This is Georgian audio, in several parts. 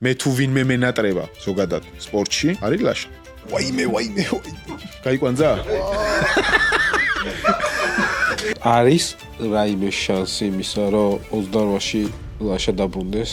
მე თუ ვინმე მენატრება ზოგადად სპორტში არის ლაშა. ვაიმე. გაიკვანძა? არის რაიმე შანსი იმისა, რომ 28-ში ლაშა დაბრუნდეს?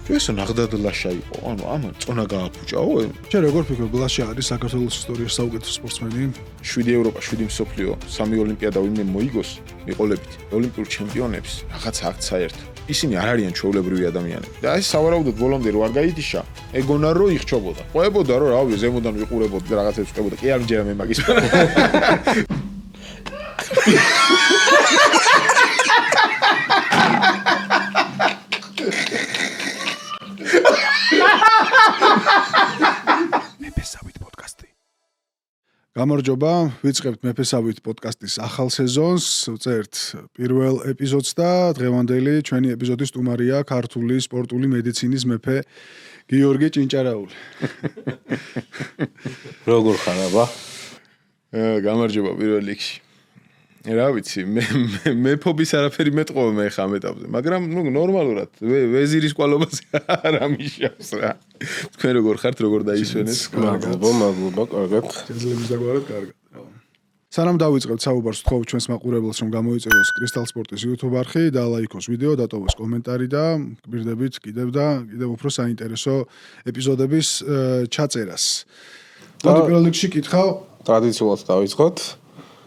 ეს ნახდად ლაშა იყო. ანუ ამან წონა გააფუჭაო. შენ როგორ ფიქრობ, ლაშა არის საქართველოს ისტორიაში საუკეთესო სპორტსმენი? 7 ევროპა, 7 მსოფლიო, 3 ოლიმპიადა ვინმე მოიგოს, მიყოლებით ოლიმპიურ ჩემპიონებს, რაღაც აქ საერთო. ისინი არ არიან ჩვეულებრივი ადამიანები. და ეს სავარაუდოდ ბოლომდე რო არ გაიდიშა, ეგონა რომ იხჩობოდა. ყვებოდა რომ რავი, ზემოდან ვიყურებოდი და რაღაცებს ყვებოდა. კი არ მჯერა მე მაგის. მეფესავით პოდკასტი. გამარჯობა, ვიწყებთ მეფესავით პოდკასტის ახალ სეზონს, წერთ პირველ ეპიზოდს და დღევანდელი ჩვენი ეპიზოდის სტუმარია ქართული სპორტული მედიცინის მეფე გიორგი ჭინჭარაული. როგორ ხარ აბა? გამარჯობა პირველ რიგში. რა ვიცი, მეფობის არაფერი მეტყობა მე ხა მეტავზე, მაგრამ ნუ ნორმალურად ვეზირის კვალობაზე არ ამიშავს რა. თქვენ როგორ ხართ, როგორ დაისვენეთ? მადლობა, კარგად. შეძლებს დაგვარად კარგად. სანამ დავიწყებთ საუბარს, ვთხოვთ ჩვენს მაყურებელს, რომ გამოიწეროს კრისტალ სპორტის YouTube არხი და ლაიქოს ვიდეო, დატოვოს კომენტარი და გბირდებით კიდევ უფრო საინტერესო ეპიზოდების ჩაწერას. მოდი პირველ რიგში კითხავ. ტრადიციულად დავიწყოთ.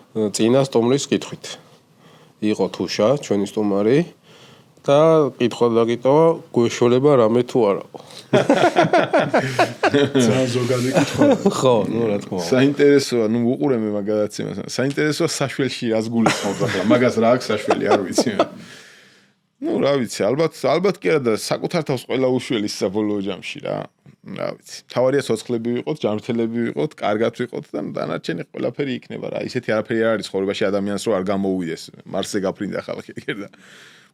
წინა სტუმრის კითხვით. იყო თუშა, ჩვენი სტუმარი და კითხვა დაგიტოვა, გვეშველება რამე თუ არაო. ზოგადი კითხვა. ხო, ნუ რა თქმა უნდა. საინტერესოა, ნუ უყურე მე მაგ გადაცემას. საინტერესოა საშველში რას გულისხმობ ახლა. მაგას რა აქვს საშველი, არ ვიცი. ნუ რა ვიცი, ალბათ კი არა და საკუთარ თავს ყველა უშველის საბოლოო ჯამში რა. რა ვიცი. თავარია ცოცხლები ვიყოთ, ჯანმრთელები ვიყოთ, კარგად ვიყოთ და დანარჩენი ყველაფერი იქნება რა. ისეთი არაფერი არ არის ცხოვრებაში ადამიანს რომ არ გამოუვიდეს. მარსზე გაფრინდა ხალხი ეგრე და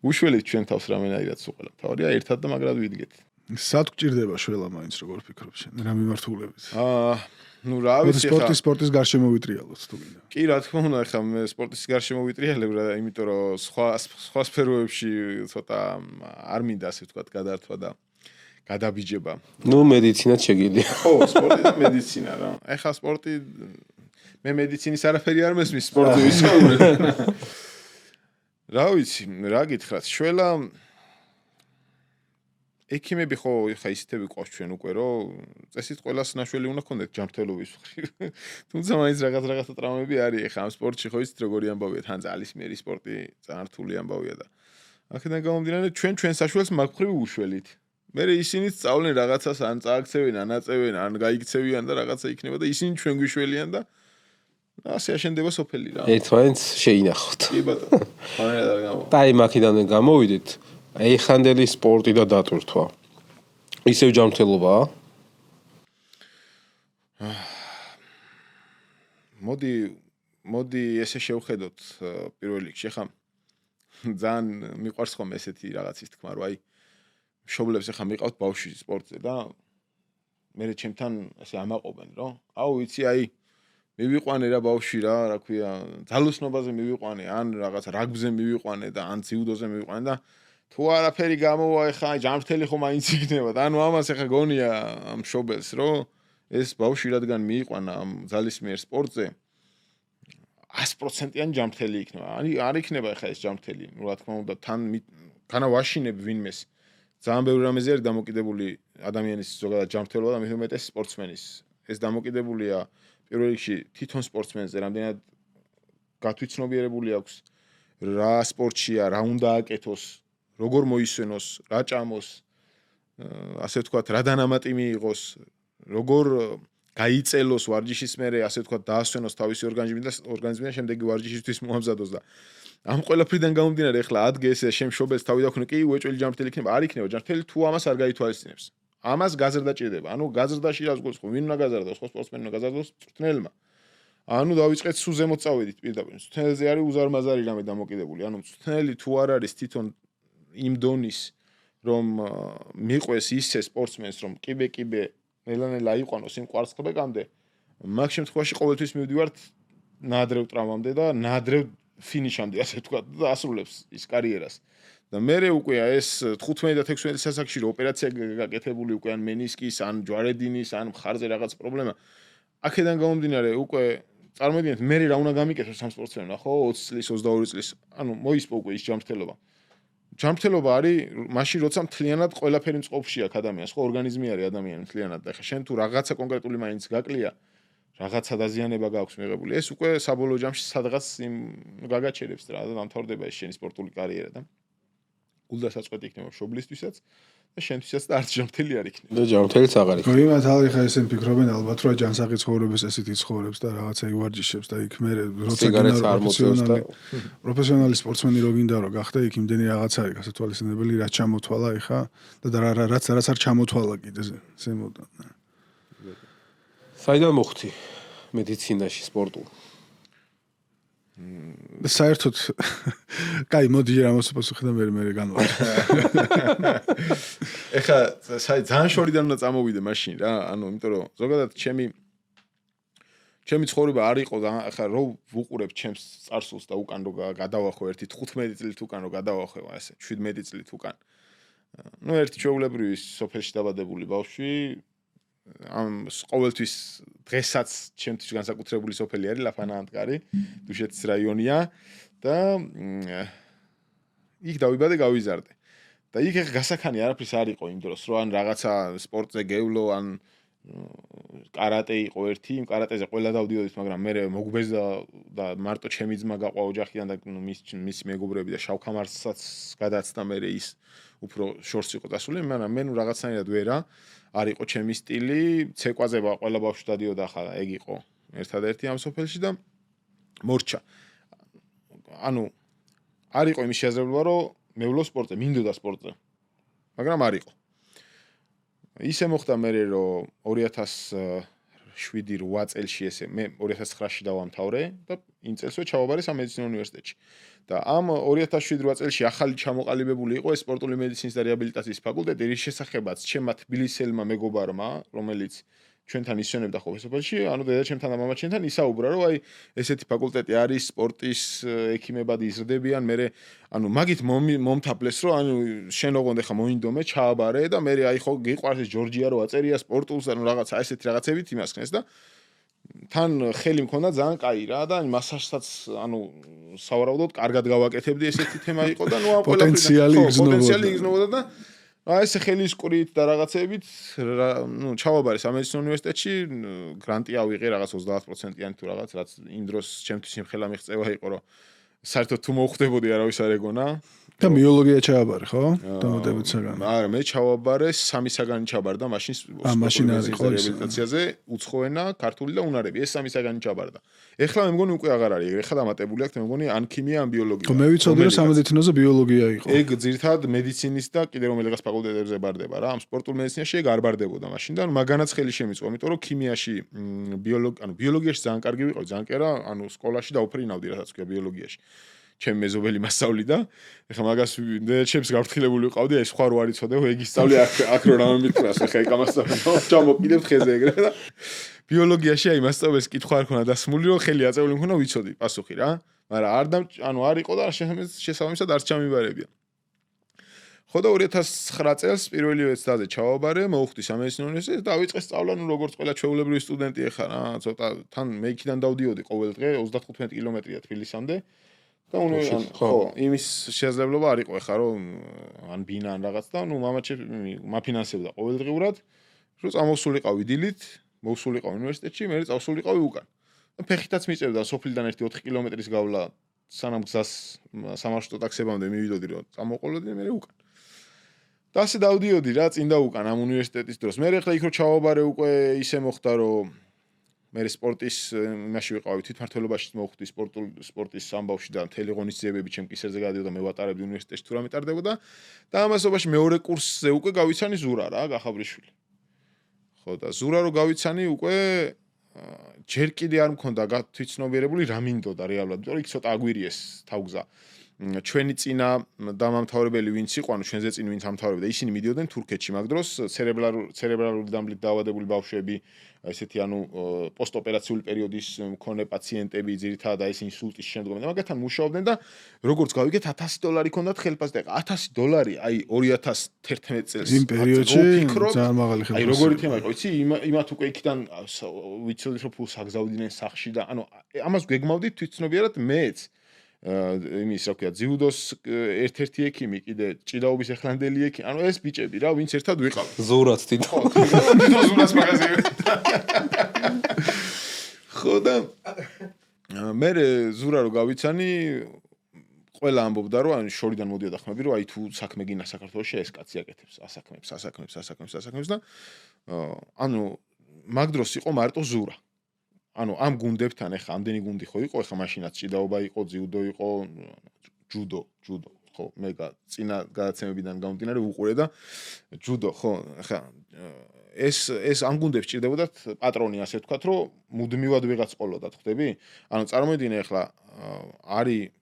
უშველით ჩვენ თავს რამენაირად სულ. თავარია ერთად და მაგრად ვიდგეთ. სად გჭირდება შველა მაინც როგორ ფიქრობ შენ? რა მიმართულებით? ნუ რა ვიცი ხა სპორტის გარშემო ვიტრიალოთ თუ გინდა. კი რა თქმა უნდა, ხა მე სპორტის გარშემო ვიტრიალებ რა, იმიტომ რომ სხვა სფეროებში ცოტა არ მინდა ასე ვთქვათ გადართვა და გადაბიჯება. ნუ მედიცინაც შეგიძლია. ხო, სპორტი და მედიცინა რა. ეხლა სპორტი მე მედიცინის არაფერი არ მესმის სპორტზე ვისაუბრებ. რა ვიცი, რა გითხრათ, შველა ექიმები ხო ხა ისეთები ყავს ჩვენ უკვე რომ წესით ყველას ნაშველი უნდა ქონდეთ ჯანმრთელობის მხრივ. თუმცა მაინც რაღაცა ტრამვები არის ხა ამ სპორტში ხო იცით როგორი ამბავია, თან ძალისმიერი სპორტი, წარართული ამბავია და აქედან გამომდინარე ჩვენ საშველს მაგ მხრივ უშველით. მე ისინიც სწავლენ რაღაცას, ან წააქცევენ, ან აწევენ, ან გაიქცევიან და რაღაცა იქნება და ისინი ჩვენ გვიშველიან და ასე აშენდება სოფელი რა. ერთმანეთს შეინახოთ. კი ბატონო. ხანერად არ გამო. და აი მაქედანვე გამოვიდით. ეხანდელი სპორტი და დატვირთვა. ისევ ჯანმრთელობაა? მოდი ესე შევხედოთ პირველ რიგში ხა ძალიან მიყვარს ხომ ესეთი რაღაცის თქმა რომ აი მშობლებს ახლა მიყავთ ბავშვი სპორტზე და მე ჩემთან ესე ამაყობენ რომ აუ იცი აი მივიყვანე რა ბავშვი რა ქვია ძალოსნობაზე მივიყვანე ან რაღაც რაგბზე მივიყვანე და ან ძიუდოზე მივიყვანე და თუ არაფერი გამოვა ახლა ჯანმრთელი ხომ მაინც იქნება და ანუ ამას ახლა გონია ამ მშობელს რომ ეს ბავშვი რადგან მიიყვანა ამ ძალისმიერ სპორტზე 100%-იან ჯანმრთელი იქნება. არ იქნება ახლა ეს ჯანმრთელი. ნუ რა თქმა უნდა თან თანა ვაშინებ ვინმეს ძალიან ბევრი რამეზე არის დამოკიდებული ადამიანის ზოგადად ჯანმრთელობა და მით უმეტეს სპორტსმენის. ეს დამოკიდებულია პირველ რიგში თვითონ სპორტსმენზე, რამდენად გათვითცნობიერებული აქვს, რა სპორტშია, რა უნდა აკეთოს, როგორ მოისვენოს, რა ჭამოს, ასე ვთქვათ, რა დანამატი მიიღოს, როგორ გაიწელოს ვარჯიშის მერე, ასე ვთქვათ, დაასვენოს თავისი ორგანიზმი და შემდეგი ვარჯიშისთვის მოამზადოს და ამ ყველაფრიდან გამომდინარე ახლა ადგე ესე შემშობელს თავი დაქონე კი უეჭველი ჯანმრთელი იქნება, არ იქნება ჯანმრთელი თუ ამას არ გაითვალისწინებს. ამას გაზრდა ჭირდება. ანუ გაზრდაში რას გულისხმობ? ვინ უნდა გაზრდოს? ხო სპორტსმენი უნდა გაზრდოს მწვრთნელმა. ანუ დავიწყეთ სულ ზემოთ წავედით პირდაპირ. მწვრთნელზე არის უზარმაზარი რამე დამოკიდებული. ანუ მწვრთნელი თუ არ არის თვითონ იმ დონის რომ მიყვეს ისე სპორტსმენს რომ კიბე ნელა იყვანოს იმ კვარცხლბეკამდე, მაგ შემთხვევაში ყოველთვის მივდივართ ნაადრევ ტრავმამდე და ნაადრევ ფინიშამდე, ასე ვთქვათ, და ასრულებს ის კარიერას. და მე უკვე ეს 15 და 16 სასაკში ოპერაცია გაკეთებული უკვე ან მენისკის, ან ჯვარედინის, ან მხარზე რაღაც პრობლემა. აქედან გამომდინარე უკვე წარმოვიდგინეთ მე რა უნდა გამიკეთოს ამ სპორტსმენმა, ხო, 20 წლის, 22 წლის. ანუ მოისპო უკვე ის ჯანმრთელობა. ჯანმრთელობა არის მაშინ როცა მთლიანად ყველაფერი მწყობრში აქვს ადამიანს, ხო, ორგანიზმი არის ადამიანი მთლიანად. და ხა შენ თუ რაღაცა კონკრეტული მაინც გაკლია, რაღაცა დაზიანება გაქვს მიღებული, ეს უკვე საბოლოო ჯამში სადღაც იმ გაგაჩერებს რა და დამთავრდება ეს შენი სპორტული კარიერა და გულდასაწყვეტი იქნება მშობლისთვისაც და შენთვისაც და არც ჯანმრთელი არ იქნება. და ჯანმრთელიც აღარ იქნება. იმათ ხა ესენ ფიქრობენ ალბათ რომ ჯანსაღი ცხოვრებას ესეთი ცხოვრობს და რაღაცა ივარჯიშებს და იქ მე როცა პროფესიონალი სპორტსმენი რო გინდა რომ გახდე იქ იმდენი რაღაც არის გასათვალისწინებელი რაც ჩამოთვალა ეხა და რაც არ ჩამოთვალა კიდე ზემოდან. საიდან მოხდი მედიცინაში სპორტულ? საერთოდ კაი მოდი რამოს პასუხი და მე განვაცხადე. ეხა ძალიან შორიდან უნდა წამოვიდე მაშინ რა, ანუ იმიტომ რომ ზოგადად ჩემი ცხოვრება არ იყო და ეხა რო ვუყურებ ჩემს წარსულს და უკან რო გადავახო ერთი 15 წლით უკან რო გადავახო ასე 17 წლით უკან. ნუ ერთი ჩვეულებრივი სოფელში დაბადებული ბავშვი ამ ყოველთვის დღესაც ჩემთვის განსაკუთრებული სოფელი არის ლაფანანტკარი, დუშეთის რაიონია და იქ დავიბადე, გავიზარდე. და იქ ეხა გასახანი არაფრის არ იყო იმ დროს, რომ ან რაღაცა სპორტზე გევლო, ან კარატე იყო ერთი, იმ კარატეზე ყველა დავდიოდით, მაგრამ მე მოგბეზდა და მარტო ჩემი ძმა გაყვა ოჯახიდან და მის მეგობრები და შავქამარსაც გადაცდა მე ის უფრო შორს იყო დასული, მაგრამ მე ნუ რაღაცნაირად ვერა არ იყო ჩემი სტილი, ცეკვაზე ყველა ბავშვი დადიოდა, ახლა ეგ იყო ერთადერთი ამ სოფელში და მორჩა. ანუ არ იყო იმის შესაძლებლობა, რომ მევლო სპორტზე, მინდოდა სპორტზე. მაგრამ არ იყო. ისე მოხდა მე რომ 2007-8 წელში ესე მე 2009-ში დავამთავრე და იმ წელსვე ჩავაბარე სამედიცინო უნივერსიტეტში. და ამ 2007-8 წელში ახალი ჩამოყალიბებული იყო ეს სპორტული მედიცინის და რეაბილიტაციის ფაკულტეტი, რის შესახებაც ჩემმა თბილისელმა მეგობარმა, რომელიც ჩვენთან ისვენებდა ხოლმე სოფელში, ანუ დედაჩემთან და მამაჩემთან ისაუბრა, რომ აი ესეთი ფაკულტეტი არის, სპორტის ექიმებად იზრდებიან, მე ანუ მაგით მომთაბლეს, რომ ანუ შენ ოღონდ ახლა მოინდომე, ჩააბარე და მე აი ხო გიყვარს ეს ჯორჯია რო აწერია სპორტულს, ანუ რაღაცა ესეთი რაღაცებით იმასქნეს და თან ხელი მქონდა ძალიან კაი რა და მასაჟსაც ანუ სავარაუდოდ კარგად გავაკეთებდი ესეთი თემა იყო და ნუ ამ პოტენციალი იგრძნობოდა და აი ესე ხელის ყრით და რაღაცებით ნუ ჩავაბარე სამედიცინო უნივერსიტეტში გრანტი ავიღე რაღაც 30%-იანი თუ რაღაც რაც იმ დროს ჩემთვის იმხელა მიღწევა იყო რომ საერთოდ თუ მოხვდებოდი არავის არ ეგონა და ბიოლოგია ჩააბარე ხო? დამატებით საგანი. არა, მე ჩავაბარე 3 საგანი ჩაბარდა მაშინ მაშინ არის ხო რეაბილიტაციაზე უცხოენა, ქართული და უნარები. ეს 3 საგანი ჩაბარდა. ეხლა მე მგონი უკვე აღარ არის. ეხლა დამატებული აქვს, მე მგონი ან ქიმია, ან ბიოლოგია. ხო, მე ვიცოდი რომ სამედიცინოზე ბიოლოგია იყო. ეგ ძირითადად მედიცინის და კიდე რომელიღაც ფაკულტეტებზე ბარდება რა. ამ სპორტულ მედიცინაში ეგ არ ბარდებოდა მაშინ და მაგანაც ხელი შემიწყო, იმიტომ რომ ქიმიაში ბიოლოგიაში ძალიან კარგი ვიყავი, ძალიან კერა, ანუ სკოლაში დაუფრინავდი რასაც ქვია ბიოლოგიაში. ჩემ მეზობელი მასწავლი და ეხლა მაგას ჩემს გაფრთხილებული ვიყავდი, აი სხვა რო არ იცოდე, ეგ ისწავლე აქ რო რამე მითხრას, ეხლა ეგ ამასწავლე, ჩამოკიდებ ხეზე ეგრე და ბიოლოგიაში აი მასწავლებელს კითხვა არ ქონა დასმული, რომ ხელი აწეული მქონა ვიცოდი პასუხი რა, მაგრამ არ ანუ არ იყო და შესაბამისად არც ჩამიბარებია. ხო და 2009 წელს პირველივე წლაზე ჩავაბარე, მოვხვდი სამედიცინო უნივერსიტეტში და დავიწყე სწავლა, ნუ როგორც ყველა ჩვეულებრივი სტუდენტი ეხა რა, ცოტა თან მე იქიდან დავდიოდი ყოველ დღე 35 კილომეტრია თბილისამდე. და ნუ ხო, იმის შესაძლებლობა არ იყო ეხა რომ ან ბინა ან რაღაც და ნუ მამაჩემი მაფინანსებდა ყოველდღიურად, რომ წამოვსულიყავი დილით, მოვსულიყავი უნივერსიტეტში, მე წავსულიყავი უკან. და ფეხითაც მიწევდა სოფლიდან ერთი 4 კილომეტრის გავლა, სანამ გზას სამარშრუტო ტაქსებამდე მივიდოდი რომ წამოყოლოდი მე უკან. და ასე დავდიოდი რა წინ და უკან ამ უნივერსიტეტის დროს. მე ახლა იქ რო ჩავაბარე უკვე ისე მოხდა რომ მე სპორტის იმაში ვიყავი თვითმართველობაშიც მოვხვდი სპორტის ამბავში და მთელი ღონისძიებები ჩემ კისერზე გადიოდა მე ვატარებდი უნივერსიტეტში თუ რა მიტარდებოდა და ამასობაში მეორე კურსზე უკვე გავიცანი ზურა რა გახაბრიშვილი. ხო და ზურა რო გავიცანი უკვე ჯერ კიდე არ მქონდა თვითცნობიერებული რა მინდოდა რეალურად, იმიტომ რომ იქ ცოტა აგვირიეს თავგზა. ჩვენი წინა დამამთავრებელი ვინც იყო, ანუ ჩვენზე წინ ვინც ამთავრებდა, ისინი მიდიოდნენ თურქეთში, მაგ დროს ცერებრალური დამბლით დაავადებული ბავშვები, ესეთი ანუ პოსტოპერაციული პერიოდის მქონე პაციენტები, ძირითადად ეს ინსულტის შემდგომ და მაგათთან მუშაობდნენ და როგორც გავიგეთ $100 ქონდათ ხელფასი და $100 აი 2011 წელს იმ პერიოდში ძალიან მაღალი ხელფასი. აი როგორი თემა იყო, იცი, იმათ უკვე იქიდან ვიცოდით რომ ფულს აგზავდნენ სახში და ანუ ამას გეგმავდით თვითცნობიერად მეც იმის რა ქვია ძიუდოს ერთ-ერთი ექიმი კიდე ჭიდაობის ეხლანდელი ექიმი ანუ ეს ბიჭები რა ვინც ერთად ვიყავ ზურაც თვითონ ზურაც მაგაზე ხო და მე ზურა რო გავიცანი ყველა ამბობდა რომ ან შორიდან მოდიოდა ხმები რომ აი თუ საქმე გინა საქართველოში ეს კაცი აკეთებს ასაქმებს და ანუ მაგ დროს იყო მარტო ზურა ანუ ამ გუნდებთან ეხა ამდენი გუნდი ხო იყო ეხა მაშინაც ჭიდაობა იყო ძიუდო იყო ჯუდო ხო მე წინა გადაცემებიდან გამომდინარე უყურე და ჯუდო ხო ეხა ეს ამ გუნდებს ჭირდებოდათ პატრონი ასე ვთქვათ რომ მუდმივად ვიღაც ყოლოდათ ხვდები ანუ წარმოიდგინე ეხლა არის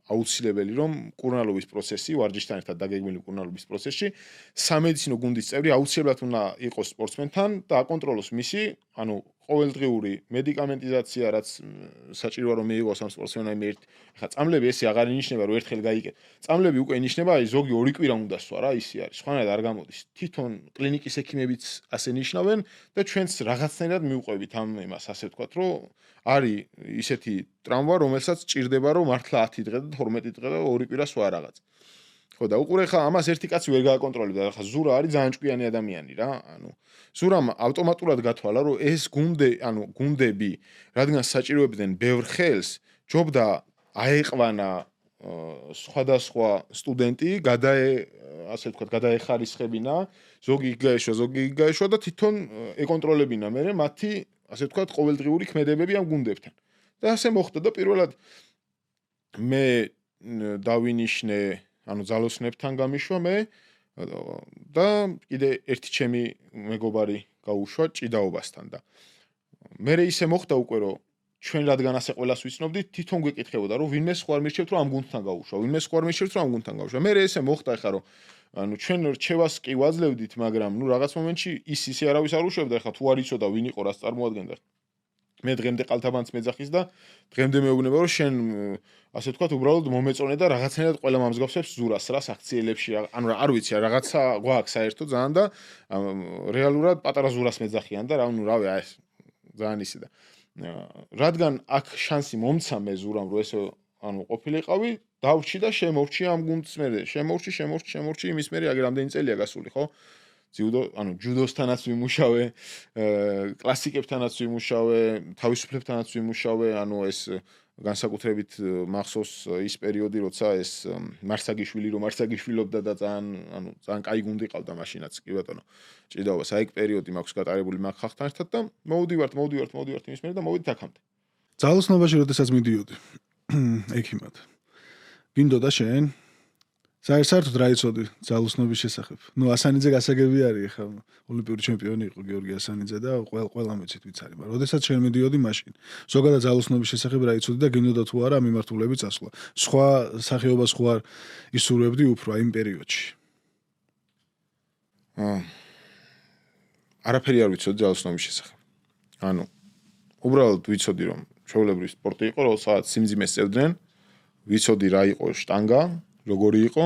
აუცილებელი რომ კურნალობის პროცესი ვარჯიშთან ერთად დაგეგმილი კურნალობის პროცესში სამედიცინო გუნდის წევრი აუცილებლად უნდა იყოს სპორტსმენთან და აკონტროლოს მისი ანუ ყოველდღიური მედიკამენტიზაცია რაც საჭიროა რომ მიიღოს ამ სპორტსმენმა ერთ ხა წამლები ესე აღარ ინიშნება რომ ერთხელ გაიგე წამლები უკვე ინიშნება აი ზოგი 2 კვირა უნდა სვა რა ისი არის სხვანაირად არ გამოდის თვითონ კლინიკის ექიმებიც ასე ნიშნავენ და ჩვენც რაღაცნაირად მივყვებით ამ იმას ასე ვთქვათ რომ არის ისეთი ტრამვა რომელსაც ჭირდება რომ მართლა 10 დღე და 12 დღე და 2 კვირა სვა რაღაც ხო და უყურე ხა ამას ერთი კაცი ვერ გააკონტროლებდა ხა ზურა არის ძალიან ჭკვიანი ადამიანი რა ანუ ზურამ ავტომატურად გათვალა რომ ეს გუნდები რადგან საჭიროებდნენ ბევრ ხელს ჯობდა აეყვანა სხვადასხვა სტუდენტი ასე ვთქვათ გადაეხარისხებინა ზოგი გაეშვა და თვითონ ეკონტროლებინა მე მათი ასე ვთქვათ ყოველდღიური ქმედებები ამ გუნდებთან და ასე მოხდა და პირველად მე დავინიშნე ანუ ძალოსნებთან გამიშვა მე და კიდე ერთი ჩემი მეგობარი გაუშვა ჭიდაობასთან და მე ისე მოხდა უკვე რომ ჩვენ რადგან ასე ყველას ვიცნობდით თვითონ გვეკითხებოდა რომ ვინმე სხვა არ მირჩევთ რომ ამ გუნდთან გაუშვა ვინმე სხვა არ მირჩევთ რომ ამ გუნდთან გაუშვა მე ესე მოხდა ხა რომ ანუ ჩვენ რჩევას კი ვაძლევდით მაგრამ ნუ რაღაც მომენტში ისე არავის არ უშვებდა ხა თუ არ იცოდა ვინ იყო რას წარმოადგენდა მე დღემდე ყალთაბანს მეძახის და დღემდე მეუბნება რომ შენ ასე ვთქვათ უბრალოდ მომეწონე და რაღაცნაირად ყველა მომსგავსებს ზურას რა საქციელებში ანუ არ ვიცი რაღაცა გვაქვს საერთოდ ძალიან და რეალურად პატარა ზურას მეძახიან და რა ნუ რავი აი ეს ძალიან ისე და რადგან აქ შანსი მომცა მე ზურამ რომ ესე ანუ ყოფილიყავი დავრჩი და შემორჩი ამ გუნდს მე შემორჩი იმის მე აგერ ამდენი წელია გასული ხო ძიუდო ანუ ჯუდოსთანაც ვიმუშავე კლასიკებთანაც ვიმუშავე თავისუფლებთანაც ვიმუშავე ანუ ეს განსაკუთრებით მახსოვს ის პერიოდი როცა ეს მარსაგიშვილობდა და ძალიან კაი გუნდი ყავდა მაშინაც კი ბატონო ჭიდაობა საიქ პერიოდი მაქვს გატარებული მაგ ხალხთან ერთად და მოვდივართ იმის მე და მოვიდით აქამდე ძალოსნობაში როდესაც მიდიოდი ექიმად გინდოდა შენ საერთოდ რა იცოდი ძალოსნობის შესახებ. ნუ ასანიძე გასაგები არის ხა ოლიმპიური ჩემპიონი იყო გიორგი ასანიძე და ყველა მეცით ვიც არის, მაგრამ როდესაც შენ მიდიოდი მაშინ ზოგადად ძალოსნობის შესახებ რა იცოდი და გინდოდა თუ არა მიმართულებით წასვლა. სხვა სახეობას ხო არ ისურვებდი უფრო იმ პერიოდში. არაფერი არ ვიცოდი ძალოსნობის შესახებ. ანუ უბრალოდ ვიცოდი რომ ჩვეულებრივი სპორტი იყო, როდესაც სიმძიმეს წევდნენ, ვიცოდი რა იყო შტანგა როგორი იყო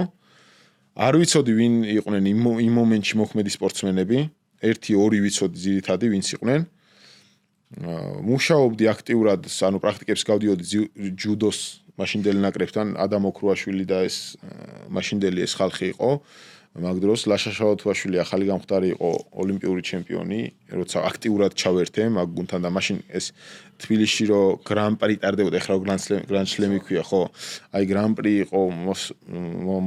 არ ვიცოდი ვინ იყვნენ იმ მომენტში მოქმედი სპორტსმენები 1-2 ვიცოდი ძირითადი ვინც იყვნენ მუშაობდი აქტიურად ანუ პრაქტიკებს გავდიოდი ჯუდოს მაშინდელი ნაკრებთან ადამ ოქრუაშვილი და ეს მაშინდელი ეს ხალხი იყო მაგ დროს ლაშა შავათუაშვილი ახალი გამხდარი იყო ოლიმპიური ჩემპიონი როცა აქტიურად ჩავერთე მაგ გუნდთან და მაშინ ეს თბილისში რო გრან-პრი ტარდებოდა ეხლა გრან-სლემი ქვია ხო აი გრან-პრი იყო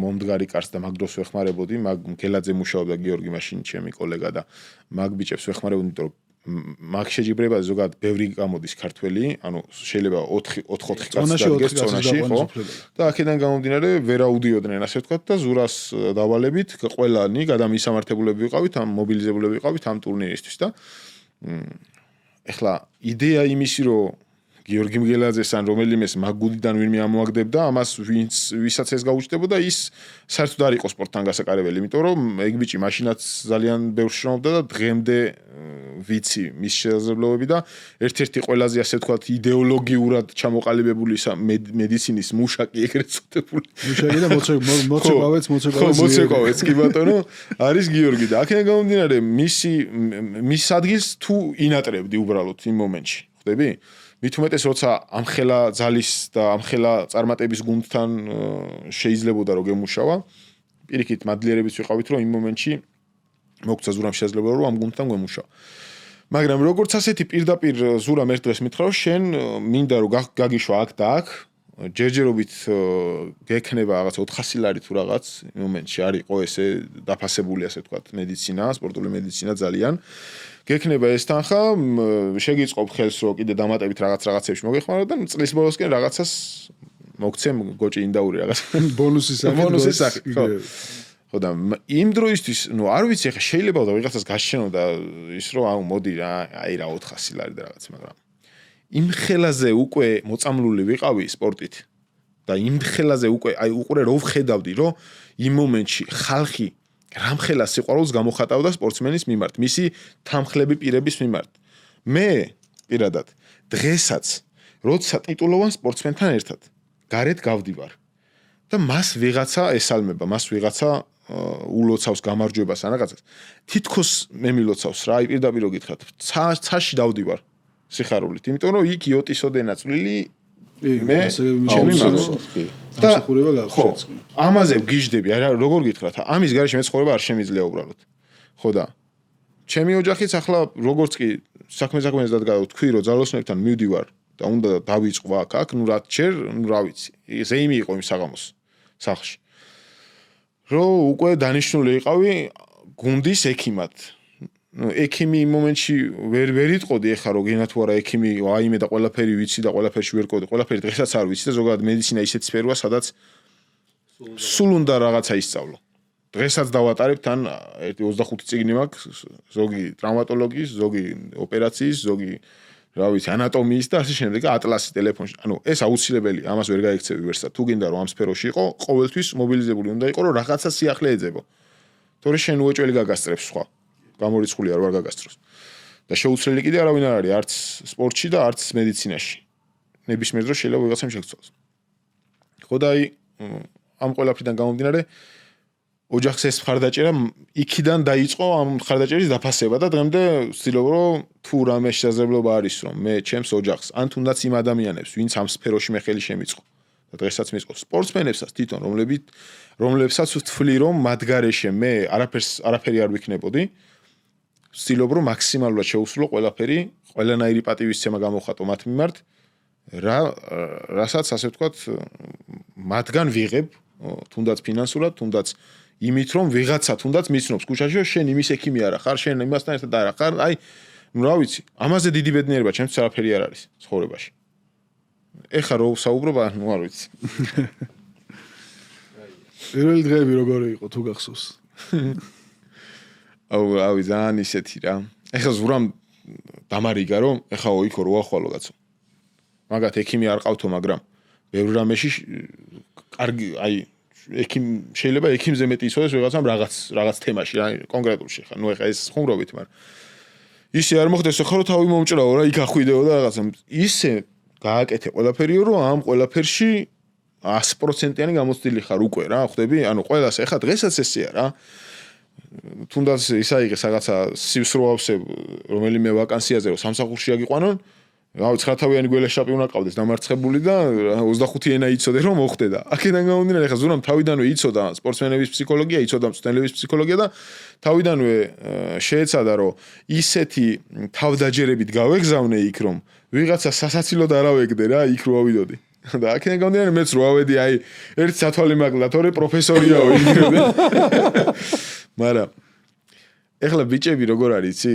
მომდგარი კარს და მაგ დროს ვეხმარებოდი მაგ გელაძე მუშაობდა გიორგი მაშინ ჩემი კოლეგა და მაგ ბიჭებს ვეხმარებოდი იმიტომ რომ მაგ შეჯიბრებაზე ზოგადად ბევრი გამოდის ქართველი, ანუ შეიძლება 4-4 კაცი დადგეს ზონაში, ხო? და აქედან გამომდინარე ვერ აუდიოდნენ, ასე ვთქვათ და ზურას დავალებით ყველანი გადამისამართებულები ვიყავით, ამ მობილიზებულები ვიყავით ამ ტურნირისთვის და ეხლა იდეა იმისი რომ გიორგი მგელაძეს ან რომელიმეს მაგუდიდან ვინმე ამოაგდებდა, ამას ვისაც ეს გაუჩნდებოდა, ის საერთოდ არ იყო სპორტთან გასაკარებელი, იმიტომ რომ ეგ ბიჭი მაშინაც ძალიან ბევრს შრომობდა და დღემდე ვიცი მის შესაძლებლობები და ერთ-ერთი ყველაზე ასე ვთქვათ იდეოლოგიურად ჩამოყალიბებული მედიცინის მუშაკი ეგრეთ წოდებული. მუშაკი და მოცეკვავეც კი ბატონო, არის გიორგი და აქედან გამომდინარე მის ადგილს თუ ინატრებდი უბრალოდ იმ მომენტში. ხვდები? მით უმეტეს როცა ამხელა ძალის და ამხელა წარმატების გუნდთან შეიძლებოდა რომ გემუშავა, პირიქით მადლიერებიც ვიყავით რომ იმ მომენტში მოგცა ზურამ შესაძლებლობა რომ ამ გუნდთან გემუშავა. მაგრამ როგორც ასეთი პირდაპირ ზურამ ერთ დღეს მითხრა რომ შენ მინდა რომ გაგიშვა აქ და აქ, ჯერჯერობით გექნება რაღაც 400 ლარი თუ რაღაც იმ მომენტში არისო ესე დაფასებული ასე ვთქვათ მედიცინა, სპორტული მედიცინა ძალიან გექნება ეს თანხა, შეგიწყობ ხელს რომ კიდე დამატებით რაღაცებში მოგეხმარო და წლის ბოლოსკენ რაღაცას მოგცემ გოჭი ინდაური რაღაც ბონუსის სახით. ხო და იმ დროისთვის, ნუ არ ვიცი ხა შეიძლება და ვიღაცას გაშენოდა ის რომ აუ მოდი რა, აი რა 400 ლარი და რაღაც, მაგრამ იმ ხელაზე უკვე მოწამლული ვიყავი სპორტით და იმ ხელაზე უკვე აი უყურე რო ვხედავდი რომ იმ მომენტში ხალხი რამხელა სიყვარულს გამოხატავდა სპორტსმენის მიმართ, მისი თანხლები პირების მიმართ. მე პირადად დღესაც როცა ტიტულოვან სპორტსმენთან ერთად გარეთ გავდივარ და მას ვიღაცა ესალმება, მას ვიღაცა ულოცავს გამარჯვებას ან რაღაცას. თითქოს მე მილოცავს რა, აი პირდაპირ გითხრათ, ცაში დავდივარ სიხარულით, იმიტომ რომ იქ იოტისოდენა წვლილი მე დამსახურება გაქვს. ამაზე ვგიჟდები, არა როგორ გითხრათ, ამის გარეშე მეცხოვრება არ შემიძლია უბრალოდ. ხო და ჩემი ოჯახიც ახლა როგორც კი საქმეზე თქვი რომ ძალოსნებთან მივდივარ და უნდა დავიწყვა აქ, ნუ რა ჩერ, ნუ რა ვიცი. ზეიმი იყო იმ საღამოს სახლში. რომ უკვე დანიშნული იყავი გუნდის ექიმად. ექიმი იმ მომენტში ვერ იტყოდი ეხა რომ გენა თუ არა ექიმი აიმე და ყველაფერი ვიცი და ყველაფერში ვერ ყოდი, ყველაფერი დღესაც არ ვიცი და ზოგადად მედიცინა ისეთ სფეროა, სადაც სულ უნდა რაღაცა ისწავლო. დღესაც დავატარებ თან 25 წიგნი მაქვს, ზოგი ტრავმატოლოგიის, ზოგი ოპერაციის, ზოგი რა ვიცი, ანატომიის და ასე შემდეგ, ატლასი ტელეფონში. ანუ ეს აუცილებელია, ამას ვერ გაიქცევი ვერსად. თუ გინდა რომ ამ სფეროში იყო, ყოველთვის მობილიზებული უნდა იყო, რომ რაღაცა სიახლე ეძებო. თორე შენ უეჭველი გაგასწრებს სხვა. გამორიცხული არ ვარ გაგასწროს. და შეუცვლელი კიდე არავინ არ არის, არც სპორტში და არც მედიცინაში. ნებისმიერ დროს შეიძლება ვიღაცამ შეგცვალოს. ხო და აი ამ ყველაფრიდან გამომდინარე ოჯახს ეს მხარდაჭერა იქიდან დაიწყო ამ მხარდაჭერის დაფასება და დღემდე ვცდილობ რომ თუ რამე შესაძლებლობა არის რომ მე ჩემს ოჯახს ან თუნდაც იმ ადამიანებს ვინც ამ სფეროში მე ხელი შემიწყო და დღესაც მიწყო სპორტსმენებსაც თვითონ რომლებსაც ვთვლი რომ მათ გარეშე მე არაფერი არ ვიქნებოდი ვცდილობ რომ მაქსიმალურად შევუსრულო ყველაფერი ყველანაირი პატივისცემა გამოხატო მათ მიმართ რასაც ასე ვთქვათ მათგან ვიღებ თუნდაც ფინანსურად თუნდაც იმით რომ ვიღაცა თუნდაც მიცნობს ქუჩაში რომ შენ იმის ექიმი არა ხარ შენ იმასთან ერთად არა ხარ აი ნუ რა ვიცი ამაზე დიდი ბედნიერება ჩემთვის არაფერი არ არის ცხოვრებაში ეხა რო საუბრობ ნუ არ ვიცი პირველი დღეები როგორი იყო თუ გახსოვს აუ ძალიან ისეთი რა ეხა ზურამ დამარიგა რომ ეხა ოიქო რო ახვალო კაცო მაგათ ექიმი არ ყავთო მაგრამ ბევრ რამეში კარგი აი ექიმ შეიძლება ექიმზე მეტი იცოდეს ვიღაცამ რაღაც თემაში რა კონკრეტულში ხა ნუ ეხა ეს ხუმრობით მაგრამ ისე არ მოხდეს ხა რომ თავი მომჭრაო რა იქ ახვიდეო და რაღაცა ისე გააკეთე ყველაფერიო რომ ამ ყველაფერში 100%-იანი გამოცდილი ხარ უკვე რა ხვდები ანუ ყველას ეხა დღესაც ესეა რა თუნდაც ისაიღე რაღაცა სივსროავსებ რომელიმე ვაკანსიაზე რომ სამსახურში აგიყვანონ რავი 9-თავიანი გველეშაპი უნდა ყავდეს დამარცხებული და 25 ენა იცოდე რომ მოხდე და აქედან გამომდინარე ხა ზურამ თავიდანვე იცოდა სპორტსმენების ფსიქოლოგია იცოდა მწვრთნელების ფსიქოლოგია და თავიდანვე შეეცადა რომ ისეთი თავდაჯერებით გავეგზავნე იქ რომ ვიღაცა სასაცილოდ არავეგდე რა იქ რო ავიდოდი და აქედან გამომდინარე მეც რო ავედი აი ერთ სათვალე მაგლა თორე პროფესორიაო იქ მაგრამ ეხლა ბიჭები როგორ არის იცი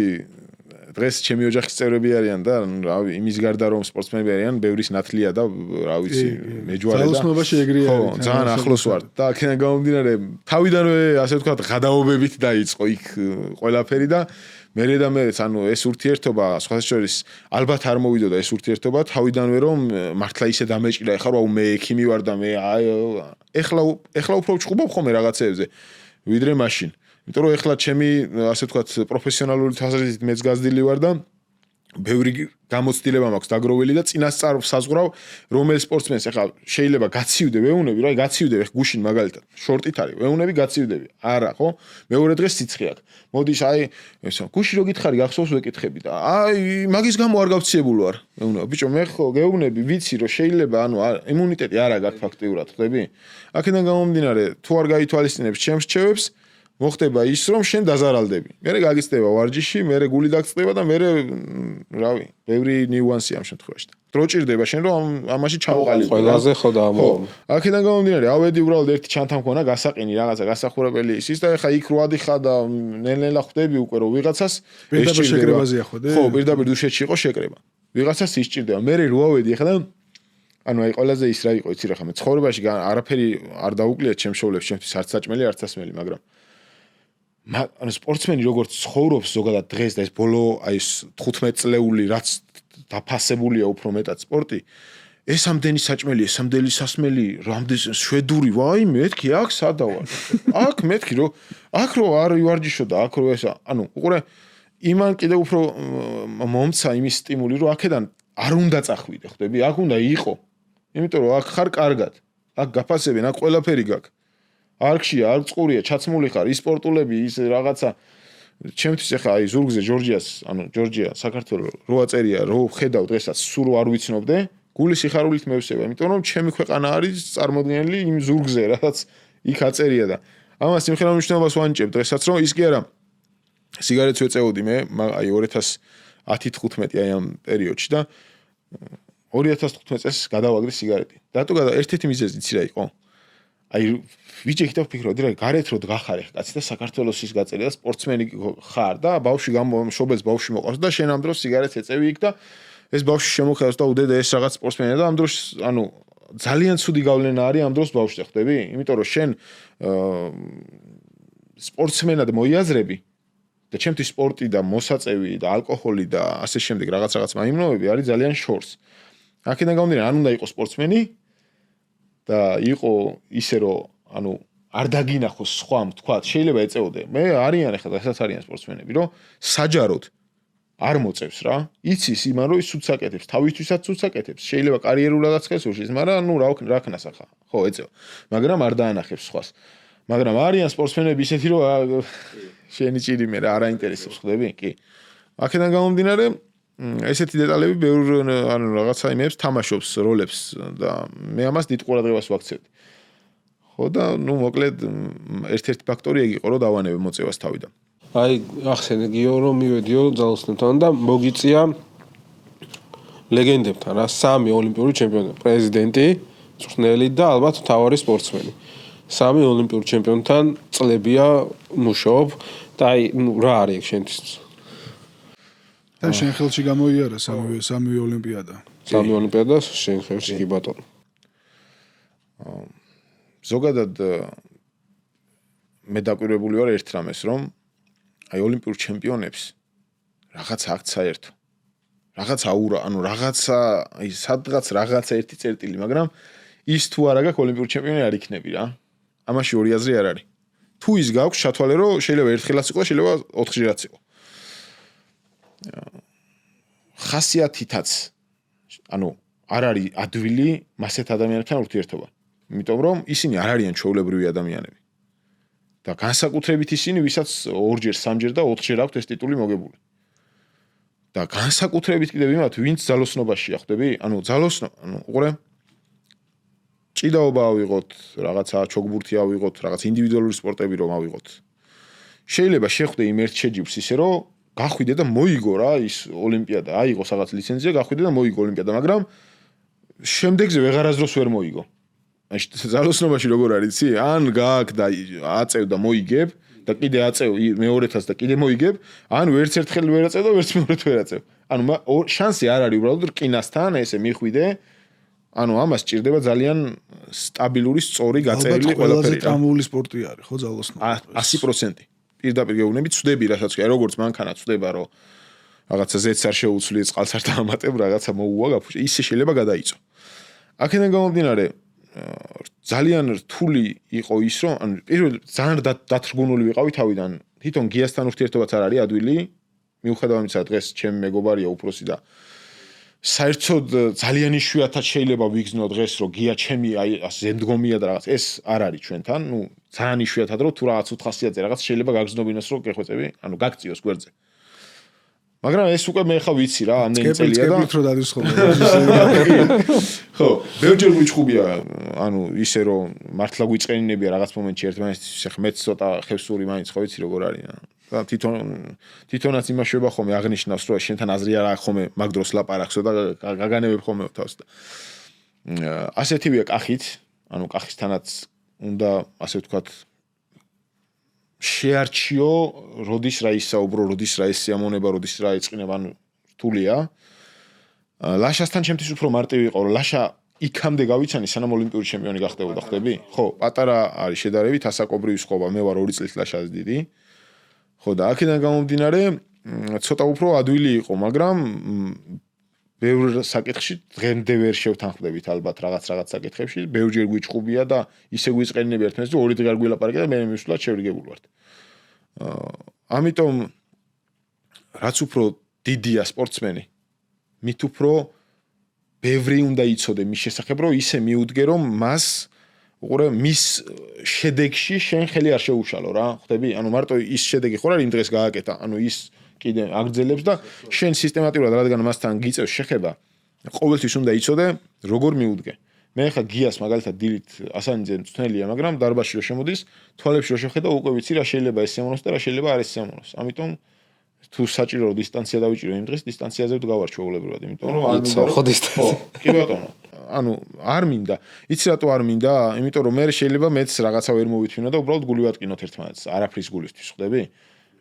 დღეს ჩემი ოჯახის წევრები არიან და რავი, იმის გარდა რომ სპორტსმენები არიან, ბევრის ნათლია და რა ვიცი, მეჯვარე და ძალოსნობაში ეგრეა ხო, ძალიან ახლოს ვარ და აქედან გამომდინარე, თავიდანვე ასე ვთქვათ, გადაობებით დაიწყო იქ ყველაფერი და მერედამერეც ანუ ეს ურთიერთობა სხვათა შორის ალბათ არ მოვიდოდა ეს ურთიერთობა თავიდანვე რომ მართლა ისე დამეჭირა ეხლა რა მე ექიმი ვარ და მე ეხლა უფრო ვჭუბობ ხოლმე რაღაცეებზე ვიდრე მაშინ იმიტომ რომ ეხლა ჩემი ასე ვთქვათ პროფესიონალური თვალსაზრისით მეც გაზრდილი ვარ და ბევრი გამოცდილება მაქვს დაგროვილი და წინასწარ საზღვრავ რომელ სპორტსმენს ეხლა შეიძლება გაციუდე ვეუნები რა გაციუდე ეხ გუშინ მაგალითად შორტით არის ვეუნები გაციუდები არა ხო მეორე დღეს სიცხე აქვს მოდის აი ესა გუში რო გითხარი გახსოვს ვეკითხები და აი მაგის გამო არ გავციებული ვარ ვეუნება ბიჭო მე ხო გეუნები ვიცი რომ შეიძლება ანუ იმუნიტეტი არ აქვს ფაქტიურად ხდები აქედან გამომდინარე თუ არ გაითვალისწინებს ჩემს რჩევებს მოხდება ის რომ შენ დაზარალდები. მერე გაგიწდება ვარჯიში, მერე გული დაგწდება და მერე რავი, ბევრი ნიუანსია ამ შემთხვევაში. დრო ჭირდება შენ რომ ამაში ჩავყალიბო. ყველაზე ხო დაამოვა. აქედან გამომდინარე, ავედი უბრალოდ ერთი ჩანთა მქონა, გასაყინი რაღაცა, გასახურებელი ის და ეხა იქ რო ადიხარ და ნელ-ნელა ხვდები უკვე რომ ვიღაცას პირდაპირ შეკრებაზეა ხოდი? ხო, პირდაპირ დუშეთში იყო შეკრება. ვიღაცას ისჭირდება. მერე რო ავედი ეხლა და ანუ აი ყველაზე ის რა იყო, იცი რა ხა მე ცხოვრებაში არაფერი არ დაუკლია ჩემს შოულებს, ჩემთვის არც საჭმელი, არც სასმელი, მაგრამ ანუ სპორტსმენი როგორც ცხოვრობს ზოგადად დღეს და ეს ბოლო აი ეს 15 წლეული რაც დაფასებულია უფრო მეტად სპორტი ეს ამდენი საჭმელი ეს ამდენი სასმელი რამდენი შვედური ვაი მეთქი აქ სადავარ აქ მეთქი რომ აქ რო არ ვარჯიშო და აქ რო ესა ანუ უყურე იმან კიდე უფრო მომცა იმის სტიმული რომ აქედან არ უნდა წახვიდე ხვდები აქ უნდა იყო იმიტომ რომ აქ ხარ კარგად აქ გაფასებენ აქ ყველაფერი გაქვს არქშია, არ წყურია, ჩაცმული ხარ, ის სპორტულები, ის რაღაცა ჩემთვის ახლა აი ზურგზე ჯორჯიას, ანუ ჯორჯია, საქართველოს რო აწერია, რო ხედავ დღესაც სულ არ ვიცნობდე, გული სიხარულით მევსება, იმიტომ რომ ჩემი ქვეყანა არის წარმოდგენილი იმ ზურგზე, რაც იქ აწერია და ამას იმხელა მნიშვნელობას ვანიჭებ დღესაც, რომ ის კი არა სიგარეტს ვეწეოდი მე, აი 2010-15 აი ამ პერიოდში და 2015 წელს გადავაგდე სიგარეტი. რატო ერთ-ერთი მიზეზი იცი რა იყო? აი ვიჯექი და ვფიქრობდი რა გარეთ რო დგახარ ეხ კაცი და საქართველოს ის გაწერია და სპორტსმენი ხარ და ბავშვი შობელს ბავშვი მოყავს და შენ ამ დროს სიგარეტს ეწევი იქ და ეს ბავშვი შემოხევს და უდედა ეს რაღაც სპორტსმენია და ამ დროს ანუ ძალიან ცუდი გავლენა არის ამ დროს ბავშვზე ხვდები იმიტომ რომ შენ სპორტსმენად მოიაზრები და ჩემთვის სპორტი და მოსაწევი და ალკოჰოლი და ასე შემდეგ რაღაც მაიმნოები არის ძალიან შორს აქედან გამომდინარე ან უნდა იყოს სპორტსმენი და იყო ისე რომ ანუ არ დაგინახოს სხვა თქვა შეიძლება ეწეოდე მე არიან ახლა დღესაც არიან სპორტსმენები რომ საჯაროდ არ მოწევს რა იცის იმან რომ ის სულს აკეთებს თავისთვისაც სულს აკეთებს შეიძლება კარიერულადაც ხესურშის მაგრამ ნუ რა ქნას ახლა ხო ეწევა მაგრამ არ დაანახებს სხვას მაგრამ არიან სპორტსმენები ისეთი რომ შენი ჭირი მე რა არ აინტერესებს ხვდები კი აქედან გამომდინარე ესეთი დეტალები ბევრ ანუ რაღაცა იმებს თამაშობს როლებს და მე ამას დიდ ყურადღებას ვაქცევდი. ხო და ნუ მოკლედ ერთ-ერთი ფაქტორი ეგ იყო რომ დავანებე მოწევას თავიდან. აი ახსენე გიო რომ მივედიო ძალოსნებთან და მოგიწია ლეგენდებთან რა სამი ოლიმპიური ჩემპიონი, პრეზიდენტი, მწვრთნელი და ალბათ მთავარი სპორტსმენი. სამი ოლიმპიური ჩემპიონთან წლებია მუშაობ და აი რა არის შენთვის და შენ ხელში გამოიარა სამი ოლიმპიადა. სამი ოლიმპიადა შენ ხელში კი ბატონო. ზოგადად მე დაკვირვებული ვარ ერთ რამეს რომ აი ოლიმპიურ ჩემპიონებს რაღაცა აქ საერთო. რაღაცა აურა, ანუ რაღაცა აი სადღაც რაღაცა ერთი წერტილი, მაგრამ ის თუ არა გაქვს ოლიმპიური ჩემპიონი არ იქნები რა. ამაში ორი აზრი არ არის. თუ ის გაქვს ჩათვალე რომ შეიძლება ერთხელაც იყო, შეიძლება 4-ჯერაც იყო. ხასიათითაც ანუ არ არის ადვილი მასეთ ადამიანებთან ურთიერთობა. იმიტომ რომ ისინი არ არიან ჩვეულებრივი ადამიანები. და განსაკუთრებით ისინი, ვისაც 2-ჯერ, 3-ჯერ და 4-ჯერ აქვთ ეს ტიტული მოგებული. და განსაკუთრებით კიდევ იმათ, ვინც ძალოსნობაშია, ხვდები? ანუ ანუ უყურე ჭიდაობა ავიღოთ, რაღაცა ჩოგბურთი ავიღოთ, რაღაც ინდივიდუალური სპორტები რომ ავიღოთ. შეიძლება შეხვდე იმ ერთ შეჯიბრს ისე რომ გახვიდე და მოიგო რა ის ოლიმპიადა, აიღო რაღაც ლიცენზია, გახვიდე და მოიგო ოლიმპიადა, მაგრამ შემდეგზე ვეღარასდროს ვერ მოიგო. აი ძალოსნობაში როგორ არის, იცი? ან გააკ და აწევ და მოიგებ და კიდე აწევ მეორეთას და კიდე მოიგებ, ანუ ერთ ერთხელ ვერ აწევ და ვერც მეორეთ ვერ აწევ. ანუ შანსი არ არის უბრალოდ რკინასთან ესე მიხვიდე. ანუ ამას სჭირდება ძალიან სტაბილური, სწორი, გაწერილი ყველაფერი. ყველაზე ტრამვული სპორტი არის, ხო, ძალოსნობა. 100%. პირდაპირ გეუბნები, ცუდები რასაც კი, როგორც მანქანა ცუდება, რომ რაღაცა ზეც არ შეუცვლი, წყალს არ დაამატებ, რაღაცა მოუვა გაფუჭე, ისე შეიძლება გადაიწო. აქედან გამომდინარე, ძალიან რთული იყო ის, რომ ანუ პირველ ძალიან დათრგუნული ვიყავი თავიდან. თვითონ გიასთან ურთიერთობაც არ არის ადვილი, მიუხედავად იმისა, დღეს ჩემი მეგობარია უფროსი და საერთოდ ძალიან იშვიათად შეიძლება ვიგზნო დღეს, რომ გია ჩემი აი ზემდგომია და რაღაც ეს არ არის ჩვენთან, ნუ ძალიან იშვიათად რომ თუ რაღაც 400-ზე რაღაც შეიძლება გაგზნობინოს რომ გეხვეწები, ანუ გაგწიოს გვერდზე. მაგრამ ეს უკვე მე ხა ვიცი რა, ამდენი წელია და სკეპტრო დადის ხოლმე. ხო, ბევრჯერ გვიჭხუბია, ანუ ისე რომ მართლა გვიწყენინებია რაღაც მომენტში ერთმანეთს ხე მეც ცოტა ხევსური მაინც ხო ვიცი როგორ არის. და თვითონაც იმაშובה ხომ აღნიშნავს რომ შენთან აზრი არ აქვს ხომ მაგ დროს ლაპარაკსო და გაგანებებ ხომ თავს და ასეთივეა კახით, ანუ კახისთანაც უნდა ასე ვთქვათ შეარჩიო, როდის რა ისაუბრო, როდის რა ეს სიამონება, როდის რა ეწყინება, ანუ რთულია. ლაშასთან ჩემთვის უფრო მარტივი იყო, რომ ლაშა იქამდე გავიცანი, სანამ ოლიმპიური ჩემპიონი გახდებოდა, ხდები? ხო, პატარა არის შედარებით ასაკობრივი სხვაობა, მე ვარ 2 წლის ლაშას დიდი. ხო და აქედან გამომდინარე, ცოტა უფრო ადვილი იყო, მაგრამ ბევრ საკითხში დღემდე ვერ შევთანხმდებით ალბათ რაღაც საკითხებში, ბევრჯერ გვიჭხუბია და ისე გვიწყენინები ერთმანეთს, რომ 2 დღე არ გვილაპარაკე და მე მისვლად შევრიგებული ვართ. ამიტომ რაც უფრო დიდია სპორტსმენი, მით უფრო ბევრი უნდა იცოდე მის შესახებ, რომ ისე მიუდგე, რომ მას უყურე მის შედეგში შენ ხელი არ შეუშალო რა, ხვდები? ანუ მარტო ის შედეგი ხო რა იმ დღეს გააკეთა, ანუ ის კიდე აგრძელებს და შენ სისტემატურად რადგან მასთან გიწევს შეხება, ყოველთვის უნდა იცოდე როგორ მიუდგე. მე ხა გიას მაგალითად დილით ასანიძე მწვნელია, მაგრამ დარბაზში რო შემოდის, თვალებში რო შეხედა, უკვე ვიცი რა შეიძლება ეს სიამოვნოს და რა შეიძლება არ ეს სიამოვნოს. ამიტომ თუ საჭირო დისტანცია დავიჭირო იმ დღეს, დისტანციაზე ვდგავარ ჩვეულებრივად, იმიტომ რომ არ მინდა ხო დისტანცია. კი ბატონო. ანუ არ მინდა. იცი რატო არ მინდა? იმიტომ რომ მე შეიძლება მეც რაღაცა ვერ მოვითვინო და უბრალოდ გული ვატკინოთ ერთმანეთს, არაფრის გულისთვის, ხვდები?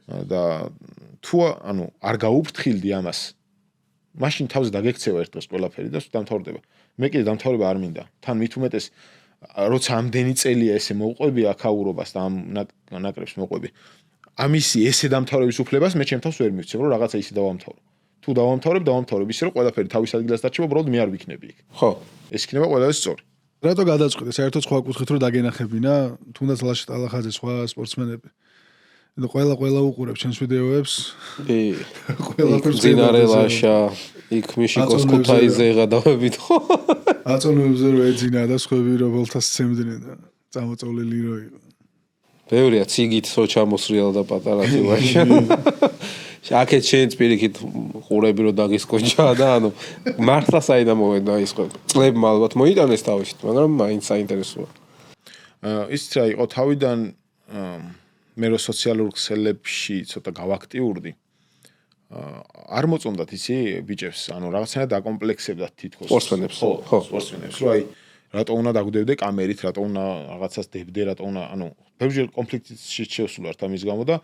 და თუ ანუ არ გაუფრთხილდი ამას, მაშინ თავზე დაგექცევა ერთ დღეს ყველაფერი და დამთავრდება. მე კიდე დამთავრება არ მინდა. თან მით უმეტეს როცა ამდენი წელია ესე მოყვები აქაურობას და ამ ნაკრებს მოყვები. ამისი ესე დამთავრების უფლებას მე ჩემთავს ვერ მივცემ, რომ რაღაცა ისე დავამთავრო. თუ დავამთავრებ ისე რომ ყველაფერი თავის ადგილას დარჩება, უბრალოდ მე არ ვიქნები იქ. ხო, ეს იქნება ყველაზე სწორი. რატო გადაწყვეტე საერთოდ სხვა კუთხით რომ დაგენახებინა, თუნდაც ლაშა ტალახაძე სხვა სპორტსმენები. და ყველა უყურებ ჩემს ვიდეოებს. კი. ყველაფერს ძინარე ლაშა, იქ მიშიკოს ქუთაისზე გადავებით ხო? აწონებზე რო ეძინა და სხვები რო ბოლთას ცემდნენ და წამოწოლილი რო იყო. ბევრია ციგით სოჩამოსრიალ და პატარა თივაში. აქეთ შენ პირიქით ყურები რო დაგისკოჭა და ანუ მართლა საიდან მოვედა ის ხო? წლებმა ალბათ მოიტანეს თავისით, მაგრამ მაინც საინტერესოა. ისიც რა იყო თავიდან მე რო სოციალურ ქსელებში ცოტა გავაქტიურდი. არ მოწონდათ ისი ბიჭებს, ანუ რაღაცნაირად დაკომპლექსებდათ თითქოს. სპორტსმენებს, ხო, სპორტსმენებს, რომ აი რატო უნდა დაგვდევდე კამერით, რატო უნდა რაღაცას დებდე, რატო უნდა, ანუ ბევრჯერ კონფლიქტში შევსულვართ ამის გამო და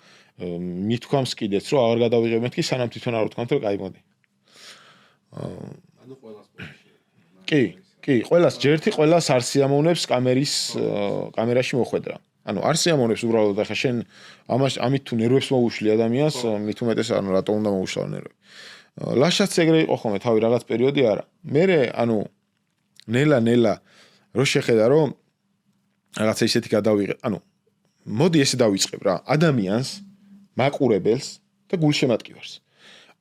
მithქვამს კიდეც, რომ აღარ გადავიღებ მეთქი, სანამ თვითონ არ ვთქვამთ, რომ კაი მოდი. ანუ ყველა სპორტში. კი, ყველას ჯერთი, ყველას არ სიამოვნებს კამერაში მოხვედრა. ანუ არ სიამოვნებს უბრალოდ ახლა შენ ამით თუ ნერვებს მოუშლი ადამიანს, მით უმეტეს ანუ რატო უნდა მოუშლავ ნერვები. ლაშაც ეგრე იყო ხოლმე თავი რაღაც პერიოდი არა. მერე ანუ ნელა რო შეხედა რომ რაღაცა ისეთი გადავიღე, ანუ მოდი ესე დავიწყებ რა, ადამიანს, მაყურებელს და გულშემატკივარს.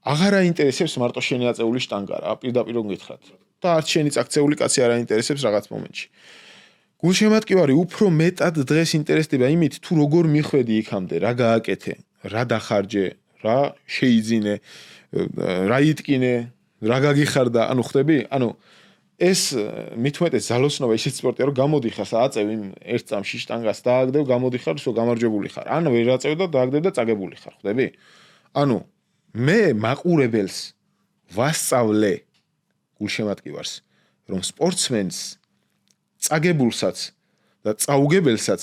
აღარ აინტერესებს მარტო შენი აწეული შტანგა რა, პირდაპირ გითხრათ. და არც შენი წაქცეული კაცი არ აინტერესებს რაღაც მომენტში. გულშემატკივარი უფრო მეტად დღეს ინტერესდება იმით, თუ როგორ მიხვედი იქამდე, რა გააკეთე, რა დახარჯე, რა შეიძინე, რა იტკინე, რა გაგიხარდა, ანუ ხვდები? ანუ ეს მithumetes ძალოსნობა ისეთ სპორტია, რომ გამოდიხარ, აწევ იმ ერთ წამში შტანგას დააგდებ, გამოდიხარ, სულ გამარჯვებული ხარ. ან ვერ აწევ და დააგდებ და წაგებული ხარ, ხვდები? ანუ მე მაყურებელს ვასწავლე გულშემატკივარს, რომ სპორტსმენს წაგებულსაც და წაუგებელსაც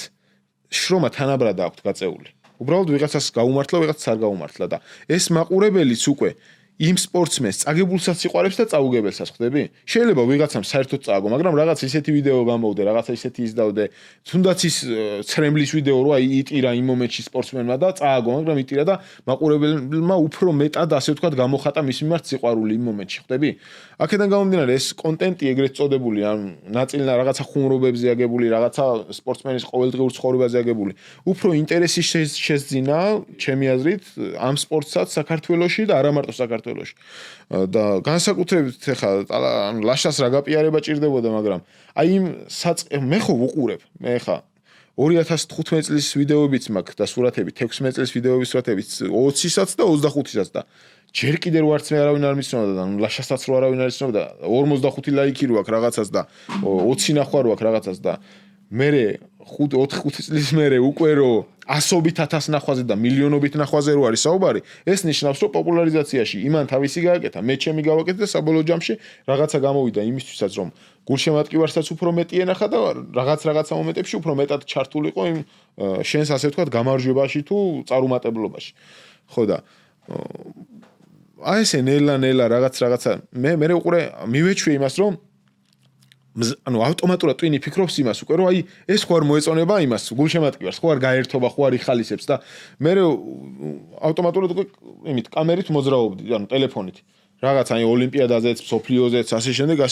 შრომა თანაბრად აქვს გაწეული. უბრალოდ ვიღაცას გაუმართლა, ვიღაცას არ გაუმართლა და ეს მაყურებელიც უკვე იმ სპორტსმენს წაგებულსაც სიყვარებს და წაუგებელსაც ხვდები? შეიძლება ვიღაცამ საერთოდ წააგო, მაგრამ რაღაც ისეთი ვიდეო გამოვდე, რაღაცა ისეთი ისდავდე, თუნდაც ის ცრემლის ვიდეო რო აი იტირა იმ მომენტში სპორტსმენმა და წააგო, მაგრამ იტირა და მაყურებელმა უფრო მეტად ასე ვთქვათ გამოხატა მის მიმართ სიყვარული იმ მომენტში, ხვდები? აქედან გამომდინარე ეს კონტენტი ეგრეთ წოდებული, ან ნაწილი რაღაცა ხუმრობებზე აგებული, რაღაცა სპორტსმენის ყოველდღიურ ცხოვრებაზე აგებული, უფრო ინტერესი შეძინა, ჩემი აზრით, ამ სპორტსაც საქართველოში და არა მარტო საქართველოში. და განსაკუთრებით ხა ანუ ლაშას რა გაპიარება ჭირდებოდა, მაგრამ აი იმ მე ხო ვუყურებ, მე ხა 2015 წლის ვიდეოებიც მაქვს და სურათებით, 16 წლის ვიდეოების სურათებიც 20-საც და 25-საც და ჯერ კიდევ რო არც მე არავინ არ მიცნობდა და ლაშასაც რო არავინ არ იცნობდა 45 ლაიქი რო აქვს რაღაცას და 20 ნახვა რო აქვს რაღაცას და მე 4 წლის მერე უკვე რო ასობით 1000 ნახვაზე და მილიონობით ნახვაზე რო არის საუბარი, ეს ნიშნავს რომ პოპულარიზაციაში იმან თავისი გააკეთა, მე ჩემი გავაკეთე და საბოლოო ჯამში რაღაცა გამოვიდა იმისთვისაც რომ გულშემატკივარსაც უფრო მეტი ენახა და რაღაცა მომენტებში უფრო მეტად ჩართულიყო იმ შენს ასე ვთქვათ გამარჯვებაში თუ წარუმატებლობაში. ხო და აი ესე ნელა რაღაცა მე უყურე მივეჩვე იმას რომ ანუ ავტომატურად ტვინი ფიქრობს იმას უკვე რომ აი ეს ხო არ მოეწონება იმას გულშემატკივარს ხო არ გაერთობა ხო არ იხალისებს და მე ავტომატურად უკვე იმით კამერით მოძრაობდი ანუ ტელეფონით რაღაც აი ოლიმპიადაზეც სოფლიოზეც ასე შემდეგ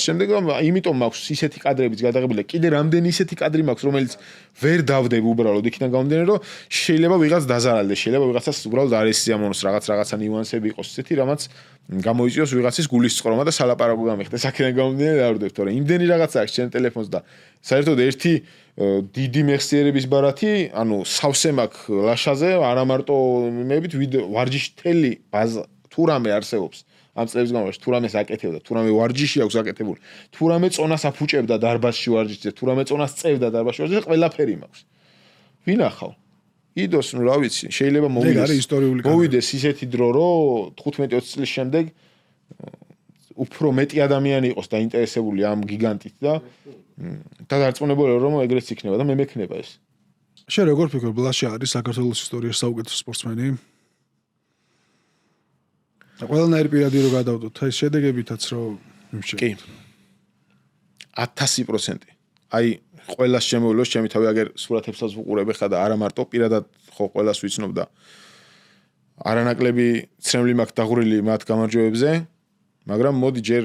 იმიტომ მაქვს ისეთი კადრებიც გადაღებული კიდე რამდენი ისეთი კადრი მაქვს რომელიც ვერ დავდებ უბრალოდ იქიდან გამომდინარე რომ შეიძლება ვიღაც დაზარალდეს შეიძლება ვიღაცას უბრალოდ არ ესიამოვნოს რაღაცა ნიუანსები იყოს ისეთი რამაც გამოიწვიოს ვიღაცის გულის წყრომა და სალაპარაკო გამიხდეს აქედან გამომდინარე არ ვდებ თორე იმდენი რაღაცა აქვს ჩემ ტელეფონს და საერთოდ ერთი დიდი მეხსიერების ბარათი ანუ სავსე მაქვს ლაშაზე არა მარტო მეებით ვიდეო ვარჯიში თელი ბაზა თუ რამე არსებობს ამ წლების განმავლობაში თუ რამეს აკეთებდა, თუ რამე ვარჯიში აქვს აკეთებული, თუ რამე წონას აფუჭებდა დარბაზში ვარჯიშზე, თუ რამე წონას წევდა დარბაზში ვარჯიშზე, ყველაფერი მაქვს. ვინახავ? იდოს, ну, რა ვიცი, შეიძლება მოვიდეს ისეთი დრო, რომ 15-20 წლის შემდეგ უფრო მეტი ადამიანი იყოს დაინტერესებული ამ გიგანტით და დარწმუნებული რომ ეგრეც იქნება და მე მექნება ეს. შენ როგორ ფიქრობ, ლაშა არის საქართველოს ისტორიაში საუკეთესო სპორტსმენი? ყველანაირი პირადი რო გადავდოთ, აი შედეგებითაც რომ იმშე. კი. 1000%. აი ყველას შემოვლოს, ჩემი თავი აგერ სურათებსაც ვუყურებ ხა და არა მარტო პირადად ხო ყველას ვიცნობ და არანაკლები ცრემლი მაქვს დაღვრილი მათ გამარჯვებებზე, მაგრამ მოდი ჯერ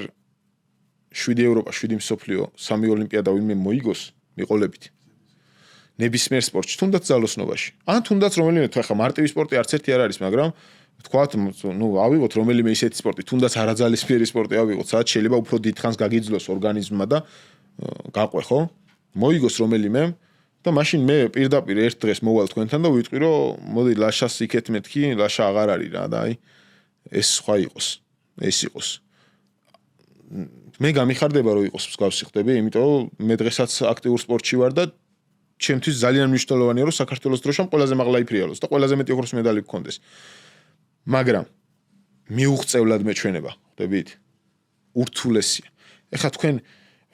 7 ევროპა, 7 მსოფლიო, 3 ოლიმპიადა ვინმე მოიგოს, მიყოლებით. ნებისმიერ სპორტში, თუნდაც ძალოსნობაში. ან თუნდაც რომელიმე თუ ხა მარტივი სპორტი არც ერთი არ არის, მაგრამ თქვათ, ну, ავიღოთ რომელიმე ისეთი სპორტი, თუნდაც არაძალისფერი სპორტი ავიღოთ, სადაც შეიძლება უფრო დიდხანს გაგიძლოს ორგანიზმმა და გაყვე, ხო? მოიგოს რომელიმე და მაშინ მე პირდაპირ ერთ დღეს მოვალ თქვენთან და ვიტყვი, რომ მოდი ლაშას იქეთ მეთქი, ლაშა აღარ არის რა და აი ეს სხვა იყოს, ეს იყოს. მე გამიხარდება რომ იყოს მსგავსი ხდები, იმიტომ რომ მე დღესაც აქტიურ სპორტში ვარ და ჩემთვის ძალიან მნიშვნელოვანია რომ საქართველოს დროშამ ყველაზე მაღლა იფრიალოს და ყველაზე მეტი ოქროს მედალი გქონდეს. მაგრამ მიუღწევლად მეჩვენება, ხვდებით? ურთულესია. ეხლა თქვენ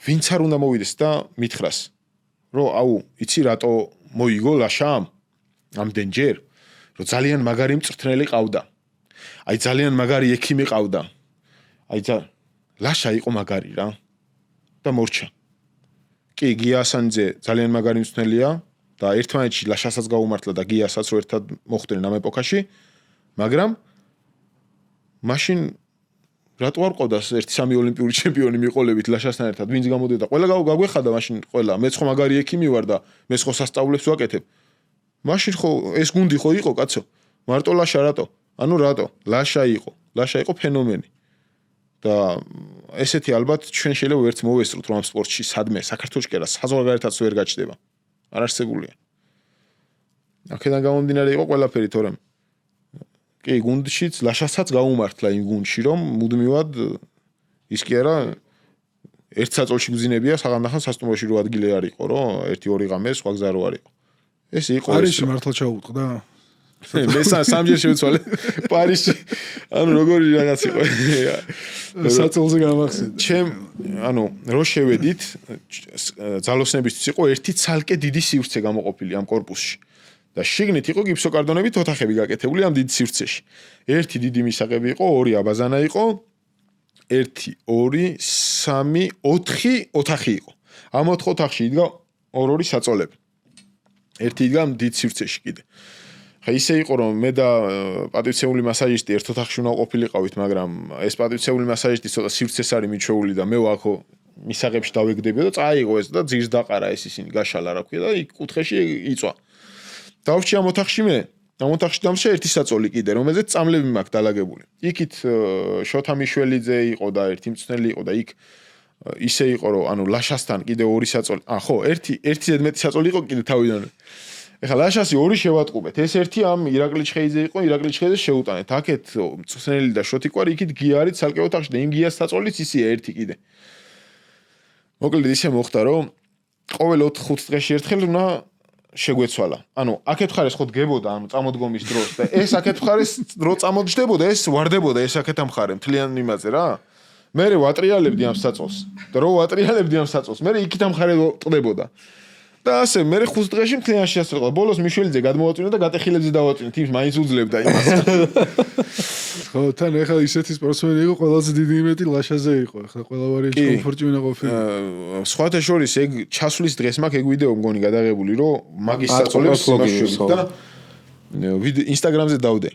ვინც არ უნდა მოვიდეს და მითხრას, რომ აუ, იცი რატო მოიგო ლაშამ? ამდენჯერ, რომ ძალიან მაგარი მწვრთნელი ყავდა. აი ძალიან მაგარი ექიმი ყავდა. აი ლაშა იყო მაგარი რა. და მორჩა. კი, გია ასანიძე ძალიან მაგარი მწვრთნელია და ერთმანეთში ლაშასაც გაუმართლა და გიასაც რო ერთად მოხვდნენ ამ ეპოქაში. მაგრამ მაშინ რატო არ ყავდა ერთი 3 ოლიმპიური ჩემპიონი მიყოლებით ლაშასთან ერთად ვინც გამოდიოდა ყველა გაგვეხადა მაშინ ყველა მეც ხო მაგარი ექიმი ვარ და მეც ხო სასწავლებს ვაკეთებ მაშინ ხო ეს გუნდი ხო იყო კაცო მარტო ლაშა რატო ანუ რატო ლაშა იყო ფენომენი და ესეთი ალბათ ჩვენ შეიძლება ვერც მოვესწროთ რომ ამ სპორტში სადმე საქართველოში კი არა საზღვარგარეთაც ვერ გაჩნდება არ არსებულია აქედან გამომდინარე იყო ყველაფერი თორემ კი გუნდშიც ლაშასაც გაუმართლა იმ გუნდში რომ მუდმივად ის კი არა ერთ საწოლში გძინებია საღამოდან სასტუმროში რო ადგილი არ იყო რომ 1-2 ღამე სხვა გზა რო არ იყო ეს იყო პარიზში მართლა ჩაუტყდა მე სამჯერ შევცვალე პარიზში ანუ როგორი რაღაც იყო საწოლზე გამახსენე ჩემ ანუ რო შევედით ძალოსნებისთვის იყო ერთი ცალკე დიდი სივრცე გამოყოფილი ამ კორპუსში და შიგნით იყო გიფსოკარდონებით ოთახები გაკეთებული ამ დიდ სივრცეში. ერთი დიდი მისაღები იყო, ორი აბაზანა იყო, 1 2 3 4 ოთახი იყო. ამ 4 ოთახში იდგა ორ-ორი საწოლები. ერთი იდგა დიდ სივრცეში კიდე. ხა ისე იყო რომ მე და პატივცემული მასაჟისტი ერთ ოთახში უნდა ყოფილიყავით, მაგრამ ეს პატივცემული მასაჟისტი ცოტა სივრცეს არის მიჩვეული და მე ვაქო მისაღებში დავეგდები და წაიღო ეს და ძირს დაყარა ეს ისინი გაშალა რა ქვია და იქ კუთხეში იწვა. დავჭი ამ ოთახში მე ამ ოთახში დამშა ერთი საწოლი კიდე რომელზეც წამლები მაქვს დალაგებული. იქით შოთა მიშველიძე იყო და ერთი მწვრთნელი იყო და იქ ისე იყო რომ ანუ ლაშასთან კიდე ორი საწოლი. ხო, ერთი ზედმეტი საწოლი იყო კიდე თავიდანვე. ეხლა ლაშასი ორი შევატყუბეთ. ეს ერთი ამ ირაკლი ჩხეიძე იყო, ირაკლი ჩხეიძე შეუტანეთ. აქეთ მწვრთნელი და შოთიკვარი იქით გია არის ცალკე ოთახში და იმ გიას საწოლიც ისია ერთი კიდე. მოკლედ ისე მოხდა რომ ყოველ 4-5 დღეში ერთხელ უნდა შეგვეცვალა. ანუ აქეთ ხარეს ხო დგებოდა ანუ წამოდგომის დროს და ეს აქეთ ხარეს დრო წამოჯდებოდა ეს ვარდებოდა ეს აქეთ ამხარე მთლიან იმაზე რა. მე ვატრიალებდი ამ საწოლს. დრო ვატრიალებდი ამ საწოლს. მე იქით ამხარე ტყდებოდა. და ასე მე 5 დღეში მთლიანში ასე იყო. ბოლოს მიშველიძე გადმოვაწვინა და გატეხილებზე დავაწვინა. თიმს მაინც უძლებდა იმას. ხო, თან ახლა ისეთი სპორტსმენი იყო, ყველაზე დიდი იმედი ლაშაზე იყო. ახლა ყველა ვარიანტი კომფორტი უნდა ყოფილიყო. სხვათა შორის ეგ ჩასვლის დღეს მაქვს ეგ ვიდეო მგონი გადაღებული, რომ მაგის საწოლებს იმაშვებით და Instagram-ზე დავდე.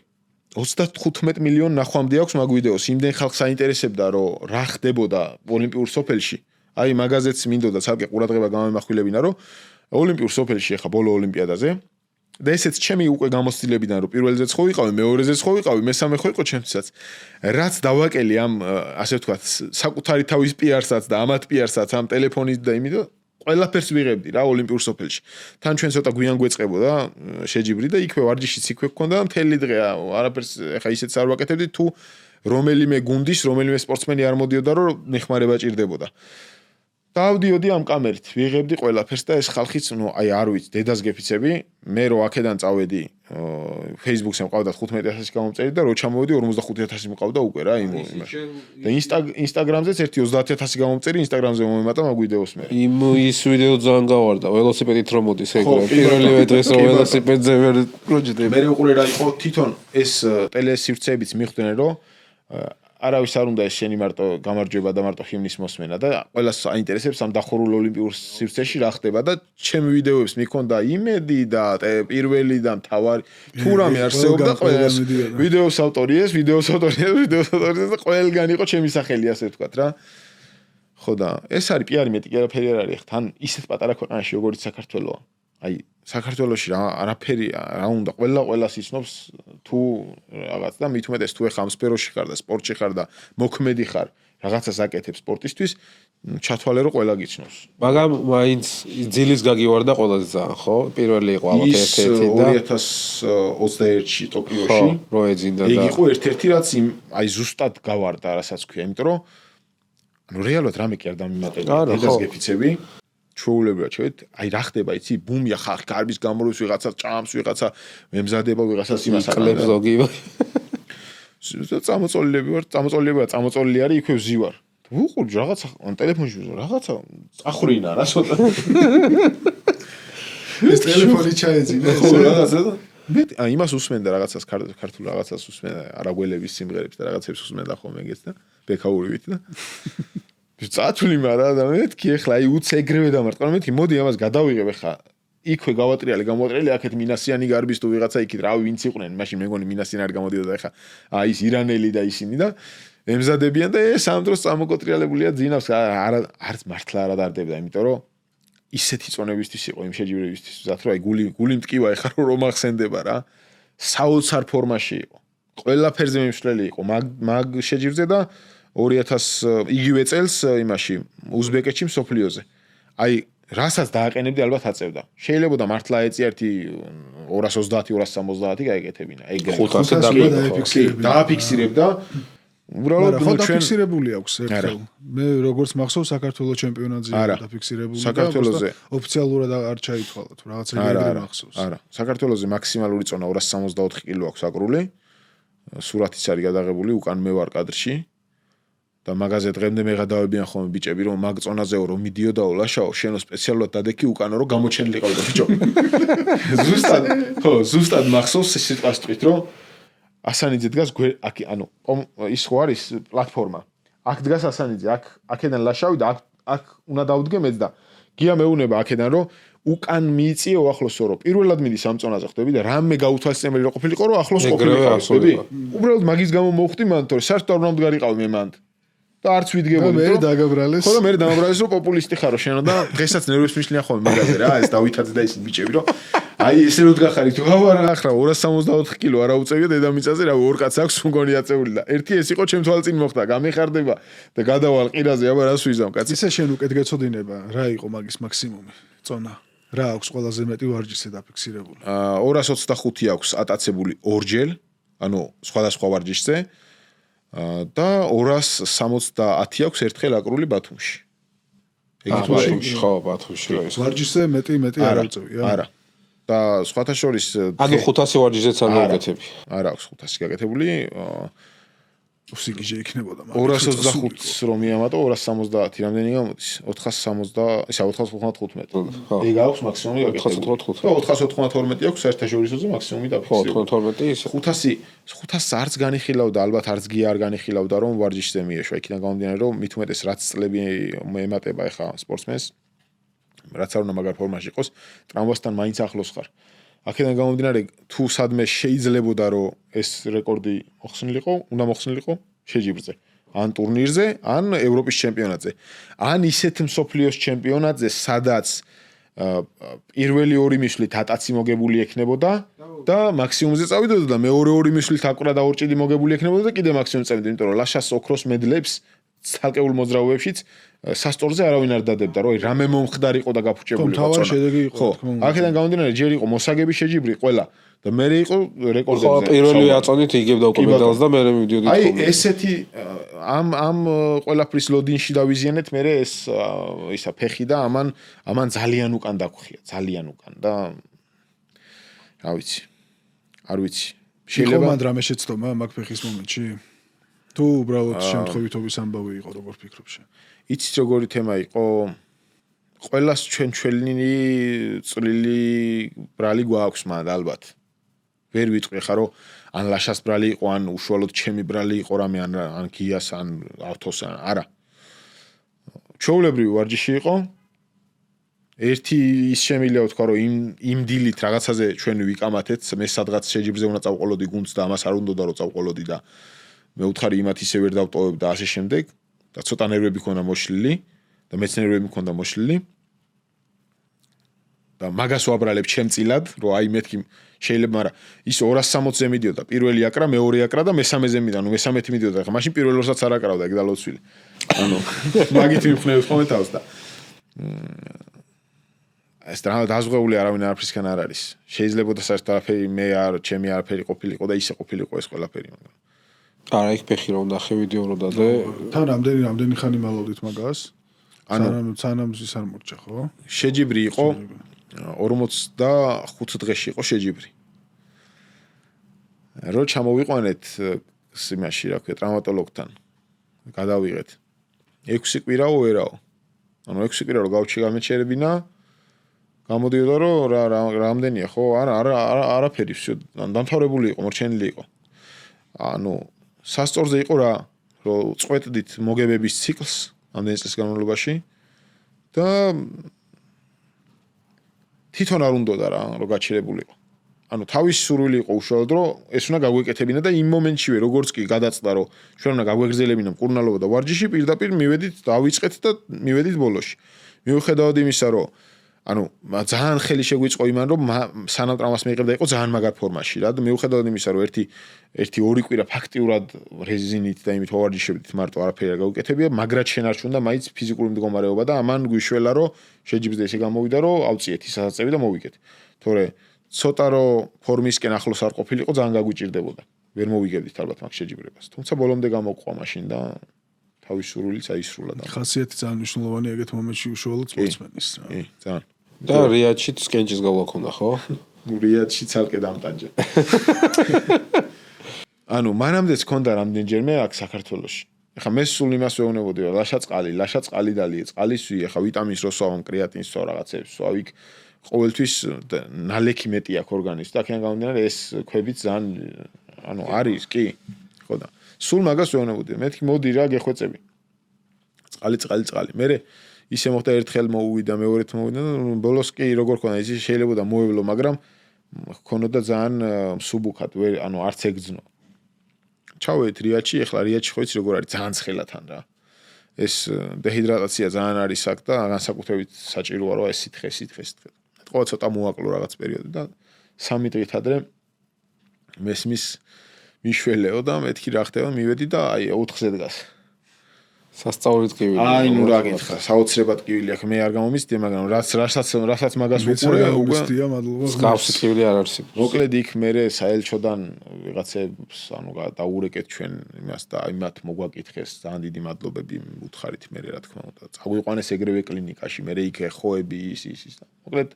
35 მილიონი ნახვამდე აქვს მაგ ვიდეოს. იმდენ ხალხს აინტერესებდა, რომ რა ხდებოდა ოლიმპიურ სოფელში. აი მაგაზეც მინდოდა ცალკე ყურადღება გამემახვილებინა, რომ ოლიმპიურ სოფელში ახლა ბოლო ოლიმპიადაზე და ესეც ჩემი უკვე გამოცდილებიდან რომ პირველზეც ხო ვიყავი, მეორეზეც ხო ვიყავი, მესამე ხო იყო ჩემთვისაც. რაც დავაკელი ამ ასე ვთქვათ, საკუთარი თავის პიარსაც და ამათ პიარსაც ამ ტელეფონით და იმით ყველაფერს ვიღებდი რა ოლიმპიურ სოფელში. თან ჩვენ ცოტა გვიან გვეწყებოდა შეჯიბრი და იქვე ვარჯიშიც იქვე გქონდა და მთელი დღე არაფერს ახლა ისეც არ ვაკეთებდი თუ რომელიმე გუნდის, რომელიმე სპორტსმენი არ მოდიოდა რომ ნეხმარება ჭირდებოდა. დავდიოდი ამ კამერით, ვიღებდი ყველაფერს და ეს ხალხიც, ნუ აი არ ვიცი, დედას გეფიცები, მე რო აქედან წავედი, Facebook-ზე მყავდა 15000 გამომწერი და რო ჩამოვედი 45000 მყავდა უკვე რა იმაში. და Instagram-ზეც 30000 გამომწერი, Instagram-ზე მომემატა მაგ ვიდეოს მე. ის ვიდეო ძალიან გავარდა, ველოსიპედით რომ მოდის ეგ რა. პირველივე დღეს რომ ველოსიპედზე ვერ პროჯექტები. მე უყურე რა იყო თვითონ ეს ტელესივრცეებიც მიხვდნენ რომ არავის არ უნდა ეს შენი მარტო გამარჯვება და მარტო ჰიმნის მოსმენა და ყველას აინტერესებს ამ დახურულ ოლიმპიურ სივრცეში რა ხდება და ჩემი ვიდეოებს მიქონდა იმედი და პირველი და მთავარი თუ რამე არსებობდა ყველას ვიდეოს ავტორი ეს და ყველგან იყო ჩემი სახელი ასე ვთქვათ რა. ხო და ეს არის პიარი მეტი კი არაფერი არ არის თან ისეთ პატარა ქვეყანაში როგორც საქართველოა. აი საქართველოში რა არაფერი რა უნდა ყველას იცნობს თუ რაღაც და მით უმეტეს თუ ეხა ამ სფეროში ხარ და სპორტში ხარ და მოქმედი ხარ რაღაცას აკეთებ სპორტისთვის ჩათვალე რომ ყველა გიცნობს. მაგრამ მაინც ძილის გაგივარდა ყველაზე ძალიან ხო? პირველი იყო ალბათ ერთ-ერთი და 2021-ში ტოკიოში რო ეძინდა და ეგ იყო ერთ-ერთი რაც აი ზუსტად გავარდა რასაც ქვია, იმიტომ რომ ანუ რეალურად რამე კი არ დამიმატებია დედას გეფიცები. ჩაულებია ჩეთ აი რა ხდება იცი ბუმია ხალხი გარბის გამორვის ვიღაცა ჭამს ვიღაცა მემზადება ვიღაცას იმას აკლებს ზოგი წამოწოლილი არის იქვე ვზივარ ვუყურ რაღაცა ან ტელეფონში რაღაცა წახრინა რა ცოტა ეს ტელეფონი ჩაეძინა რაღაცა მე იმას უსმენდა რაღაცას ქართულ რაღაცას უსმენდა არაგველების სიმღერებს და რაღაცებს უსმენდა ხოლმე ეგეც და ბექაურივით და წათვლი მარა და მეთქი ახლა აი უც ეგრევე დამარტყა მეთქი მოდი ამას გადავიღებ ახლა იქვე გამოვატრიალე აქეთ მინასიანი გარბის თუ ვიღაცა იქით რავი ვინც იყვნენ მაშინ მეგონი მინასიანი არ გამოდიოდა და ახლა აი ის ირანელი და ისინი და ემზადებიან და ეს ამ დროს წამოკოტრიალებულია ძინავს არც მართლა არ ადარდებდა იმიტომ რომ ისეთი წონებისთვის იყო იმ შეჯიბრებისთვის ვზათ რომ აი გული მტკივა ახლა რომ ახსენდება რა საოცარ ფორმაში იყო ყველაფერზე მიმსვლელი იყო მაგ შეჯიბრზე და 2000 იგივე წელს იმაში უზბეკეთში მსოფლიოზე. აი რასაც დააყენებდი ალბათ აწევდა. შეიძლება და მართლა ეწია ერთი 230-270 გაეკეთებინა. ეგ 500 დააფიქსირებდა. უბრალოდ ხო დაფიქსირებული აქვს ერთხელ. მე როგორც მახსოვს საქართველოს ჩემპიონატზე დაფიქსირებული და საქართველოზე ოფიციალურად არ ჩაითვალა თუ რაღაცა ეგრე მახსოვს. არა, საქართველოზე მაქსიმალური წონა 264 კილო აქვს აკრული. სურათიც არის გადაღებული უკან მე ვარ კადრში. და მაგაზე დღემდე მეღადავებიან ხოლმე ბიჭები რომ მაგ წონაზეო რომ მიდიოდაო ლაშაო შენო სპეციალურად დადექი უკანო რომ გამოჩენილიყავდა ბიჭო ზუსტად მახსოვს ეს სიტყვას თქვით რომ ასანიძე დგას აქ ანუ ის ხო არის პლატფორმა აქ დგას ასანიძე აქედან ლაშავი და აქ უნდა დავდგე მეც და გია მეუნება აქედან რომ უკან მიიწიო ახლოსო რომ პირველად მიდის ამ წონაზე ხვდები და რამე გაუთვალისწინებელი რო ყოფილიყო რომ ახლოს ყოფილიყო ხვდები უბრალოდ მაგის გამო მოხვდი მან თორე საერთოდ არ უნდა მდგარიყავი მე მანდ და არც ვიდგებოდი მე დაგაბრალეს ხო და მე დამაბრალეს რომ პოპულისტი ხარო შენო და დღესაც ნერვებს მიშლიან ხოლმე მაგაზე რა ეს დავითაძე და ისინი ბიჭები რომ აი ესე რომ დგახარი თუ გავარა ახლა 264 კილო არა უწევია დედამიწაზე რა ორ კაც აქვს მგონი აწეული და ერთი ეს იყო ჩემ თვალწინ მოხდა გამეხარდება და გადავალ ყირაზე აბა რას ვიზამ კაცი ისე შენ უკეთ გეცოდინება რა იყო მაგის მაქსიმუმი წონა რა აქვს ყველაზე მეტი ვარჯიშზე დაფიქსირებული 225 აქვს ატაცებული ორჯერ ანუ სხვადასხვა ვარჯიშზე და 270 აქვს ერთხელ აკრული ბათუმში ბათუმში ხო ბათუმში რა ის ვარჯიშზე მეტი არ უწევია არა და სხვათა შორის ანუ 500 ვარჯიშზეც არ მოგეკეთები არა აქვს 500 გაკეთებული უსიგიჟე იქნებოდა 225 რომ მიამატო 270 რამდენი გამოდის 460 ისა 495 ეგ აქვს მაქსიმუმი გაკეთებული 492 აქვს საერთაშორისოზე მაქსიმუმი დაფიქსირებული 412 ისე 500 არც განიხილავდა ალბათ არც გია არ განიხილავდა რომ ვარჯიშზე მიეშვა იქიდან გამომდინარე რომ მით უმეტეს რაც წლები ემატება ახლა სპორტსმენს რაც არ უნდა მაგარ ფორმაში იყოს ტრამვასთან მაინც ახლოს ხარ აქედან გამომდინარე თუ სადმე შეიძლებოდა რომ ეს რეკორდი მოხსნილიყო უნდა მოხსნილიყო შეჯიბრზე ან ტურნირზე ან ევროპის ჩემპიონატზე ან ისეთ მსოფლიოს ჩემპიონატზე სადაც პირველი ორი მისვლით ატაცი მოგებული ექნებოდა და მაქსიმუმზე წავიდოდა და მეორე ორი მისვლით აკვრა და ორ ჭიდი მოგებული ექნებოდა და კიდე მაქსიმუმ წავიდა იმიტომ რომ ლაშას ოქროს მედლებს ცალკეულ მოძრაობებშიც სასტორზე არავინ არ დადებდა რომ რამე მომხდარიყო და გაფუჭებული იყო წონა შედეგი იყო ხო აქედან გამომდინარე ჯერ იყო მოსაგები შეჯიბრი ყველა და მე იყო რეკორდებზე ხო პირველი აწონით იგებდა უკვე მედალს და მე მივდიოდი აი ესეთი ამ ყველაფრის ლოდინში დავიზიანეთ მე ეს ისა ფეხი და ამან ძალიან უკან დაგხვია ძალიან უკან და რა ვიცი არ ვიცი შეიძლება მანდ რამე შეცდომა მაგ ფეხის მომენტში თუ უბრალოდ შემთხვევითობის ამბავი იყო როგორ ფიქრობ შენ იცით როგორი თემა იყო ყველას ჩვენი წვლილი ბრალი გვაქვს მანდ ალბათ ვერ ვიტყვი ხა რომ ან ლაშას ბრალი იყო ან უშუალოდ ჩემი ბრალი იყო რამე ან გიას ან ავთოს არა ჩაულებრივი ვარჯიში იყო ერთი ის შემიძლია ვთქვა რომ იმ დილით რაღაცაზე ჩვენ ვიკამათეთ მე სადღაც შეჯიბრზე უნდა წავყოლოდი გუნდს და ამას არ უნდა რომ წავყოლოდი და მე უთხარი იმათ ისე ვერ დავტოვებ და ასე შემდეგ და ცოტა ნერვები მქონდა მოშლილი და მეც ნერვები მქონდა მოშლილი და მაგას ვაბრალებ ჩემწილად რომ აი მეთქი შეიძლება მაგრამ ის 260-ზე მიდიოდა პირველი აკრა მეორე აკრა და მესამეზე მიდია ნუ მესამეთი მიდიოდა ხა მაშინ პირველ ორსაც არ აკრავდა ეგ დალოცვილი ანუ მაგით მიფხნევს ხოლმე თავს და ეს დაზღვეული არავინ არაფრისგან არ არის შეიძლება და საერთოდ არაფერი მე არ ჩემი არაფერი ყოფილიყო და ისე ყოფილიყო ეს ყველაფერი მაგრამ არა იქ ფეხი რომ ნახე ვიდეო რომ დადე თან რამდენი ხანი მალავდით მაგას ანუ სანამ ის არ მორჩა ხო შეჯიბრი იყო 45 დღეში იყო შეჯიბრი რო ჩამოვიყვანეთ სიმაში რა ქვია ტრამატოლოგთან გადავიღეთ 6 კვირაო ვერაო ანუ 6 კვირა რო გავჩიგამეჩერებინა გამოდიოდა რომ რამდენია ხო არაფერი всё დამთავრებული იყო მორჩენილი იყო ანუ სასწორზე იყო რა რომ წვეთდით მოგებების ციკლს ამდენი წლის განმავლობაში და თვითონ არ უნდოდა რა რომ გაჩერებულიყო ანუ თავის სურვილი იყო უშუალოდ რომ ეს უნდა გაგვეკეთებინა და იმ მომენტშივე როგორც კი გადაწდა რომ ჩვენ უნდა გაგვეგრძელებინა მკურნალობა და ვარჯიში პირდაპირ მივედით დავიწყეთ და მივედით ბოლოში მიუხედავად იმისა რომ ანუ ძალიან ხელი შეგვიწყო იმან რომ სანამ ტრამვას მიიღებდა იყო ძალიან მაგარ ფორმაში რა და მიუხედავად იმისა რომ ერთი ორი კვირა ფაქტიურად რეზინით და იმით ვარჯიშებით მარტო არაფერი არ გაუკეთებია მაგრად შენარჩუნდა მაინც ფიზიკური მდგომარეობა და ამან გვიშველა რომ შეჯიბრზე ესე გამოვიდა რომ ავწიეთ ის ასაწევი და მოვიგეთ თორე ცოტა რომ ფორმისკენ ახლოს არ ყოფილიყო ძალიან გაგვიჭირდებოდა ვერ მოვიგებდით ალბათ მაგ შეჯიბრებას თუმცა ბოლომდე გამოყვა მაშინ და თავის სურვილიც აისრულა და ხასიათი ძალიან მნიშვნელოვანია ეგეთ მომენტში უშუალოდ სპორტსმენის რა კი ძალიან და რიადში სკენჭის გავლა ქონდა ხო რიადში ცალკე დამტანჯა ანუ მანამდეც ქონდა რამდენჯერმე აქ საქართველოში ეხა მე სულ იმას ვეუბნებოდი, რომ ლაშა წყალი დალიე, წყალისვი, ეხა ვიტამინს რო სვავ, კრეატინს სვავ რაღაცებს, სვავ იქ ყოველთვის ნალექი მეტი აქვს ორგანიზმში და აქედან გამომდინარე ეს ქვებიც ძალიან არის კი ხო და სულ მაგას ვეუბნებოდი მეთქი მოდი რა გეხვეწები წყალი მე ისე მოხდა ერთხელ მოუვიდა მეორეთ მოვიდა და ბოლოს კი როგორ ქონა ის შეიძლება და მოევლო მაგრამ ქონოდა ძალიან მსუბუქად ვერ არც ეგძნო ჩავედით რიაჩი ეხლა რიაჩი ხო იცი როგორ არის ძალიან ცხელა თან რა ეს დეჰიდრატაცია ძალიან არის აქ და განსაკუთრებით საჭიროა რომ ეს სითხე თქვა ცოტა მოაკლო რაღაც პერიოდი და 3 დღით ადრე მესმის მიშველეო და მეთქი რა ხდება მივედი და აი 4-ზე დგას სასწაულით კივილი აი ნუ რა გითხრა საოცრებად კივილი აქ მე არ გამომიცდი მაგრამ რასაც მაგას უყურე უკვე სკავსი კივილი არ არსებობს მოკლედ იქ მე საელჩოდან ვიღაცებს დაურეკეთ ჩვენ იმას და აი მათ მოგვაკითხეს ძალიან დიდი მადლობები უთხარით მე რა თქმა უნდა წაგვიყვანეს ეგრევე კლინიკაში მე იქ ეხოები ის და მოკლედ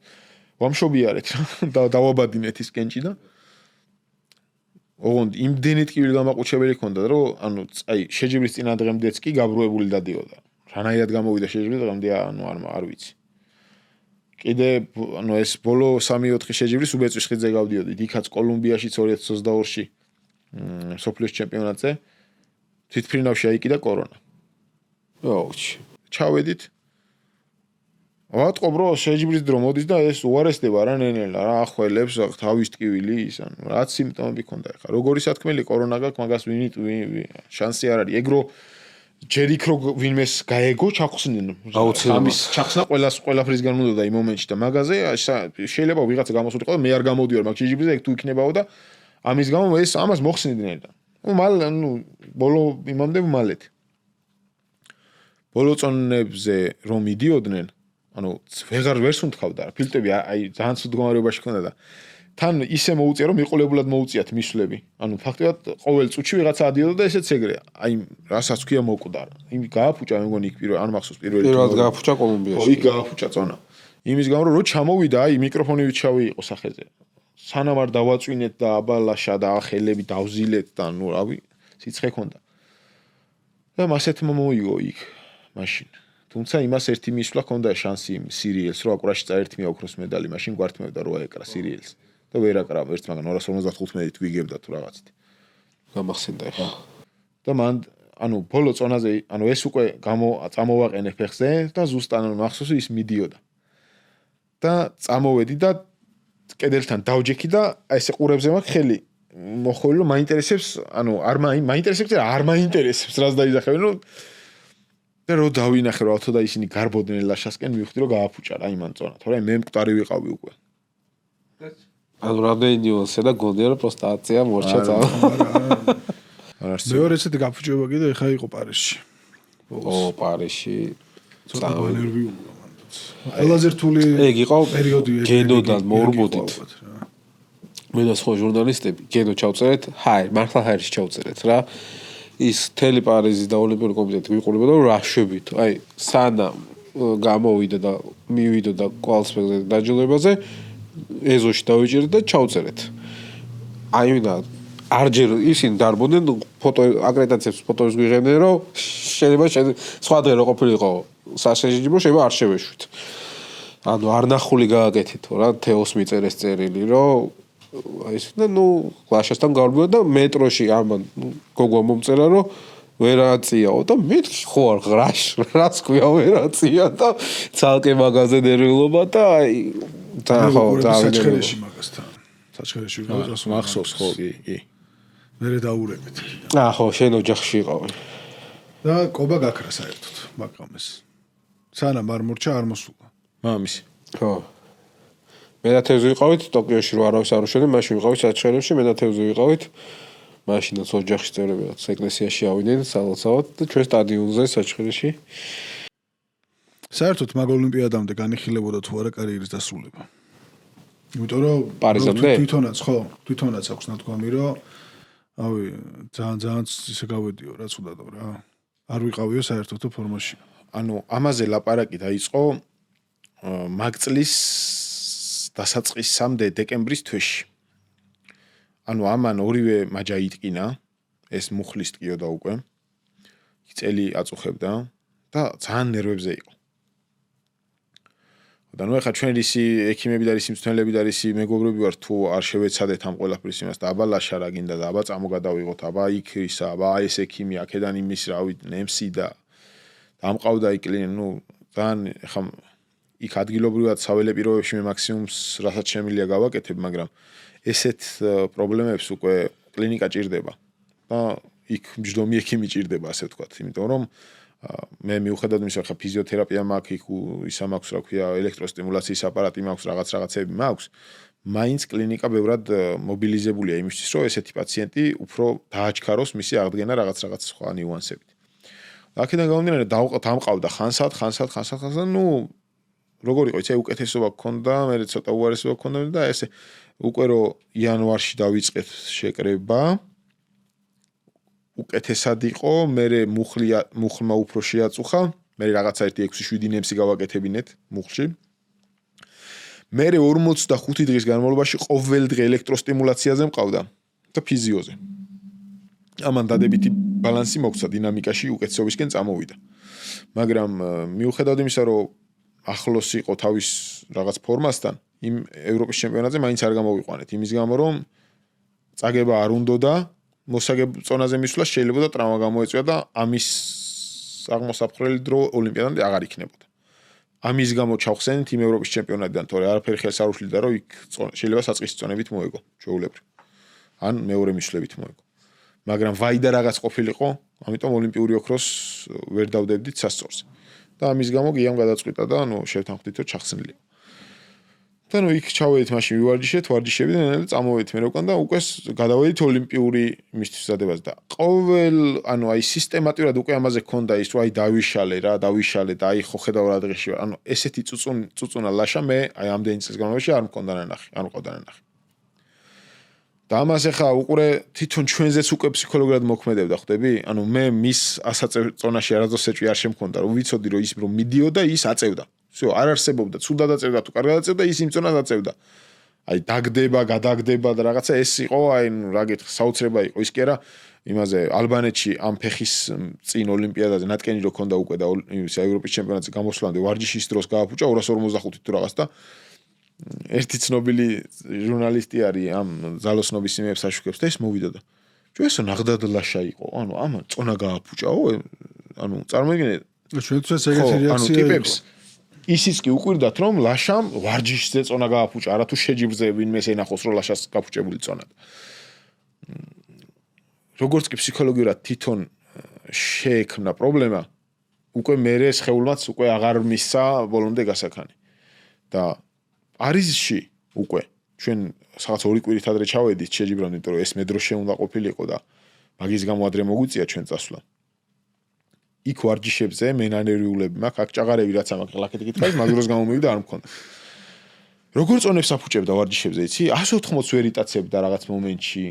ვამშობიარეთ და დავაბადინეთ ის კენჭი და ოღონდ იმდენით კივილი გამაყუჩებელი ქონდა რომ აი შეჯიბრის წინა დღემდეც კი გაბრუებული დადიოდა რანაირად გამოვიდა შეჯიბრი დღემდე არ ვიცი კიდე ეს ბოლო 3-4 შეჯიბრის უბეწვის ხიდზე გავდიოდით იქაც კოლუმბიაში 2022-ში სოფლის ჩემპიონატზე თვითფრინავში აიკიდა კორონა ოუჩ ჩავედით ვატყობ რომ შეჯიბრის დრო მოდის და ეს უარესდება რა ნენელა რა ახველებს თავის ტკივილი ის რაც სიმპტომები ქონდა ხა როგორი სათქმელი კორონა გაქვს მაგას ვინით შანსი არ არის ეგრო ჯერ იქ რო ვინმეს გაეგო ჩახსნინ ამის ჩახსნა ყველაფრისგან უნდა იმ მომენტში და მაგაზე შეიძლება ვიღაცა გამოსულიყო მე არ გამოდიوار მაგ შეჯიბრზე ეგ თუ იქნებაო და ამის გამო ეს ამას მოხსნიდნენ და ბოლო იმამდე მალეთ ბოლო წონებზე რომ მიდიოდნენ ვეღარ ვერ სუნთქავდა ფილტვები აი ძალიან ცუდ მდგომარეობაში ქონდა და თან ისე მოუწია რომ მიყოლებულად მოუწიათ მისვლები ფაქტობრივად ყოველ წუთში ვიღაცა ადიოდა და ესეც ეგრეა აი რასაც ქვია მოკვდა იმ გააფუჭა მე მგონი იქ არ მახსოვს პირველად გააფუჭა კოლუმბიაში იქ გააფუჭა წონა იმის გამო რომ ჩამოვიდა აი მიკროფონი ჩავი იყო სახეზე სანამ არ დავაწვინეთ და აბალაშა და ახელები დავზილეთ და რავი სიცხე ქონდა და მასეთმა მოიგო იქ მაშინ თუმცა იმას ერთი მისვლა ქონდა შანსი იმ სირიელს რომ აკურაში წაერთმია ოქროს медаლი მაშინ გვართმევდა 8 ეკრა სირიელს და ვერ აკრავ ერთ მაგან 255-ით ვიგებდა თუ რაღაცით გამახსენდა ხო და მან ბოლო წონაზე ეს უკვე წამოვაყენე ფეხზე და ზუსტად მახსოვს ის მიდიოდა და წამოვედი და კედელთან დავჯექი და ესე ყურებზე მაქვს ხელი მოხოვილი რომ მაინტერესებს არ მაინტერესებს რას დაიძახებენ და რო დავინახე რომ ავთო და ისინი გარბოდნენ ლაშასკენ მივხვდი რომ გააფუჭა რა იმან წონა თორე მე მკვდარი ვიყავი უკვე რამდენიოსე და გონდია რომ პროსტა აწია მორჩა წავა მეორე ესეთი გაფუჭება კიდე ხა იყო პარიზში პარიზში ცოტა ნერვიულია ყველაზე რთული ეგ იყო პერიოდი გენოდან მორბოდით მე და სხვა ჟურნალისტები გენო ჩავწერეთ მართლა ჰაერში ჩავწერეთ რა ის თელი პარიზის და ოლიმპიური კომიტეტი ვიყურებოდა რომ რა შვებით აი სანამ გამოვიდა და მივიდო და კვალსფეგზე დაჯილდოებაზე ეზოში დავიჭერეთ და ჩავწერეთ აი ვინა არჯერ ისინი დარბოდნენ ფოტო აკრედიტაციებს ფოტოებს გვიღებდნენ რომ შეიძლება სხვა დღე რო ყოფილიყო საშეჯიბრო შეიძლება არ შევეშვით არ ნახული გააკეთეთო რა თეოს მიწერეს წერილი რომ აი ეს და ლაშასთან გავდივარ და მეტროში ამან გოგო მომწერა რომ ვერაწიაო და მეთქი ხო არ რას ქვია ვერაწია და ცალკე მაღაზე ნერვიულობა და აი და ხო საჩხერეში მაგასთან საჩხერეში მახსოვს ხო კი მე დაურეკეთ ხო შენ ოჯახში იყავი და ყობა გაქრა საერთოდ მაგამეს სანამ არ მორჩა არ მოსულა მამისი ხო მე და თევზი ვიყავით ტოკიოში რო არავის არ უშენე მაშინ ვიყავით საჩხერეში მე და თევზი ვიყავით მაშინაც ოჯახის წევრები რაც ეკლესიაში ავიდნენ სალოცავად და ჩვენ სტადიონზე საჩხერეში საერთოდ მაგ ოლიმპიადამდე განიხილებოდა თუ არა კარიერის დასრულება იმიტომ რომ პარიზამდე თვითონაც აქვს ნათქვამი რომ ავი ძალიან ისე გავედიო რა ცუდადო რა არ ვიყავიო საერთოდ ფორმაში ამაზე ლაპარაკი დაიწყო მაგწლის დასაწყისამდე დეკემბრის თვეში ამან ორივე მაჯა იტკინა ეს მუხლის ტკიოდა უკვე წელი აწუხებდა და ძალიან ნერვებზე იყო. და ნუ ახლა ჩვენ რისი ექიმები და რისი მწვრთნელები და რისი მეგობრები ვართ თუ არ შევეცადეთ ამ ყველაფრის იმას და აბა ლაშა რა გინდა და აბა წამოგადავიღოთ აბა იქ ისა აბა ეს ექიმი აქედან იმის რავი ნემსი და ამყავდა იქ ნუ ძალიან ახლა იქ ადგილობრივად საველე პირობებში მე მაქსიმუმს რასაც შემიძლია გავაკეთებ მაგრამ ესეთ პრობლემებს უკვე კლინიკა ჭირდება და იქ მჯდომი ექიმი ჭირდება ასე ვთქვათ იმიტომ რომ მე მიუხედავად იმისა ხა ფიზიოთერაპია მაქვს იქ ისა მაქვს რა ქვია ელექტროსტიმულაციის აპარატი მაქვს რაღაცები მაქვს მაინც კლინიკა ბევრად მობილიზებულია იმისთვის რომ ესეთი პაციენტი უფრო დააჩქაროს მისი აღდგენა რაღაც სხვა ნიუანსებით აქედან გამომდინარე დავყავთ ამყავდა ხანსად ნუ როგორ იყო იცი უკეთესობა გქონდა მე ცოტა უარესობა გქონდა და ესე უკვე რომ იანვარში დავიწყეთ შეკრება უკეთესად იყო, მე მუხლმა უფრო შეაწუხა, მე რაღაცა 1-6-7 ნემსი გავაკეთებინეთ მუხლში. მე 45 დღის განმავლობაში ყოველ დღე ელექტროსტიმულაციაზე მყავდა და ფიზიოზე. ამან დადებითი ბალანსი მოგცა დინამიკაში უკეთესობისკენ წამოვიდა. მაგრამ მიუხედავად იმისა, რომ ახლოს იყო თავის რაღაც ფორმასთან, იმ ევროპის ჩემპიონატზე მაინც არ გამოვიყვანეთ, იმის გამო რომ წაგება არ უნდოდა მოსაგებ წონაზე მისვლა შეიძლება და ტრავმა გამოეწვია და ამის აღმოსაფხრელი დრო ოლიმპიადამდე აღარ იქნებოდა. ამის გამო ჩავხსენით იმ ევროპის ჩემპიონატიდან, თორე არაფერი ხელს არ უშლიდა, რომ იქ შეიძლება საწყის წონებით მოეგო, ჩვეულებრივ. ან მეორე მისვლებით მოეგო. მაგრამ ვაიდა რაღაც ყოფილიყო, ამიტომ ოლიმპიური ოქროს ვერ დავდებდით სასწორს. და ამის გამო გიამ გადაწყვიტა და შევთანხმდით, რომ ჩახსნილიყო. და იქ ჩავედით მაშინ ვარჯიშები და ნელ წამოვედით მე როკან და უკვე გადავედით ოლიმპიური იმისთვის მზადებას და ყოველ აი სისტემატურად უკვე ამაზე ქონდა ის რომ დავიშალე და აი ხო ხედავ რა დღეში ვარ ესეთი წუწუნა ლაშა მე აი ამდენი წელს განმავლობაში არ მქონდა ნანახი და ამას ახლა უყურე თვითონ ჩვენზეც უკვე ფსიქოლოგიურად მოქმედებდა ხვდები მე მის ასაწევ წონაში არასდროს ეჭვი არ შემქონდა რომ ვიცოდი რომ ის რომ მიდიოდა ის აწევდა всё არ არსებობდა ცუდად აწევდა თუ კარგად აწევდა ის იმ წონას აწევდა აი დაგდება გადაგდება და რაღაცა ეს იყო აი რა გითხ საოცრება იყო ის კი არა იმაზე ალბანეთში ამ ფეხის წინ ოლიმპიადაზე ნატკენი რო ქონდა უკვე და ევროპის ჩემპიონატზე გამოსვლამდე ვარჯიშის დროს გააფუჭა 245 თუ რაღაცა და ერთი ცნობილი ჟურნალისტი არის ამ ზალოსნობის იმებს აშუქებს და ეს მოვიდა და ჩვენსო ნაღდად ლაშა იყო ამ წონა გააფუჭაო წარმოიდგინე ჩვენთვის ეგეთი რეაქცია ტიპებს ისიც კი უყვირდათ რომ ლაშამ ვარჯიშზე წონა გააფუჭა არა თუ შეჯიბრზე ვინმეს ენახოს რომ ლაშას გაფუჭებული წონად როგორც კი ფსიქოლოგიურად თვითონ შეექმნა პრობლემა უკვე მერე სხეულმაც უკვე აღარ მისცა ბოლომდე გასაქანი და პარიზში უკვე ჩვენ რაღაც 2 კვირით ადრე ჩავედით შეჯიბრამდე იმიტომ რომ ეს მეტრო შეუნდა ყოფილიყო და მაგის გამო ადრე მოგვიწია ჩვენ წასვლა იქ ვარჯიშებზე მენანერიულები მაქვს აქ ჭაღარები რაც ამაკ ლაკეთი კითხავს მაგდროს გამომივიდა არ მქონდა როგორ წონებს აფუჭებდა ვარჯიშებზე იცი 180 ვერ იტაცებდა რაღაც მომენტში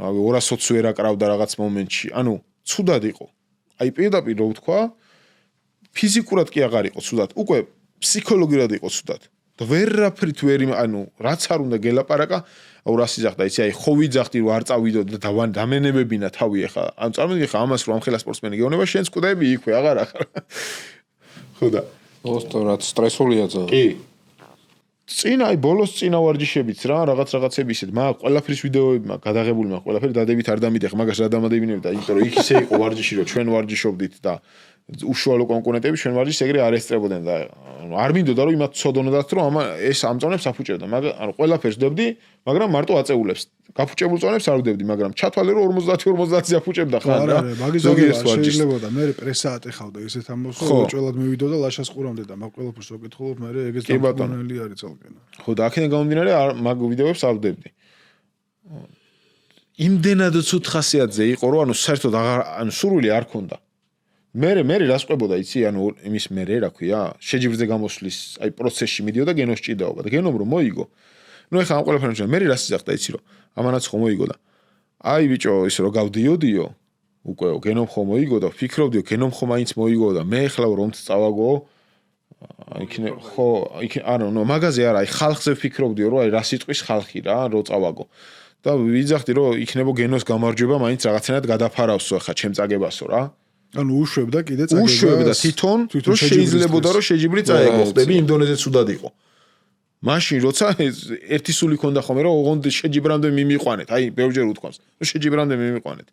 220 ვერ აკრავდა რაღაც მომენტში ცუდად იყო აი პირდაპირ რო ვთქვა ფიზიკურად კი აღარ იყო ცუდად უკვე ფსიქოლოგიურად იყო ცუდად და ვერაფრით ვერ რაც არ უნდა გელაპარაკა რას იძახდა იცი აი ხო ვიძახდი რომ არ წავიდო და დამენებებინა თავი ახლა წარმოიდგინე ხა ამას რომ ამხელა სპორტსმენი გეუბნება შენს კვდები იქვე აღარ ხო და ოსტორად სტრესულია ძალიან კი წინა აი ბოლოს წინა ვარჯიშებიც რა რაღაცები ისეთ მაგ ყველაფრის ვიდეოები მაგ გადაღებული მაგ ყველაფერი დადებით არ დამიდეხ მაგას რა დამადებინებდა იმიტომ რომ იქ ისე იყო ვარჯიში რომ ჩვენ ვარჯიშობდით და უშუალო კონკურენტები ჩვენ ვარჯიშს ეგრე არ ესწრებოდნენ და არ მინდოდა რომ იმათ ცოდონოდათ რომ ეს ამ წონებს აფუჭებდა მაგრამ ყველაფერს ვდებდი მაგრამ მარტო აწეულებს გაფუჭებულ წონებს არ ვდებდი მაგრამ ჩათვალე რომ 50-50 აფუჭებდა ხან რა ზოგიერთ შეიძლება მე პრესა ატეხავდა ესეთ ამბავს რომ უჭველად მივიდო და ლაშას ყურავდე და მაგ ყველაფერს ვაკითხულობ მე ეგეც დამონელი არის წალკენა ხო და აქედან გამომდინარე მაგ ვიდეოებს არ ვდებდი იმდენად ცუდ ხასიათზე იყო რომ საერთოდ სურვილი არ ქონდა მე რას ყვებოდა იცი იმის მე რა ქვია შეჯიბრზე გამოსვლის აი პროცესში მიდიოდა გენოს ჭიდაობა და გენომ რომ მოიგო ეხლა ამ ყველაფერს მე რას იძახდა იცი რომ ამანაც ხო მოიგო და აი ბიჭო ის რომ გავდიოდიო უკვე გენომ ხო მოიგო და ვფიქრობდიო გენომ ხო მაინც მოიგო და მე ეხლა რომ წავაგო იქნე ხო მაგაზე არა აი ხალხზე ვფიქრობდიო რომ აი რა სიტყვის ხალხი რა რო წავაგო და ვიძახდი რომ იქნებო გენოს გამარჯვება მაინც რაღაცნაირად გადაფარავსო ახლა ჩემ წაგებასო რა ანუ უშვებდა კიდე წაგება. უშვებდა თვითონ რომ შეიძლებოდა რომ შეჯიბრი წაეგო ხდები იმ დონეზე ცუდად იყო. მაშინ როცა ერთი სული ქონდა ხოლმე რომ ოღონდ შეჯიბრამდე მიმიყვანეთ. აი ბევრჯერ უთქვამს. რომ შეჯიბრამდე მიმიყვანეთ.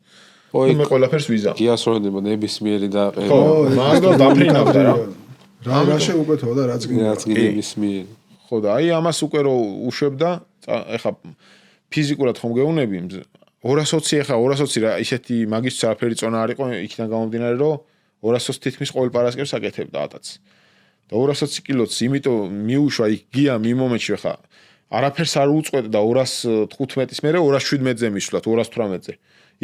მე ყველაფერს ვიზამ. გიასროდება ნებისმიერი და ხო, მაგრამ დაფრინავდა რა. რა შეუკეთო და რაც ნებისმიერი. ხო და აი ამას უკვე რო უშვებდა, ეხა ფიზიკურად ხომ გეუნები 220 ეხა 220 რა ისეთი მაგის საფერი წონა არ იყო იქიდან გამომდინარე რომ 220 თითქმის ყოველ პარასკევს აკეთებდა ატაც. და 220 კილოც იმიტომ მიუშვა იქ გია იმ მომენტში ხა არაფერს არ უწყვეტ და 215-ის მერე 217-ზე მისვლათ 218-ზე.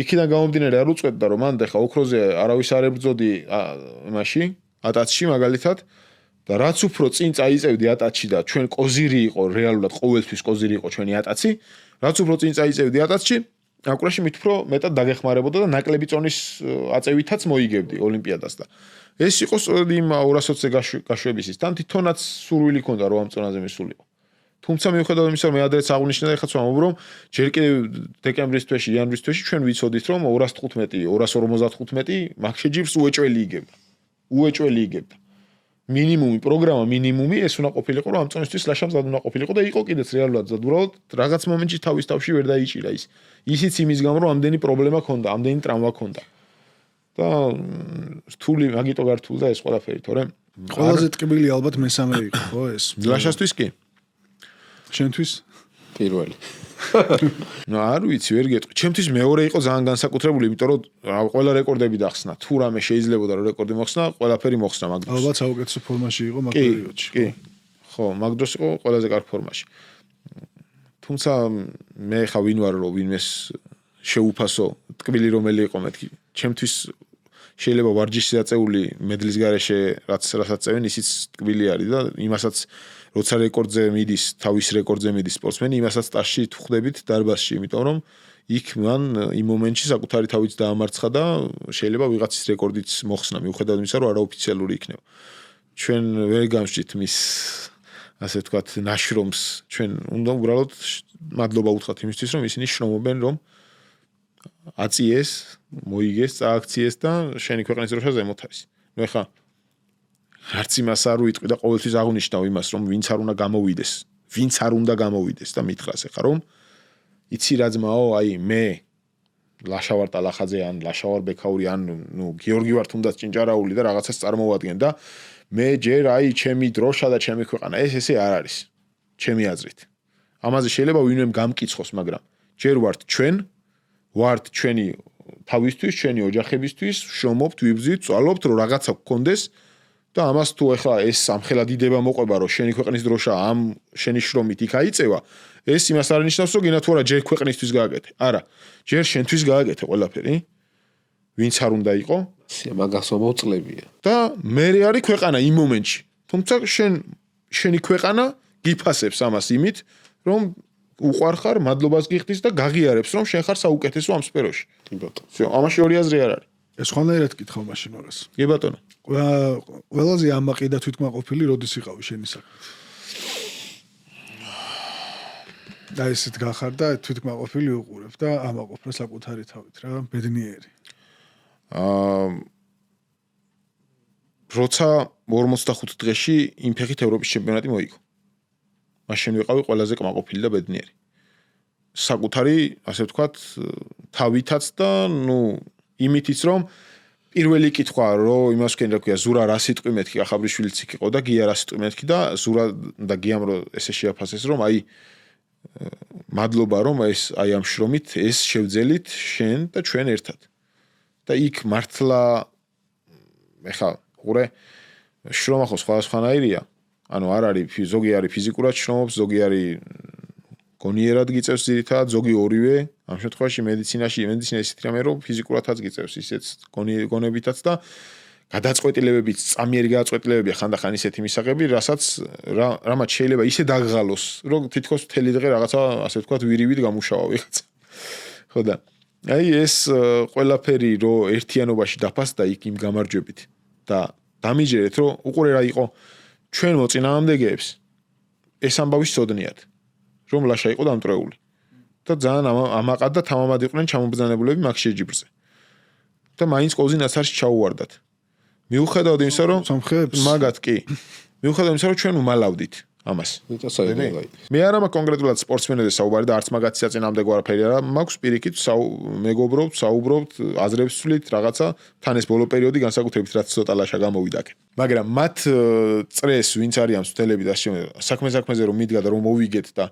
იქიდან გამომდინარე არ უწყვეტდა რომ მან ხა ოქროზე არავის არ ებრძოდი იმაში ატაცში მაგალითად და რაც უფრო წინ წაიწევდი ატაცში და ჩვენ კოზირი იყო რეალურად ყოველთვის კოზირი იყო ჩვენი ატაცი რაც უფრო წინ წაიწევდი ატაცში აკურაში მით უფრო მეტად დაგეხმარებოდა და ნაკლები წონის აწევითაც მოიგებდი ოლიმპიადას და ეს იყო სწორედ იმ 220-ზე გაშვებისის თან თვითონაც სურვილი ქონდა რომ ამ წონაზე მისულიყო. თუმცა მიუხედავად იმისა რომ მე ადრეც აღნიშნე და ეხლა ვამბობ რომ ჯერ კიდევ დეკემბრის თვეში იანვრის თვეში ჩვენ ვიცოდით რომ 215 255 მაგ შეჯიბრს უეჭველი იგებდა. უეჭველი იგებდა. მინიმუმი პროგრამა მინიმუმი ეს უნდა ყოფილიყო რომ ამ წონისთვის ლაშამ ზად უნდა ყოფილიყო და იყო კიდეც რეალურად ზად უბრალოდ რაღაც მომენტში თავის თავში ვერ დაიჭირა ის. ისიც იმის გამო რომ ამდენი პრობლემა ქონდა, ამდენი ტრავმა ქონდა. და რთული მაგიტო გართულდა ეს ყველაფერი, თორემ ყველაზე ტკბილი ალბათ მესამე იყო, ხო ეს? ლაშასთვის კი. შენთვის? პირველი. ნუ არ ვიცი, ვერ გეტყვი. ჩემთვის მეორე იყო ძალიან განსაკუთრებული, იმიტომ რომ ყველა რეკორდები დახსნა. თუ რამე შეიძლებოდა რომ რეკორდი მოხსნა, ყველაფერი მოხსნა მაგ დროს. ალბათ საუკეთესო ფორმაში იყო მაგ პერიოდში. კი. ხო, მაგ დროს იყო ყველაზე კარგ ფორმაში. თუმცა მე ხა ვინ ვარ რომ ვინმეს შეუფასო, ტკბილი რომელი იყო მეთქი. ჩემთვის შეიძლება ვარჯიშის აწეული მედლის გარეშე რასაც წევენ ისიც ტკბილი არის და იმასაც როცა რეკორდზე მიდის, თავის რეკორდზე მიდის სპორტსმენი, იმასაც ტაშში თხვდებით დარბაზში, იმიტომ რომ იქ მან იმ მომენტში საკუთარი თავიც დაამარცხა და შეიძლება ვიღაცის რეკორდიც მოხსნა, მიუხედავად იმისა, რომ არაოფიციალური იქნება. ჩვენ ვერ გამშვით მის ასე ვთქვათ, ნაშრომს, ჩვენ უნდა უბრალოდ მადლობა უთხრათ იმისთვის, რომ ისინი შრომობენ, რომ აწიეს, მოიგეს, წააქციეს და შენი ქვეყნის დროშა ზემოთ არის. ნუ ეხა არც იმას არ უიტყვი და ყოველთვის აღნიშნავ იმას, რომ ვინც არ უნდა გამოვიდეს, ვინც არ უნდა გამოვიდეს და მითხრას ეხა რომ იცი რა ძმაო, აი მე ლაშავარ ტალახაძე ან ლაშავარ ბექაური ან ნუ გიორგი ვარ თუნდაც ჭინჭარაული და რაღაცას წარმოვადგენ და მე ჯერ აი ჩემი დროშა და ჩემი ქვეყანა ესე არ არის. ჩემი აზრით. ამაზე შეიძლება ვინმე გამკიცხოს, მაგრამ ჯერ ვართ ჩვენი თავისთვის, ჩვენი ოჯახებისთვის, შრომობთ, ვიბრძვით, წვალობთ, რომ რაღაცა გქონდეს და ამას თუ ეხლა ეს ამხელა დიდება მოყვება, რომ შენი ქვეყნის დროშა ამ შენი შრომით იქ აიწევა, ეს იმას არ ნიშნავს, რომ გინდა თუ არა ჯერ ქვეყნისთვის გააკეთე. არა, ჯერ შენთვის გააკეთე ყველაფერი. ვინც არ უნდა იყო, მაგასო მოწლებია. და მე არის ქვეყანა იმ მომენტში. თუმცა შენი ქვეყანა გიფასებს ამას იმით, რომ უყარხარ, მადლობას გიხდის და გაღიარებს, რომ შენ ხარ საუკეთესო ამ სფეროში. კი ბატონო. всё, ამაში ორი აზრი არ არის. ეს ხონერად კითხავ მაშინ ორას. კი ბატონო. ყველაზე ამაყი და თვითკმაყოფილი როდის იყავი შენი საქმე? და ესეთ გახარ და თვითკმაყოფილი უყურებ და ამაყოფრა საკუთარი თავით რა, ბედნიერი. როცა 45 დღეში იმ ფეხით ევროპის ჩემპიონატი მოიგო. მაშინ ვიყავი ყველაზე კმაყოფილი და ბედნიერი. საკუთარი, ასე ვთქვათ, თავითაც და ნუ იმითიც რომ პირველი კითხვა რომ იმას ვქენ რა ქვია ზურა რა სიტყვი მეთქი ახაბრიშვილიც იქ იყო და გია რა სიტყვი მეთქი და ზურა და გიამ რომ ესე შეაფასეს რომ აი მადლობა რომ ეს აი ამ შრომით ეს შევძელით შენ და ჩვენ ერთად. და იქ მართლა ეხა ყურე შრომა ხო სხვადასხვანაირია. ანუ არ არის ზოგი არის ფიზიკურად შრომობს, ზოგი არის გონიერად გიწევს ძირითადად, ზოგი ორივე. ამ შემთხვევაში მედიცინა ისეთი რამე რომ ფიზიკურადაც გიწევს ისეთ გონებითაც და გადაწყვეტილებებით, წამიერი გადაწყვეტილებებია ხანდახან ისეთი მისაღები, რასაც რამაც შეიძლება ისე დაღღალოს, რომ თითქოს მთელი დღე რაღაცა ასე ვთქვათ ვირივით გამუშავა ვიღაცა. ხო და აი ეს ყველაფერი რომ ერთიანობაში დაფასდა იქ იმ გამარჯვებით და დამიჯერეთ რომ უყურე რა იყო ჩვენ მოწინააღმდეგეებს ეს ამბავი სწოდნიათ რომ ლაშა იყო დამტრეული და ძალიან ამაყად და თამამად იყვნენ ჩამობრძანებულები მაგ შეჯიბრზე და მაინც ყოველზე ნაცარში ჩაუვარდათ. მიუხედავად იმისა, რომ სამხებს მაგათ კი. მიუხედავად იმისა, რომ ჩვენ უმალავდით ამას. მე არა მაქვს კონკრეტულად სპორტსმენებზე საუბარი და არც მაგათი საწინააღმდეგო არაფერი არა მაქვს პირიქით მეგობრობთ, საუბრობთ, აზრებს ვცვლით რაღაცა თან ეს ბოლო პერიოდი განსაკუთრებით რაც ცოტა ლაშა გამოვიდა აქ. მაგრამ მათ წრეს ვინც არიან მცდელები და საქმეზე რომ მიდგა და რომ მოვიგეთ და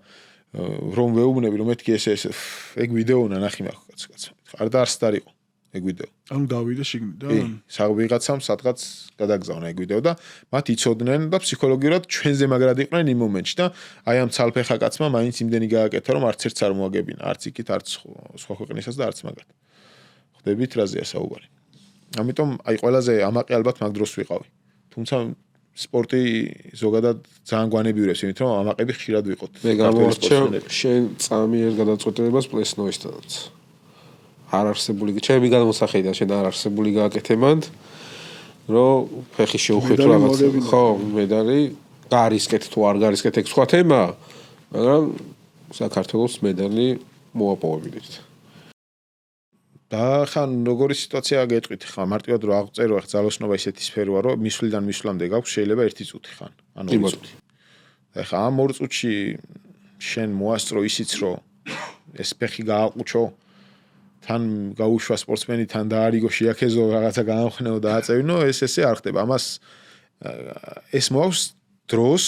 რომ ვეუბნები რომ მეთქი ეს ეგ ვიდეო ნახი მაქვს კაცო. არ და არც არ იყო ეგ ვიდეო. ანუ დავიდე შიგნიდან. ვიღაცამ სადღაც გადაგზავნა ეგ ვიდეო და მათ იცოდნენ და ფსიქოლოგიურად ჩვენზე მაგრად იყვნენ იმ მომენტში და აი ამ ცალფეხა კაცმა მაინც იმდენი გააკეთა რომ არც ერთს არ მოაგებინა, არც იქით, არც სხვა ქვეყნისას და არც მაგრად. ხვდებით რაზეა საუბარი. ამიტომ აი ყველაზე ამაყი ალბათ მაგ დროს ვიყავი. თუმცა სპორტი ზოგადად ძალიან გვანებიურებს, იმით რომ ამაყები ხშირად ვიყოთ. მე გამორჩევ შენ წამიერ გადაწყვეტილებას პლესნოისთანაც. არ არსებული ჩემი გადმოსახედიდან შენ არ არსებული გააკეთებად რომ ფეხი შეუხვით რაღაც ხო მედალი გარისკეთ თუ არ გარისკეთ ეგ სხვა თემა მაგრამ საქართველოს მედალი მოაპოვებინეთ და ხან როგორი სიტუაცია გეტყვით ხა მარტივად რომ აღწერო ხა ძალოსნობა ისეთი სფეროა რომ მისვლიდან მისვლამდე გაქვს შეიძლება 1 წუთი ხან ანუ 2 წუთი ხა ამ 2 წუთში შენ მოასწრო ისიც რომ ეს ფეხი გააყუჩო თან გაუშვა სპორტსმენი თან დაარიგო შეაქეზო რაღაცა განახნეო და აწევინო ესე არ ხდება ამას ეს მოაქვს დროს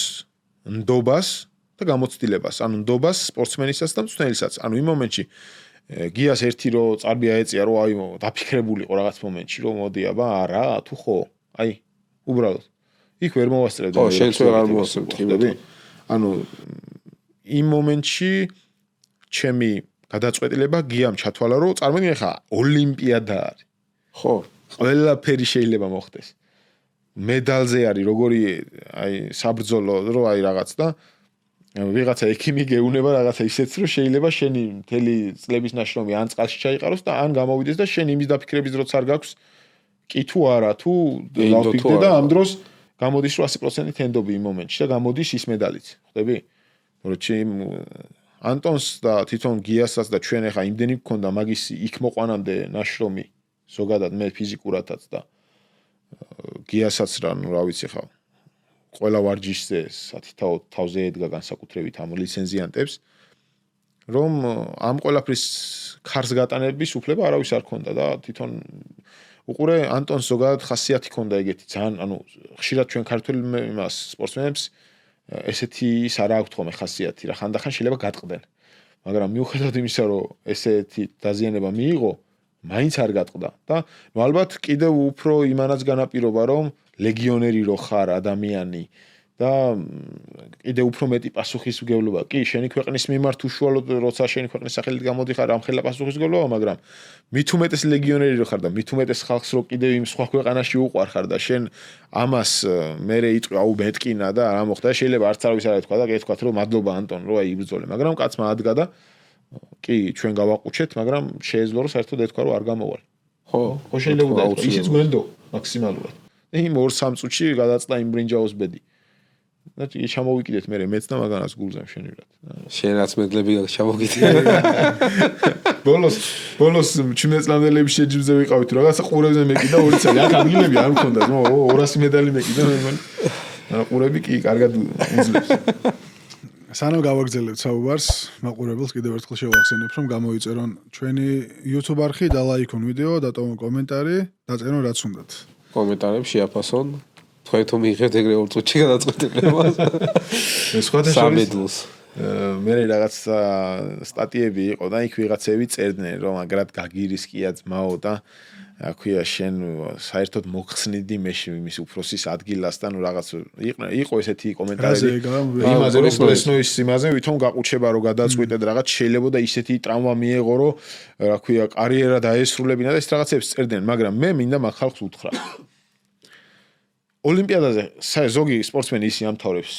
ნდობას და გამოცდილებას ანუ ნდობას სპორტსმენისაც და მწვრთნელისაც ანუ იმ მომენტში გიას ერთი რო წარბი აეწია რო აი დაფიქრებულიყო რაღაც მომენტში რომ მოდი აბა არა თუ ხო აი უბრალოდ იქ ვერ მოვასწრებდი ხო შენ თუ არ მოვასწრებდი ანუ იმ მომენტში ჩემი გადაწყვეტილება გიამ ჩათვალა რომ წარმოგიდგენ ხა ოლიმპიადა არის ხო ყველაფერი შეიძლება მოხდეს მედალზე არის როგორი აი საბრძოლო რო აი რაღაც და ვიღაცა ექიმი გეუნება რაღაცა ისეც რომ შეიძლება შენი მთელი წლების ნაშრომი ან წყალში ჩაიყაროს და ან გამოვიდეს და შენ იმის დაფიქრების დროც არ გაქვს კი თუ არა თუ დავფიქრდე და ამ დროს გამოდის რომ 100% თენდობი იმ მომენტში და გამოდის ის მედალიც ხვდები რომ ანტონს და თვითონ გიასაც და ჩვენ ახლა იმდენი გქონდა მაგისი იქ მოყვანამდე ნაშრომი ზოგადად მე ფიზიკურადაც და გიასაც რა ვიცი ხა ყველა ვარჯიშზე სათითაოდ თავზე ედგა განსაკუთრებით ამ ლიცენზიანტებს რომ ამ ყველაფრის ქარს გატანების უფლება არავის არ ქონდა და თვითონ უყურე ანტონს ზოგადად ხასიათი ქონდა ეგეთი ძალიან ანუ ხშირად ჩვენ ქართულ იმას სპორტსმენებს ესეთი ის არა აქვთ ხოლმე ხასიათი რა ხანდახან შეიძლება გატყდნენ მაგრამ მიუხედავად იმისა რომ ესეთი დაზიანება მიიღო მაინც არ გატყდა და ნუ ალბათ კიდევ უფრო იმანაც განაპირობა რომ ლეგიონერი რო ხარ ადამიანი და კიდევ უფრო მეტი პასუხისმგებლობა კი შენი ქვეყნის მიმართ უშუალოდ როცა შენი ქვეყნის სახელით გამოდიხარ ამ ხელა პასუხისმგებლობა მაგრამ მით უმეტეს ლეგიონერი რო ხარ და მით უმეტეს ხალხს რო კიდევ იმ სხვა ქვეყანაში უყვარ ხარ და შენ ამას მერე იტყვი აუ მეტკინა და რა მოხდა შეიძლება არც არავის არ ეთქვა და გეთქვათ რომ მადლობა ანტონ რო აი იბრძოლე მაგრამ კაცმა ადგა და კი ჩვენ გავაყუჩეთ მაგრამ შეეძლო რომ საერთოდ ეთქვა რომ არ გამოვალ ხო შეიძლება ისიც გვენდო მაქსიმალურად იმ 2-3 წუთში გადაწდა იმ ბრინჯაოს ბედი და ჩამოვიკიდეთ მე მეც და მაგანაც გულზე მშენივრად შენაც მედლები ჩამოვიკიდე ბოლოს 17 წლამდელები შეჯიბზე ვიყავით რაღაცა ყურებზე მეკიდა 2 წელი აქ ადგილები არ მქონდა 200 მედალი მეკიდა მე ყურები კი კარგად უძლებს სანამ გავაგრძელებთ საუბარს მაყურებელს კიდევ ერთხელ შევახსენებ რომ გამოიწერონ ჩვენი YouTube არხი და ლაიქონ ვიდეო დატოვონ კომენტარი დაწერონ რაც უნდათ კომენტარებში შეაფასონ თქვენ თუ მიიღებთ ეგრე 2 წუთში გადაწყვეტილებას სამედლს მე რაღაც სტატიები იყო და იქ ვიღაცები წერდნენ რომ აგრად გაგირისკია ძმაო და აქვია შენ საერთოდ მოხსნიდი მე იმის უფროსის ადგილას და ნუ რაღაც იყო ესეთი კომენტარები იმაზე რომ პლესნოის იმაზე ვითომ გაყუჩება რომ გადაწყვიტეთ რაღაც შეიძლება და ისეთი ტრავმა მიეღო რომ რა ქვია კარიერა დაესრულებინა და ეს რაღაცებს წერდნენ მაგრამ მე მინდა მაგ ხალხს უთხრა ოლიმპიადაზე ზოგი სპორტსმენი ისი ამთავრებს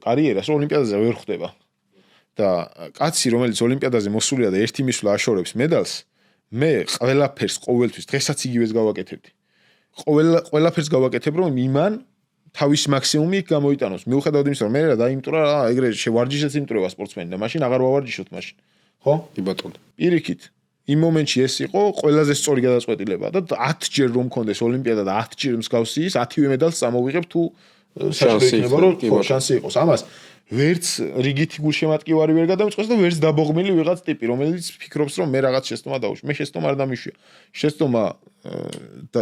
კარიერას რომ ოლიმპიადაზე ვერ ხვდება და კაცი რომელიც ოლიმპიადაზე მოსულია და ერთი მისვლა აშორებს მედალს მე ყველაფერს ყოველთვის დღესაც იგივეს გავაკეთებდი. ყველაფერს გავაკეთებ რომ იმან თავის მაქსიმუმი გამოიტანოს. მიუხედავად იმისა რომ მე რა დაიმტვრა ეგრე შევარჯიშეთ იმტრება სპორტსმენი და მაშინ აღარ ვავარჯიშოთ მაშინ. ხო? კი ბატონო. პირიქით. იმ მომენტში ეს იყო ყველაზე სწორი გადაწყვეტილება და 10 ჯერ რომ მქონდეს ოლიმპიადა და 10 ჯერ მსგავსი ის 10-ვე მედალს წამოვიღებ თუ შანსი იქნება რომ შანსი იყოს. ამას ვერც რიგითი გულშემატკივარი ვერ გადამწყვეტს და ვერც დაბოღმილი ვიღაც ტიპი, რომელიც ფიქრობს რომ მე რაღაც შეცდომა დავუშვი. მე შეცდომა არ დამიშვია.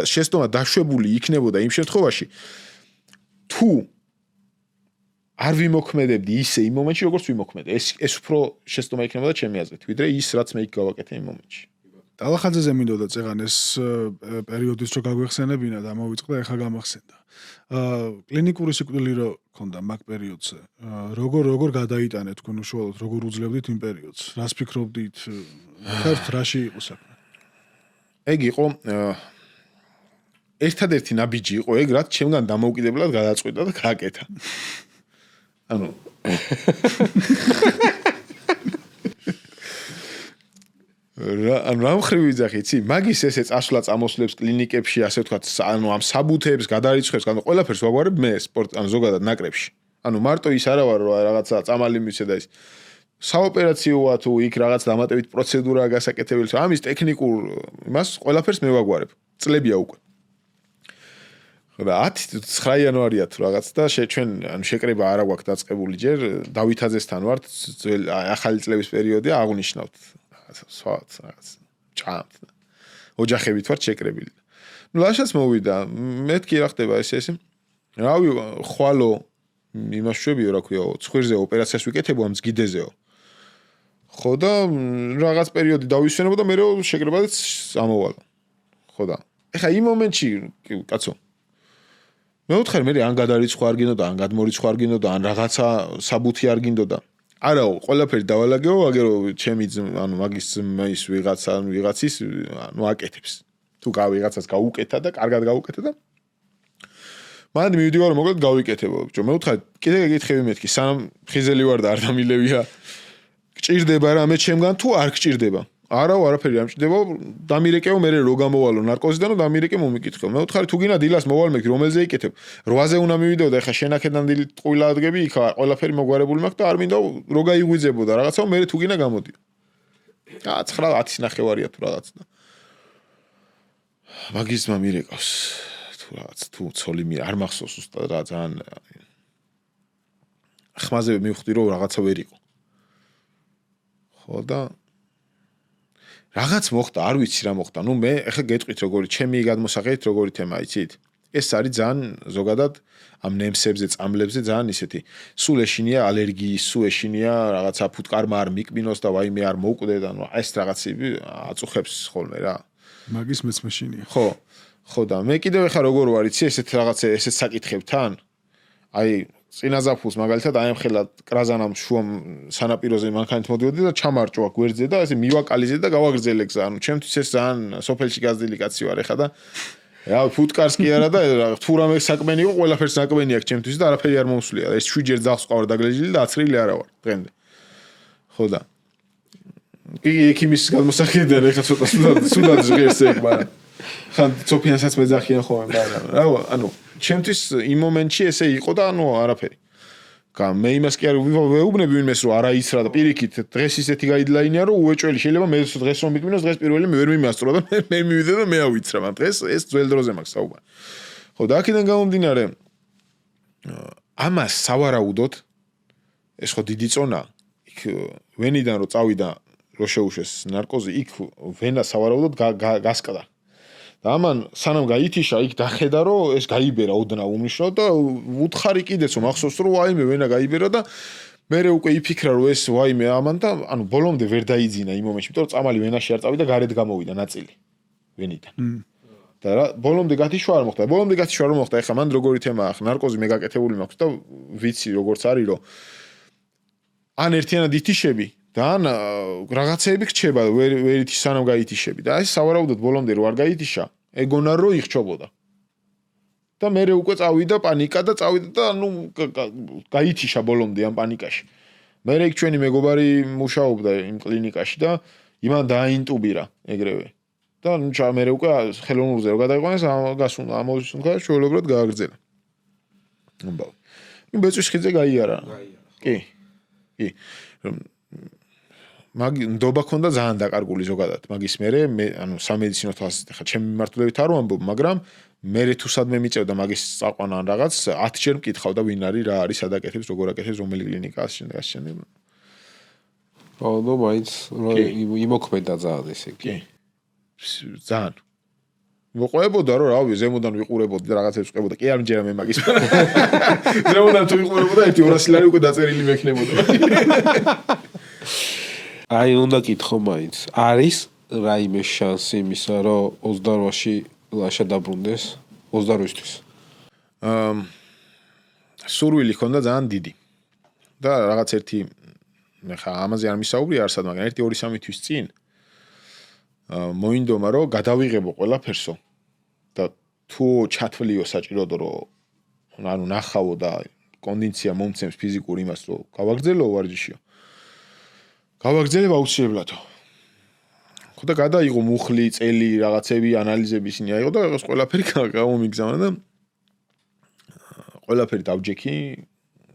შეცდომა დაშვებული იქნებოდა იმ შემთხვევაში თუ არ ვიმოქმედებდი ისე იმ მომენტში როგორც ვიმოქმედე. ეს უფრო შეცდომა იქნებოდა ჩემი აზრით, ვიდრე ის რაც მე იქ გავაკეთე იმ მომენტში. დალახაძეზე მინდოდა წეღან ეს პერიოდის რო გაგვეხსენებინა და მოვიწყდა ეხა გამახსენდა. კლინიკური სიკვდილი რო ქონდა მაგ პერიოდზე. როგორ გადაიტანეთ თქვენ უშუალოდ როგორ უძლებდით იმ პერიოდს? რას ფიქრობდით? ხერთ რაში იყო საქმე? ეგ იყო ერთადერთი ნაბიჯი იყო ეგ რაც ჩემგან დამოუკიდებლად გადაწყვიტა და გააკეთა. ანუ რა მხრივ ვიძახი, იცი? მაგის ესე წასვლა წამოსვლებს კლინიკებში, ასე ვთქვათ, ანუ ამ საბუთებს, გადარიცხვებს, ანუ ყველაფერს ვაგვარებ მე სპორტ, ანუ ზოგადად ნაკრებში. ანუ მარტო ის არა ვარ, რომ რაღაცა წამალი მივცე და ის საოპერაციოა თუ იქ რაღაც დამატებით პროცედურაა გასაკეთებელი, ამის ტექნიკურ იმას ყველაფერს მე ვაგვარებ. წლებია უკვე. და 10-9 იანვარია თუ რაღაც და ჩვენ ანუ შეკრება არა გვაქვს დაწყებული ჯერ დავითაძესთან ვართ ახალი წლების პერიოდია აღნიშნავთ რაღაც ჭამთ ოჯახებით ვართ შეკრებილი. ნუ ლაშაც მოვიდა მეთქი რა ხდება ეს რავი ხვალო იმაშვებიო რა ქვია ცხვირზე ოპერაციას ვიკეთებო ამ ზგიდეზეო. ხო და რაღაც პერიოდი დავისვენებო და მე შეკრებადაც ამოვალა. ხო და ეხა იმ მომენტში კაცო მე ვთხარ მე ან გადარიცხვა არ გინდოდა ან გადმორიცხვა არ გინდოდა ან რაღაცა საბუთი არ გინდოდა. არაო ყველაფერი დავალაგეო აგერო ჩემი ანუ მაგის ის ვიღაცა ან ვიღაცის ანუ აკეთებს. თუ ვიღაცას გაუკეთა და კარგად გაუკეთა და მანდ მივიდივარ მოკლედ გავიკეთებო. ბიჭო მე ვთხარ კიდე გეკითხები მეთქი სანამ ხიზელი ვარ და არ დამილევია გჭირდება რამე ჩემგან თუ არ გჭირდება. არაო არაფერი არ მჭირდება დამირეკეო მე რო გამოვალო ნარკოზიდან და დამირეკე მომიკითხო. მე ვთხარი თუ გინდა დილას მოვალ მე რომელზე იკეთებ 8-ზე უნდა მივიდეო და ეხა შენაკედან დილით ტყუილა ადგები იქ ყველაფერი მოგვარებული მაქვს და არ მინდა რო გაიღვიძებოდა რაღაცა მე თუ გინდა გამოდიო. 9-10 ნახევარია თუ რაღაც და მაგის მამირეკავს თუ რაღაც თუ ცოლი არ მახსოვს უბრალოდ რა ძალიან ხმაზე მივხვდი რომ რაღაცა ვერ იყო. ხო და რაღაც მოხდა, არ ვიცი რა მოხდა. ნუ მე ახლა გეტყვით როგორი ჩემი გადმოსახედით როგორი თემა იცით? ეს არის ძალიან ზოგადად ამ ნემსებზე, წამლებზე ძალიან ისეთი. სულ ეშინია ალერგიის, სულ ეშინია რაღაცა ფუტკარმა არ მიკბინოს და ვაიმე არ მოუკვდე და ნუ ეს რაღაცები აწუხებს ხოლმე რა. მაგის მეც მეშინია. ხო. ხო და მე კიდევ ახლა როგორ ვარ იცი ესეთ რაღაცა ესეთ საკითხებთან? აი წინაზაფხულს მაგალითად აემხელა კრაზანამ შუა სანაპიროზე მანქანით მოდიოდი და ჩამარჭვა გვერდზე და ესე მივაკალიზე და გავაგრძელე გზა. ანუ ჩემთვის ეს ძალიან სოფელში გაზრდილი კაცი ვარ ეხა და რა ფუტკარს კი არა და თუ რამე საკმენი იყო ყველაფერს საკმენი აქვს ჩემთვის და არაფერი არ მომსვლია. ეს 7 ჯერ ძაღლს ყავარ დაგლეჟილი და აცრილი არა ვარ დღემდე. ხო და კი ექიმის გადმოსახედიდან ეხა ცოტა სულად ჟღერს ეგ მაგრამ ხან ცოფიანსაც მეძახიან ხოლმე მაგრამ რა ანუ ჩემთვის იმ მომენტში ესე იყო და ანუ არაფერი. მე იმას კი არ ვეუბნები ვინმეს რომ არა ისრა და პირიქით დღეს ისეთი გაიდლაინია რომ უეჭველი შეიძლება მე დღეს რომ მიკმინოს დღეს პირველი მე ვერ მიმასწრო და მე მივიდე და მე ავიცრა მაგრამ დღეს ეს ძველ დროზე მაქვს საუბარი. ხო და აქედან გამომდინარე ამას სავარაუდოდ ეს ხო დიდი წონა იქ ვენიდან რომ წავიდა რო შეუშვეს ნარკოზი იქ ვენა სავარაუდოდ გასკდა. და ამან სანამ გაითიშა იქ დახედა რომ ეს გაიბერა ოდნა უმნიშვნელო და უთხარი კიდეც რომ ახსოვს რომ ვაიმე ვენა გაიბერა და მე უკვე იფიქრა რომ ეს ვაიმე ამან და ანუ ბოლომდე ვერ დაიძინა იმ მომენტში იმიტომ რომ წამალი ვენაში არ წავიდა გარეთ გამოვიდა ნაწილი ვენიდან და რა ბოლომდე გათიშვა არ მოხდა ბოლომდე გათიშვა არ მოხდა ეხლა მან როგორი თემაა ახლა ნარკოზი მე გაკეთებული მაქვს და ვიცი როგორც არის რომ ან ერთიანად ითიშები და ან რაღაცეები ხდება ვერითი სანამ გაითიშები და ეს სავარაუდოდ ბოლომდე რო არ გაითიშა ეგონა რომ იხჩობოდა და მე უკვე წავიდა პანიკა და წავიდა და ანუ გაითიშა ბოლომდე ამ პანიკაში მე იქ ჩვენი მეგობარი მუშაობდა იმ კლინიკაში და იმან დააინტუბირა ეგრევე და ნუ მე უკვე ხელოვნურზე რო გადაიყვანეს გასუნა ამოვისუნქა ჩვეულებრივად გააგრძელა ამბავი ნუ ბეწვის ხიძე გაიარა კი კი ნდობა ქონდა ძალიან დაკარგული ზოგადად. მაგის მერე მე ანუ სამედიცინო თვალსაზრისით ხა ჩემი მიმართულებით არ ვამბობ, მაგრამ მე თუ სადმე მიწევდა მაგის წაყვანა ან რაღაც 10 ჯერ მკითხავდა ვინ არის, რა არის, სად აკეთებს, როგორ აკეთებს, რომელი კლინიკაა შემდეგ. ნუ მაინც იმოქმედა ძალიან ესე იგი. კი. ძალიან. მოყვებოდა რომ რავი ზემოდან ვიყურებოდი და რაღაცებს ვყებოდა. კი არ მჯერა მე მაგის. ზემოდან თუ ვიყურებოდა 1-200 ლარი უკვე დაწერილი მექნებოდა. აი უნდა კითხო მაინც. არის რაიმე შანსი იმისა რომ 28-ში ლაშა დაბრუნდეს 28-ისთვის? სურვილი ქონდა ძალიან დიდი. და რაღაც ერთი მე ხა ამაზე არ მისაუბრი არსად, მაგრამ 1-2-3 თვის წინ მოინდომა რომ გადავიღებო ყველაფერსო და თუ ჩათვლიო საჭიროდო რომ ანუ ნახავო და კონდიცია მომცემს ფიზიკურ იმას რომ გავაგრძელო ვარჯიშიო. გავაგრძელებ აუცილებლადო. ხო და გადაიღო მუხლი, წელი, რაღაცები, ანალიზები ისინი აიღო და ეს ყველაფერი გამომიგზავნა და ყველაფერი დავჯექი,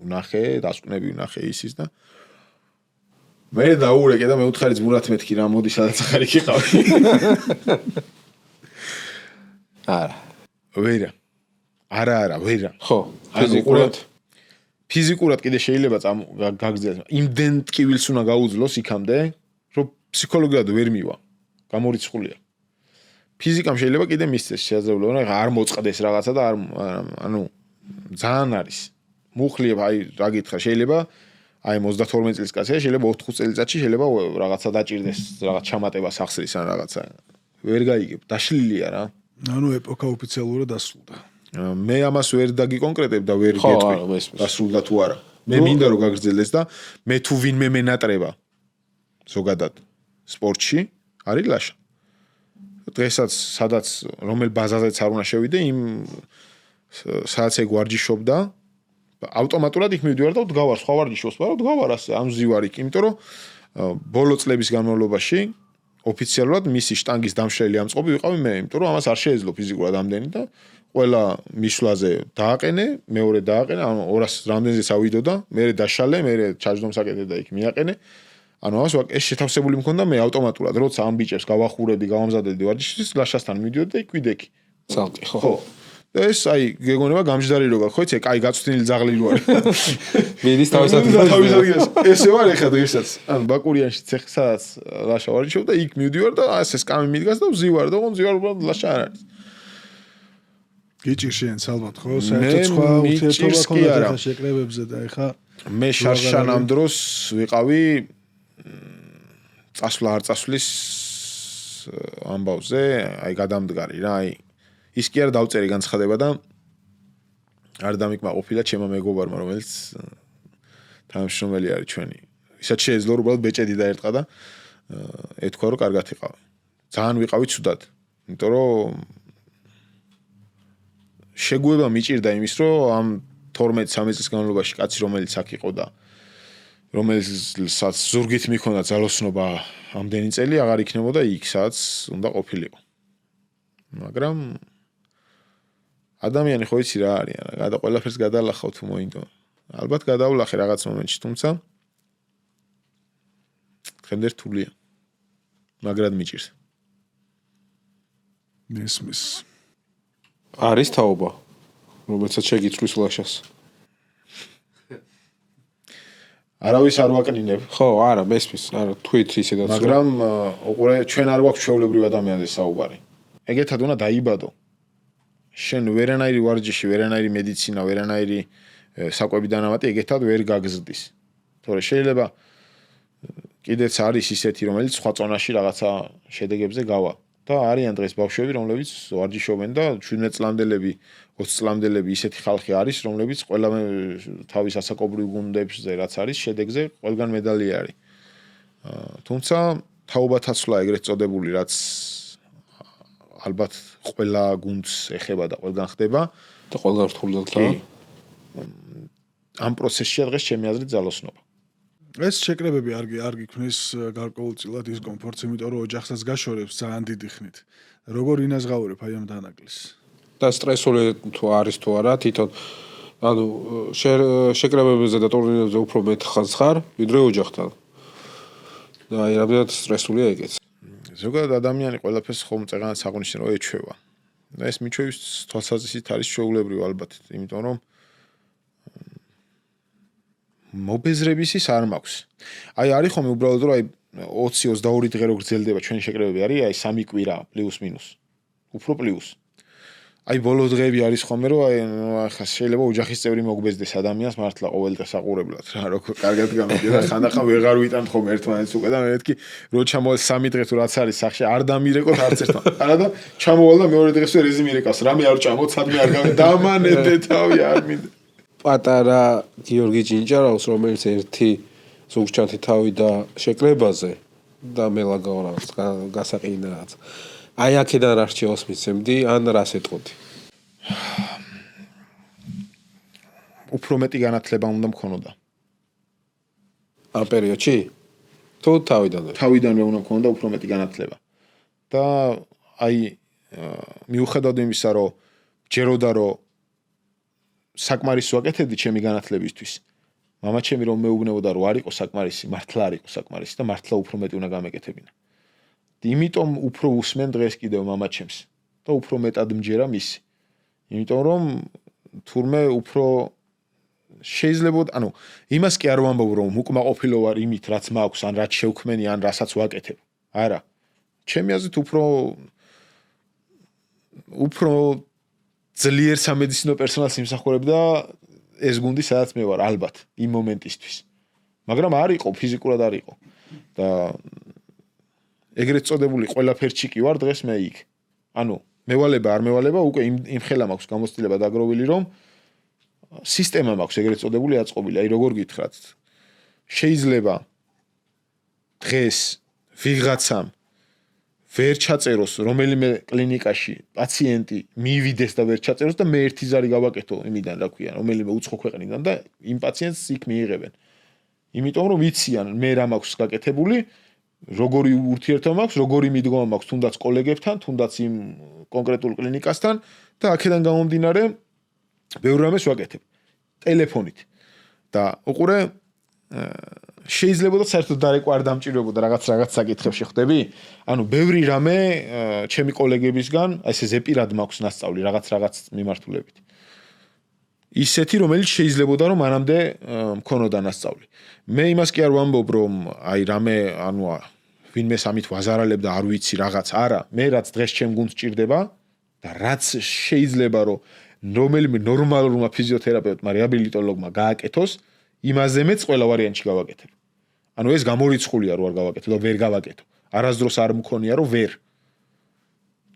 ვნახე, დასკვნები ვნახე ისის და მე დაურეკე და მე უთხარი ძმურად მეთქი რა მოდი სადაც ახალი გიყავი. ვერა. არა, ვერა. ხო, ფიზიკურად კიდე შეიძლება გაგრძელოს. იმდენ ტკივილს უნდა გაუძლოს იქამდე, რომ ფსიქოლოგიურად ვერ მივა. გამორიცხულია. ფიზიკამ შეიძლება კიდე მისცეს შესაძლებლობა, რა არ მოწყდეს რაღაცა და არ ანუ ძალიან არის. მუხლი აი რა გითხრა, შეიძლება აი 32 წლის კაცია, შეიძლება 4 წელიწადში შეიძლება რაღაცა დაჭირდეს, რაღაც ჩამატება სახსრის ან რაღაცა. ვერ გაიგებ, დაშლილია რა. ანუ ეპოქა ოფიციალურად დასრულდა. მე ამას ვერ დაგიკონკრეტებ და ვერ გეტყვი. დასრულდა თუ არა. მე მინდა რომ გაგრძელდეს და მე თუ ვინმე მენატრება ზოგადად სპორტში არის ლაშა. დღესაც სადაც რომელ ბაზაზეც არ უნდა შევიდე, იმ სადაც ეგ ვარჯიშობდა ავტომატურად იქ მივდივარ და ვდგავარ სხვა ვარჯიშობს, მაგრამ ვდგავარ ასე, ამ ზივარ იქ, იმიტომ რომ ბოლო წლების განმავლობაში ოფიციალურად მისი შტანგის დამშრელი ამწყობი ვიყავი მე, იმიტომ რომ ამას არ შეეძლო ფიზიკურად ამდენი და ყველა მისვლაზე დააყენე, მეორე დააყენე, ანუ 200 რამდენზეც ავიდო და მე დაშალე, მე ჩაჯდომს აკეთე და იქ მიაყენე. ანუ ამას ეს შეთავსებული მქონდა მე ავტომატურად, როცა ამ ბიჭებს გავახურები, გავამზადებდი ვარჯიშისთვის, ლაშასთან მივიდოდი და იქ ვიდექი. ცალკე, ხო. და ეს აი გეგონება გამჯდარი რო გაქვს, ხო იცი, კაი გაწვდილი ძაღლი რო არის. მიდის თავისად. ესე ვარ ეხლა დღესაც. ანუ ბაკურიანში ცეხ სადაც ლაშა ვარჯიშობ და იქ მივდივარ და ასე სკამი მიდგას და ვზივარ და ვზივარ უბრალოდ ლაშა არ არის. გიჭირშენ ალბათ ხო? საერთოდ სხვა ურთიერთობა ქონდა ხა შეკრებებზე და ეხა მე შარშან ამ დროს ვიყავი წასვლა არ წასვლის ამბავზე, აი გადამდგარი რა, აი ის კი არ დავწერი განცხადება და არ დამიკმაყოფილა ჩემო მეგობარმა, რომელიც თანამშრომელი არის ჩვენი. ისაც შეეძლო რომ უბრალოდ ბეჭედი დაერტყა და ეთქვა რომ კარგად იყავი. ძალიან ვიყავი ცუდად. იმიტომ რომ შეგუება მიჭირდა იმის რომ ამ 12-13 წლის განმავლობაში კაცი რომელიც აქ იყო და რომელსაც ზურგით მიქონდა ძალოსნობა ამდენი წელი აღარ იქნებოდა იქ სადაც უნდა ყოფილიყო. მაგრამ ადამიანი ხო იცი რა არის, რა ყველაფერს გადალახავ თუ მოინდომა. ალბათ გადავლახე რაღაც მომენტში, თუმცა ხემდე რთულია. მაგრად მიჭირს. მესმის. არის თაობა, რომელსაც შეგიცვლის ლაშას. არავის არ ვაკნინებ. ხო, არა, მესმის, არა, თვით ისედაც. მაგრამ უყურე ჩვენ არ გვაქვს ჩვეულებრივ ადამიანზე საუბარი. ეგეთად უნდა დაიბადო. შენ ვერანაირი ვარჯიში, ვერანაირი მედიცინა, ვერანაირი საკვები დანამატი ეგეთად ვერ გაგზდის. თორე შეიძლება კიდეც არის ისეთი, რომელიც სხვა წონაში რაღაცა შედეგებზე გავა. და არიან დღეს ბავშვები, რომლებიც ვარჯიშობენ და 17 წლამდელები, 20 წლამდელები ისეთი ხალხი არის, რომლებიც ყველა თავის ასაკობრივ გუნდებზე რაც არის, შედეგზე ყველგან მედალი არის. თუმცა თაობათაცვლა ეგრეთ წოდებული, რაც ალბათ ყველა გუნდს ეხება და ყველგან ხდება და ყველგან რთულად და ამ პროცესშია დღეს ჩემი აზრით ძალოსნობა. ეს შეკრებები არ გიქმნის გარკვეულწილად ის კომფორტს, იმიტომ რომ ოჯახსაც გაშორებს ძალიან დიდი ხნით. როგორ ინაზღაურებ აი ამ დანაკლისს? და სტრესული თუ არის თუ არა, თვითონ ანუ შეკრებებზე და ტურნირებზე უფრო მეტ ხანს ხარ, ვიდრე ოჯახთან. და აი რამდენად სტრესულია ეგეც. ზოგადად ადამიანი ყველაფერს ხომ წეღანაც აღვნიშნე რომ ეჩვევა. და ეს მიჩვევის თვალსაზრისით არის ჩვეულებრივ ალბათ, იმიტომ რომ მობეზრების ის არ მაქვს. აი არის ხომ უბრალოდ რომ აი 20-22 დღე რო გრძელდება ჩვენი შეკრებები არის აი 3 კვირა პლუს მინუს. უფრო პლუს. აი ბოლო დღეები არის ხოლმე რომ აი ახლა შეიძლება ოჯახის წევრი მოგბეზდეს ადამიანს მართლა ყოველ დღე საყურებლად რა როგორ კარგად გამიგება ხანდახან ვეღარ ვიტანთ ხოლმე ერთმანეთს უკვე და მეთქი რო ჩამოვალ 3 დღე თუ რაც არის სახში არ დამირეკოთ არც ერთმა არა და ჩამოვალ და მეორე დღესვე რეზი მირეკავს რამე არ ჭამოთ სადმე არ გავი დამანებდე თავი არ მინდა პატარა გიორგი ჭინჭარაუს რომელიც ერთი ზოგჩათი თავი და შეკრებაზე და მელაგაო რაღაც გასაყინა რაღაც აი აქედან რა რჩევას მიცემდი ან რას ეტყოდი უფრო მეტი განათლება უნდა მქონოდა ამ პერიოდში თუ თავიდანვე უნდა მქონოდა უფრო მეტი განათლება და აი მიუხედავად იმისა რომ ჯეროდა რომ საკმარისს ვაკეთებდი ჩემი განათლებისთვის მამაჩემი რომ მეუბნებოდა რომ არ იყო საკმარისი მართლა არ იყო საკმარისი და მართლა უფრო მეტი უნდა გამეკეთებინა იმიტომ უფრო უსმენ დღეს კიდევ მამაჩემს და უფრო მეტად მჯერა მისი. იმიტომ რომ თურმე უფრო შეიძლება ანუ იმას კი არ ვამბობ რომ უკმაყოფილო ვარ იმით რაც მაქვს ან რაც შევქმენი ან რასაც ვაკეთებ. არა. ჩემი აზრით უფრო ძლიერ სამედიცინო პერსონალს იმსახურებ და ეს გუნდი სადაც მე ვარ ალბათ იმ მომენტისთვის. მაგრამ არ იყო ფიზიკურად არ იყო და ეგრეთ წოდებული ყველაფერში კი ვარ დღეს მე იქ. ანუ მევალება არ მევალება უკვე იმ ხელა მაქვს გამოცდილება დაგროვილი რომ სისტემა მაქვს ეგრეთ წოდებული აწყობილი. აი როგორ გითხრათ. შეიძლება დღეს ვიღაცამ ვერ ჩაწეროს რომელიმე კლინიკაში პაციენტი მივიდეს და ვერ ჩაწეროს და მე ერთი ზარი გავაკეთო იმიდან რა ქვია რომელიმე უცხო ქვეყნიდან და იმ პაციენტს იქ მიიღებენ. იმიტომ რომ ვიციან მე რა მაქვს გაკეთებული როგორი ურთიერთობა მაქვს, როგორი მიდგომა მაქვს თუნდაც კოლეგებთან, თუნდაც იმ კონკრეტულ კლინიკასთან და აქედან გამომდინარე ბევრ რამეს ვაკეთებ ტელეფონით. და უყურე შეიძლება და საერთოდ დარეკვა არ დამჭირებოდა რაღაც საკითხებში ხვდები? ანუ ბევრი რამე ჩემი კოლეგებისგან, ესე ზეპირად მაქვს ნასწავლი რაღაც მიმართულებით. ისეთი რომელიც შეიძლებოდა რომ მანამდე მქონოდა ნასწავლი. მე იმას კი არ ვამბობ რომ აი რამე ანუ ვინმე სამით ვაზარალებ და არ ვიცი რაღაც არა მე რაც დღეს ჩემ გუნდს ჭირდება და რაც შეიძლება რომ რომელიმე ნორმალურმა ფიზიოთერაპევტმა რეაბილიტოლოგმა გააკეთოს იმაზე მეც ყველა ვარიანტში გავაკეთებ. ანუ ეს გამორიცხულია რომ არ გავაკეთო და ვერ გავაკეთო. არასდროს არ მქონია რომ ვერ.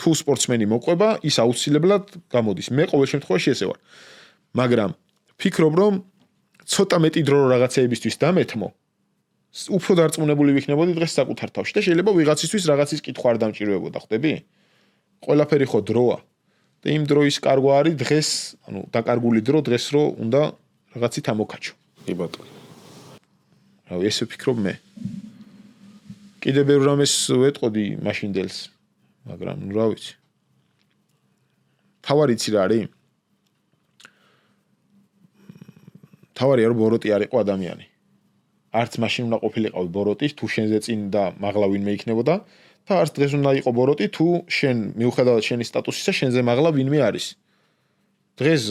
თუ სპორტსმენი მოყვება ის აუცილებლად გამოდის. მე ყოველ შემთხვევაში ესე ვარ. მაგრამ ფიქრობ რომ ცოტა მეტი დრო რაღაცეებისთვის დამეთმო უფრო დარწმუნებული ვიქნებოდი დღეს საკუთარ თავში და შეიძლება ვიღაცისთვის რაღაცის კითხვა არ დამჭირვებოდა ხვდები? ყველაფერი ხო დროა და იმ დროის კარგვა არის დღეს ანუ დაკარგული დრო დღეს რო უნდა რაღაცით ამოკაჩო. კი ბატონო. რავი ესე ვფიქრობ მე. კიდე ბევრ რამეს ვეტყოდი მაშინდელს მაგრამ ნუ რა ვიცი. თავარი იცი რა არის? თავარია რომ ბოროტი არ იყო ადამიანი. არც მაშინ უნდა ყოფილიყავი ბოროტი, თუ შენზე წინ და მაღლა ვინმე იქნებოდა და არც დღეს უნდა იყო ბოროტი, თუ შენ მიუხედავად შენი სტატუსისა შენზე მაღლა ვინმე არის. დღეს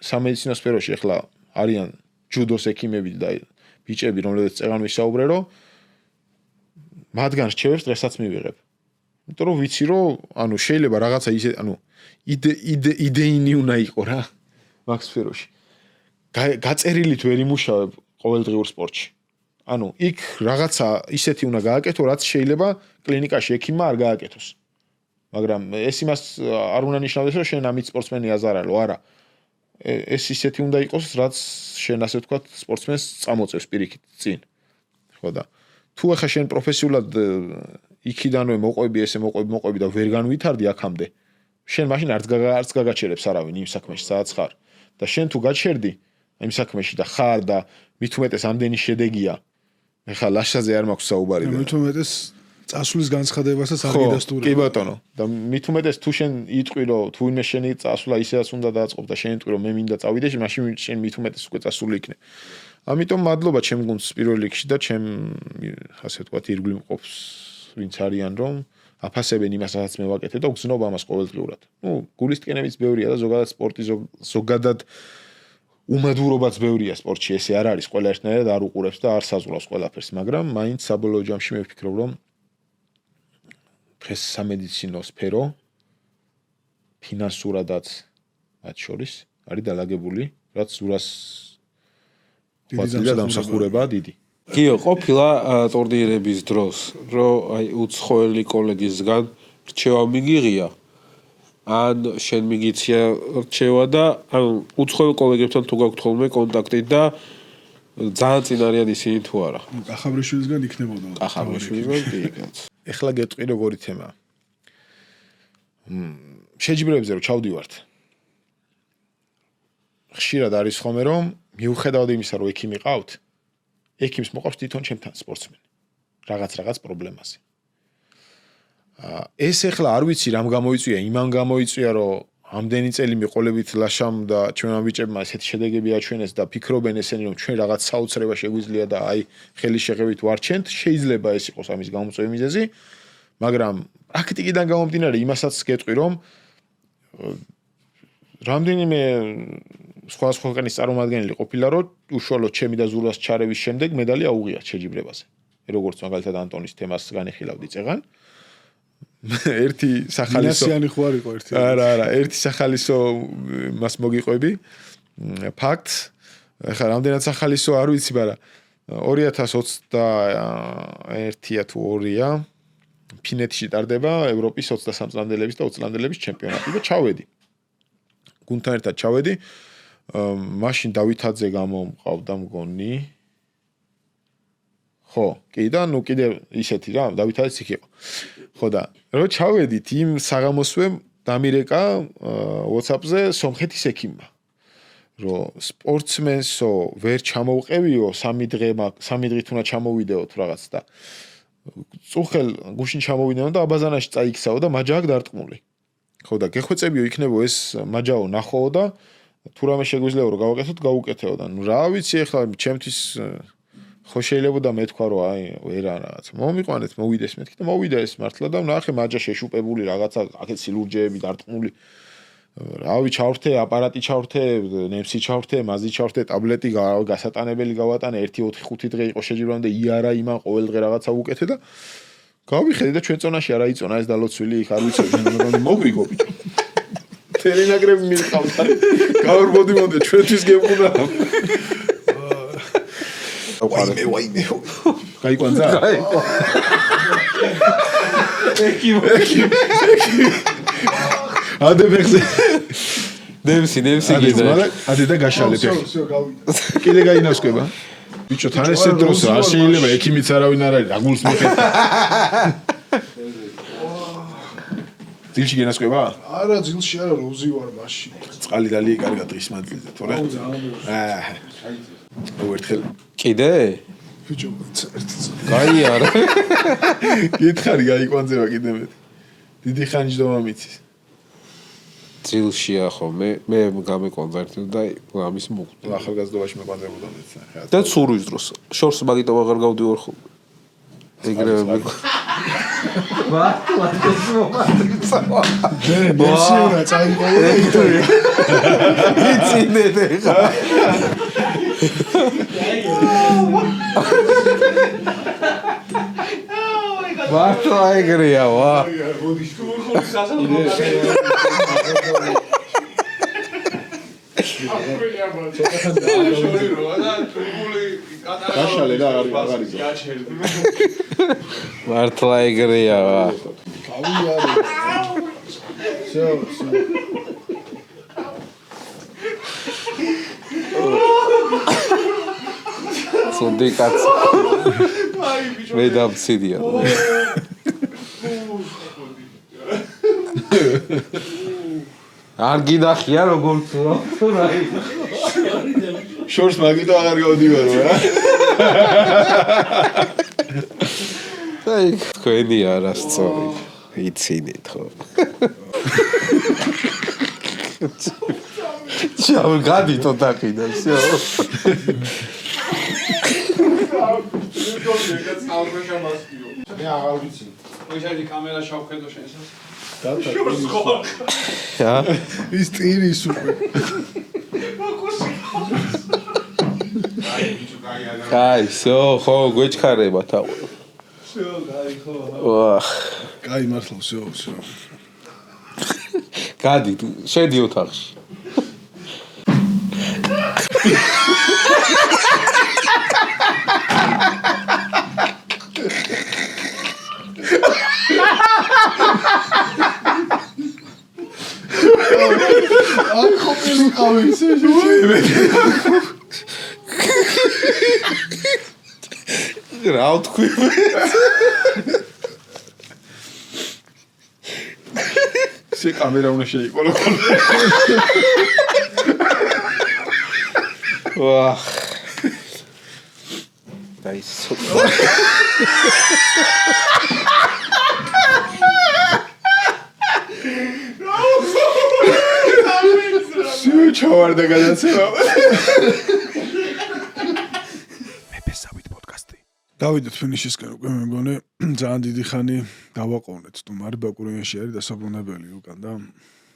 სამედიცინო სფეროში ახლა არიან ჯუდოს ექიმები და ბიჭები, რომლებიც წეღან ვისაუბრე, რომ მათგან რჩევებს დღესაც მივიღებ. იმიტომ რომ ვიცი რომ ანუ შეიძლება რაღაცა ისე ანუ იდეინი უნდა იყო რა მაგ სფეროში. გაწერილით ვერ იმუშავებ ყოველდღიურ სპორტში. ანუ იქ რაღაცა ისეთი უნდა გააკეთო, რაც შეიძლება კლინიკაში ექიმმა არ გააკეთოს. მაგრამ ეს იმას არ უნდა ნიშნავდეს, რომ შენ ამით სპორტსმენი აზარალო, არა. ეს ისეთი უნდა იყოს, რაც შენ ასე ვთქვათ, სპორტსმენს წამოწევს პირიქით წინ. ხო და თუ ახლა შენ პროფესიულად იქიდანვე მოყვები, ესე მოყვები და ვერ განვითარდი აქამდე, შენ მაშინ არც გაგაჩერებს არავინ იმ საქმეში, სადაც ხარ. და შენ თუ გაჩერდი იმ საქმეში და ხარ და მით უმეტეს ამდენი შედეგია. ეხლა ლაშაზე არ მაქვს საუბარი და მით უმეტეს წასვლის განცხადებასაც არ გიდასტურებ. კი ბატონო. და მით უმეტეს თუ შენ იტყვი რომ თუ ვინმე შენი წასვლა ისედაც უნდა დააწყობ და შენ იტყვი რომ მე მინდა წავიდე, მაშინ შენ მით უმეტეს უკვე წასული იქნებ. ამიტომ მადლობა ჩემ გუნდს პირველ რიგში და ჩემ ასე ვთქვათ ირგვლივ მყოფს ვინც არიან რომ აფასებენ იმასაც მე ვაკეთებ და უგზნობ ამას ყოველდღიურად. გულისტკენებიც ბევრია და ზოგადად სპორტი ზოგადად უმადურობაც ბევრია სპორტში, ესე არ არის, ყველა ერთნაირად არ უყურებს და არ საზღვრავს ყველაფერს, მაგრამ მაინც საბოლოო ჯამში მე ვფიქრობ, რომ დღეს სამედიცინო სფერო ფინანსურადაც მათ შორის არის დალაგებული, რაც ზურას ყვაწილი დამსახურებაა დიდი. გიო, ყოფილა ტურნირების დროს, რომ აი უცხოელი კოლეგისგან რჩევა მიგიღია, ან შენ მიგიცია რჩევა და ან უცხოელ კოლეგებთან თუ გაქვთ ხოლმე კონტაქტი და ძალიან წინ არიან ისინი თუ არა. კახაბრიშვილისგან იქნებოდა. კახაბრიშვილისგან კი კაც. ეხლა გეტყვი როგორი თემაა. შეჯიბრებებზე რომ ჩავდივართ. ხშირად არის ხოლმე რომ მიუხედავად იმისა რომ ექიმი ყავთ, ექიმს მოყავს თვითონ ჩემთან სპორტსმენი. რაღაც პრობლემაზე. ეს ეხლა არ ვიცი რამ გამოიწვია, იმან გამოიწვია რომ ამდენი წელი მიყოლებით ლაშამ და ჩვენმა ბიჭებმა ესეთი შედეგები აჩვენეს და ფიქრობენ ესენი რომ ჩვენ რაღაც საოცრება შეგვიძლია და აი ხელის შეღებით ვარჩენთ, შეიძლება ეს იყოს ამის გამოწვევის მიზეზი, მაგრამ პრაქტიკიდან გამომდინარე იმასაც გეტყვი რომ რამდენიმე სხვა ქვეყნის წარმომადგენელი ყოფილა რომ უშუალოდ ჩემი და ზურას ჩარევის შემდეგ მედალი აუღიათ შეჯიბრებაზე. როგორც მაგალითად ანტონის თემას განიხილავდი წეგან. ერთი სახალისო ნასიანი ხო არ იყო ერთი. არა, ერთი სახალისო მას მოგიყვები. ფაქტს. ეხლა რამდენად სახალისო არ ვიცი, მაგრამ 2021-ია თუ 2-ია ფინეთში ტარდება ევროპის 23 წლამდელების და 20 წლამდელების ჩემპიონატი და ჩავედი. გუნდთან ერთად ჩავედი. მაშინ დავითაძე გამომყავდა მგონი. ხო, კი და ნუ კიდე ისეთი რა, დავითაძეც იქ იყო. ხო და რო ჩავედით იმ საღამოსვე დამირეკა WhatsApp-ზე სომხეთის ექიმმა. რომ სპორტსმენსო ვერ ჩამოვყევიო 3 დღით უნდა ჩამოვიდეო თუ რაღაც და წუხელ გუშინ ჩამოვიდეო და აბაზანაში წაიქცაო და მაჯა აქ დარტყმული. ხო და გეხვეწებიო იქნებო ეს მაჯაო ნახოო და თუ რამე შეგვიძლია რომ გავაკეთოთ, გავუკეთეო და ნუ რა ვიცი ახლა ჩემთვის ხო შეიძლება და მე თქვა რომ აი ვერა რაღაც მომიყვანეთ მოვიდეს მეთქი და მოვიდა ეს მართლა და ნახე მაჯა შეშუპებული რაღაცა აქეთ სილურჯეები დარტყმული რავი ჩავრთე აპარატი ჩავრთე ნემსი ჩავრთე მაზი ჩავრთე ტაბლეტი გასატანებელი გავატანე 1-4-5 დღე იყო შეჯიბრამდე იარა იმან ყოველ დღე რაღაცა უკეთე და გავიხედე და ჩვენ წონაში არა იწონა ეს დალოცვილი იქ არ ვიცოდი მოგვიგო ბიჭო თელენაგრები მიყავდა გავერბოდი მომდე ჩვენთვის გემყურა ვაიმე გაიკვანძა ადე ფეხზე ნემსი კიდე ადე და გაშალე ფეხი კიდე გაინასკვება ბიჭო თან ესე დროს არ შეიძლება ექიმიც არავინ არ არის აგულს მოხეთ ძილში გენასკვება? არა ძილში არა როზი ვარ მაშინ წყალი დალი კარგად დღის მანძილზე თორე ერთხელ კიდე? ბიჭო კაი არა გითხარი გაიკვანძება კიდე მე დიდი ხანჯდომა მიცის ძილშია ხო მე გამეკვანდა ერთად და ამის მოკვდა ახალგაზრდობაში მეკვანდებოდა მეც და ცურვის დროს შორს მაგიტომ აღარ გავდივარ ხო ეგრევე ბოსიურა წაიყოლა იცინეთ ხა მართლა ეგრეა ვა გაშალე და აღარ იზო მართლა ეგრეა ვა სონდი კაც მე დამციდია არ გინახია როგორც რა შორს მაგიტო აღარ გავდივარო რა აი თქვენი არასწორი იცინეთ ხო ჩავ გადით ოთახიდან всё მე აღარ ვიცი. ოჟადი კამერა შავხედო შენსაც. ის ტირის უკვე. კაი, ხო, გვეჩქარება თავი. კაი ხო. ვაჰ. კაი მართლა всё. გადი, შედი ოთახში. აი ხოპილი ყავი ისე. რა ვთქვი? შე კამერა უნდა შეიყოლო. ვაჰ. დაისო. შე ჩავარდა გადაცემა. დავიდეთ ფინიშისკენ უკვე მე მგონი ძალიან დიდი ხანი დავაყოვნეთ სტუმარი ბაკურიანში არის დასაბრუნებელი უკან და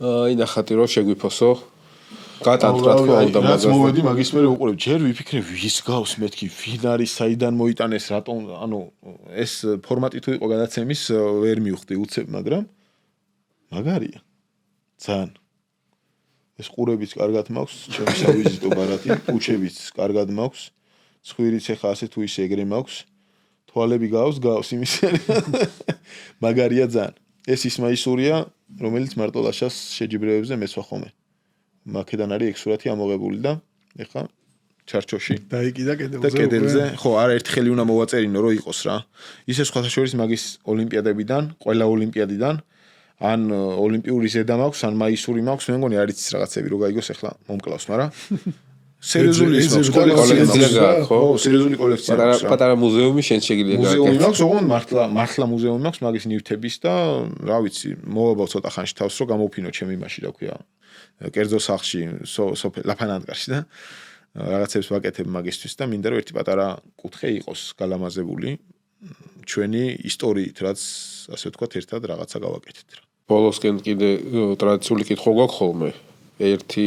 აი ნახატი რომ შეგვიფოსო. გატანთ რა თქმა უნდა რაც მოვედი მაგის მერე უყურებ ჯერ ვიფიქრე ვის გავს მეთქი ვინ არის საიდან მოიტანეს რატომ ანუ ეს ფორმატი თუ იყო გადაცემის ვერ მივხვდი უცებ მაგრამ მაგარია ძალიან ეს ყურებიც კარგად მაქვს ჩემი სავიზიტო ბარათი უჩებიც კარგად მაქვს ცხვირიც ეხა ასე თუ ისე ეგრე მაქვს თვალები გავს იმის მაგარია ძალიან ეს ისმაისურია რომელიც მარტო ლაშას შეჯიბრებებზე მეცვა ხოლმე მაკედან არის ეგ სურათი ამოღებული და ეხა ჩარჩოში დაიკიდა და კედელზე ხო არა ერთი ხელი უნდა მოვაწერინო რომ იყოს რა ისე სხვათა შორის მაგის ოლიმპიადებიდან ყველა ოლიმპიადიდან ან ოლიმპიური ზედა მაქვს ან მაისური მაქვს მე მგონი არის რაღაცები რო გაიგოს ეხლა მომკლავს მაგრამ სერიოზული ის კოლექცია ხო სერიოზული კოლექცია მაქვს რა პატარა მუზეუმი შენ შეგიძლია მუზეუმი მაქვს ოღონდ მართლა მუზეუმი მაქვს მაგის ნივთების და რა ვიცი მოვაბავ ცოტა ხანში თავს რომ გამოვფინო ჩემი იმაში რა ქვია კერძო სახლში ლაფანანგარში და რაღაცებს ვაკეთებ მაგისთვის და მინდა რომ ერთი პატარა კუთხე იყოს გალამაზებული ჩვენი ისტორიით რაც ასე ვთქვათ ერთად რაღაცა გავაკეთეთ რა ბოლოსკენ კიდე ტრადიციული კითხვა გვაქვს ხოლმე ერთი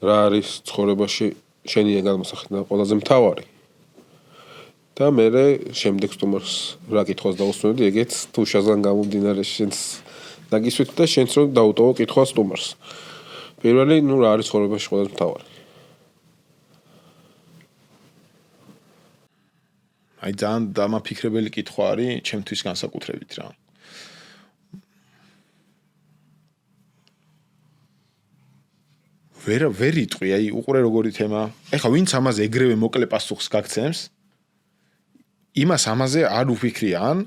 რა არის ცხოვრებაში შენი განმოსახდა ყველაზე მთავარი და მე შემდეგ სტუმარს რა კითხვას დავუსვენდი ეგეც თუ შაზან გამომდინარე შენს დაგისვით და შენც რომ დაუტოვო კითხვა სტუმარს პირველი ნუ რა არის ცხოვრებაში ყველაზე მთავარი აი ძალიან დამაფიქრებელი კითხვა არის ჩემთვის განსაკუთრებით რა ვერ იტყვი აი უყურე როგორი თემა ეხლა ვინც ამაზე ეგრევე მოკლე პასუხს გაგცემს იმას ამაზე არ უფიქრიან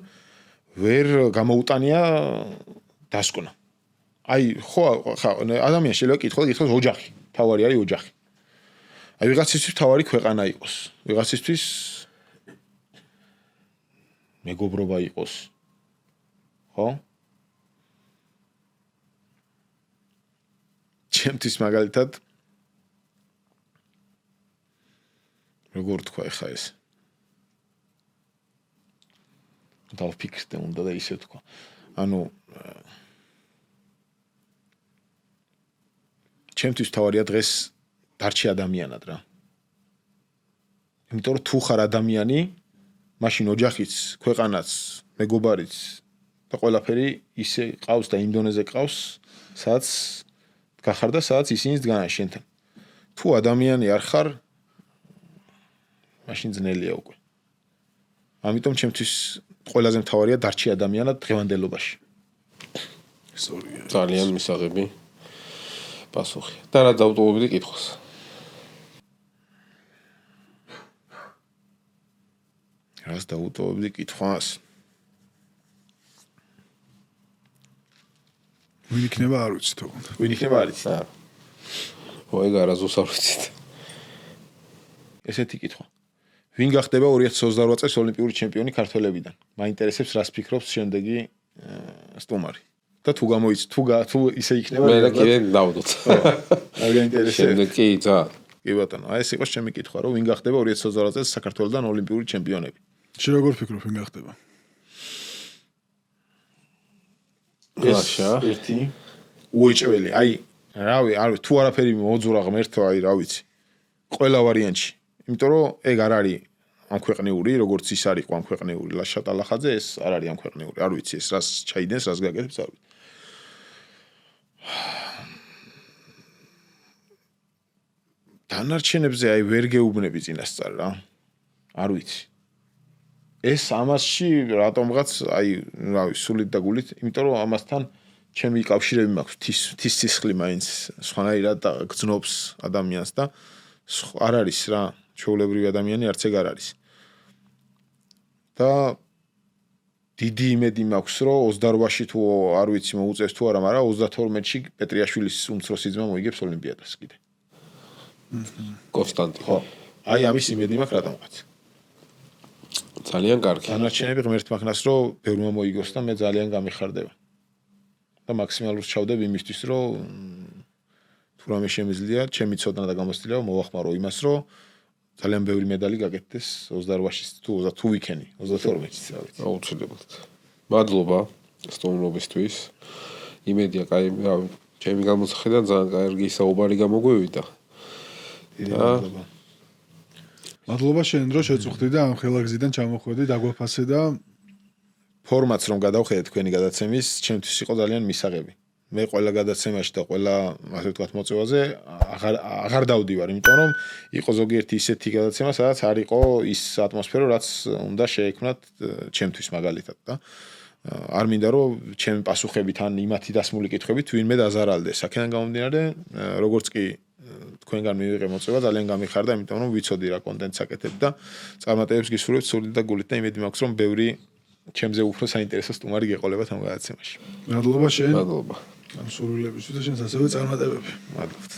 ვერ გამოუტანია დასკვნა აი ხო ადამიანი შეიძლება კითხოს ოჯახი თავარი არის ოჯახი აი ვიღაცისთვის თავარი ქვეყანა იყოს ვიღაცისთვის მეგობრობა იყოს ხო ჩემთვის მაგალითად როგორ თქვა ეხა ეს დავფიქრდე უნდა და ისე თქვა ანუ ჩემთვის თავარია დღეს დარჩი ადამიანად რა იმიტომ რომ თუ ხარ ადამიანი მაშინ ოჯახიც ქვეყანაც მეგობარიც და ყველაფერი ისე ყავს და იმ დონეზე ყავს სადაც გახარ და სადაც ისინიც დგანან შენთან თუ ადამიანი არ ხარ მაშინ ძნელია უკვე ამიტომ ჩემთვის ყველაზე მთავარია დარჩი ადამიანად დღევანდელობაში ძალიან მისაღები პასუხი და რა დავტოვებდი კითხვას რას დავუტოვებდი კითხვას ვინ იქნება არ ვიცით ოღონდ ვინ იქნება არის ოი გარაზოს არ ვიცით ესეთი კითხვა ვინ გახდება 2028 წელს ოლიმპიური ჩემპიონი ქართველებიდან მაინტერესებს რას ფიქრობს შემდეგი სტუმარი და თუ გამოიც თუ ისე იქნება მე კიდე დავდოთ არ გაინტერესებს შემდეგ კი ძალიან კი ბატონო, აი ეს იყო ჩემი კითხვა, რომ ვინ გახდება 2022 წელს საქართველოსთან ოლიმპიური ჩემპიონები. შე როგორ ფიქრობ, ვინ გახდება? გაშა. ერთი უეჭველი, აი, რავი, თუ არაფერი მოძურა ღმერთო, აი, რა ვიცი. ყველა ვარიანტში. იმიტომ რომ ეგ არ არის ამ ქვეყნიური, როგორც ის არის ამ ქვეყნიური ლაშატ ალახაძე, ეს არ არის ამ ქვეყნიური. არ ვიცი ეს რას ჩაიდენს, რას გაკეთებს, არ ვიცი. დანარჩენებზე აი ვერ გეუბნები წინასწარ რა. არ ვიცი. ეს ამასში რატომღაც აი, რავი, სულით და გულით, იმიტომ რომ ამასთან ჩემი კავშირები მაქვს, თის სისხლი მაინც სხვანაირად გძნობს ადამიანს და არ არის რა, ჩვეულებრივი ადამიანი არც ეგ არ არის. და დიდი იმედი მაქვს, რომ 28-ში თუ არ ვიცი მოუწევს თუ არა, მაგრამ 32-ში პეტრიაშვილის უმცროსი ძმა მოიგებს ოლიმპიადას კიდე. კონსტანტი. ხო. აი ამის იმედი მაქვს რატომღაც. ძალიან კარგი. დანარჩენები ღმერთმა ხნას, რომ ბევრმა მოიგოს და მე ძალიან გამიხარდება. და მაქსიმალურს ჩავდებ იმისთვის, რომ თუ რამე შემიძლია, ჩემი ცოდნა და გამოცდილება მოვახმარო იმას, რომ ძალიან ბევრი медаლი გაკეთდეს 28-ში თუ ვიქენი 32-ში, რა ვიცი. აუცილებლად. მადლობა სტუმრობისთვის. იმედია, კაი, ჩემი გამოსახედან ძალიან კარგი საუბარი გამოგვივიდა. მადლობა შენ, რომ შეწუხდი და ამ ხელაგზიდან ჩამოხვედი, დაგვაფასე და ფორმატს რომ გადავხედე თქვენი გადაცემის, ჩემთვის იყო ძალიან მისაღები. მე ყველა გადაცემაში და ყველა, ასე ვთქვათ, მოწვევაზე აღარ დავდივარ, იმიტომ რომ იყო ზოგიერთი ისეთი გადაცემა, სადაც არ იყო ის ატმოსფერო, რაც უნდა შეექმნათ ჩემთვის მაგალითად და არ მინდა რომ ჩემი პასუხებით ან იმათი დასმული კითხვებით ვინმე დაზარალდეს. აქედან გამომდინარე, როგორც კი თქვენგან მივიღე მოწვევა, ძალიან გამიხარდა, იმიტომ რომ ვიცოდი რა კონტენტს აკეთებ და წარმატებებს გისურვებთ სულით და გულით და იმედი მაქვს რომ ბევრი ჩემზე უფრო საინტერესო სტუმარი გეყოლებათ ამ გადაცემაში. მადლობა შენ. მადლობა. ამ სურვილებისთვის და შენს ასევე წარმატებები. მადლობთ.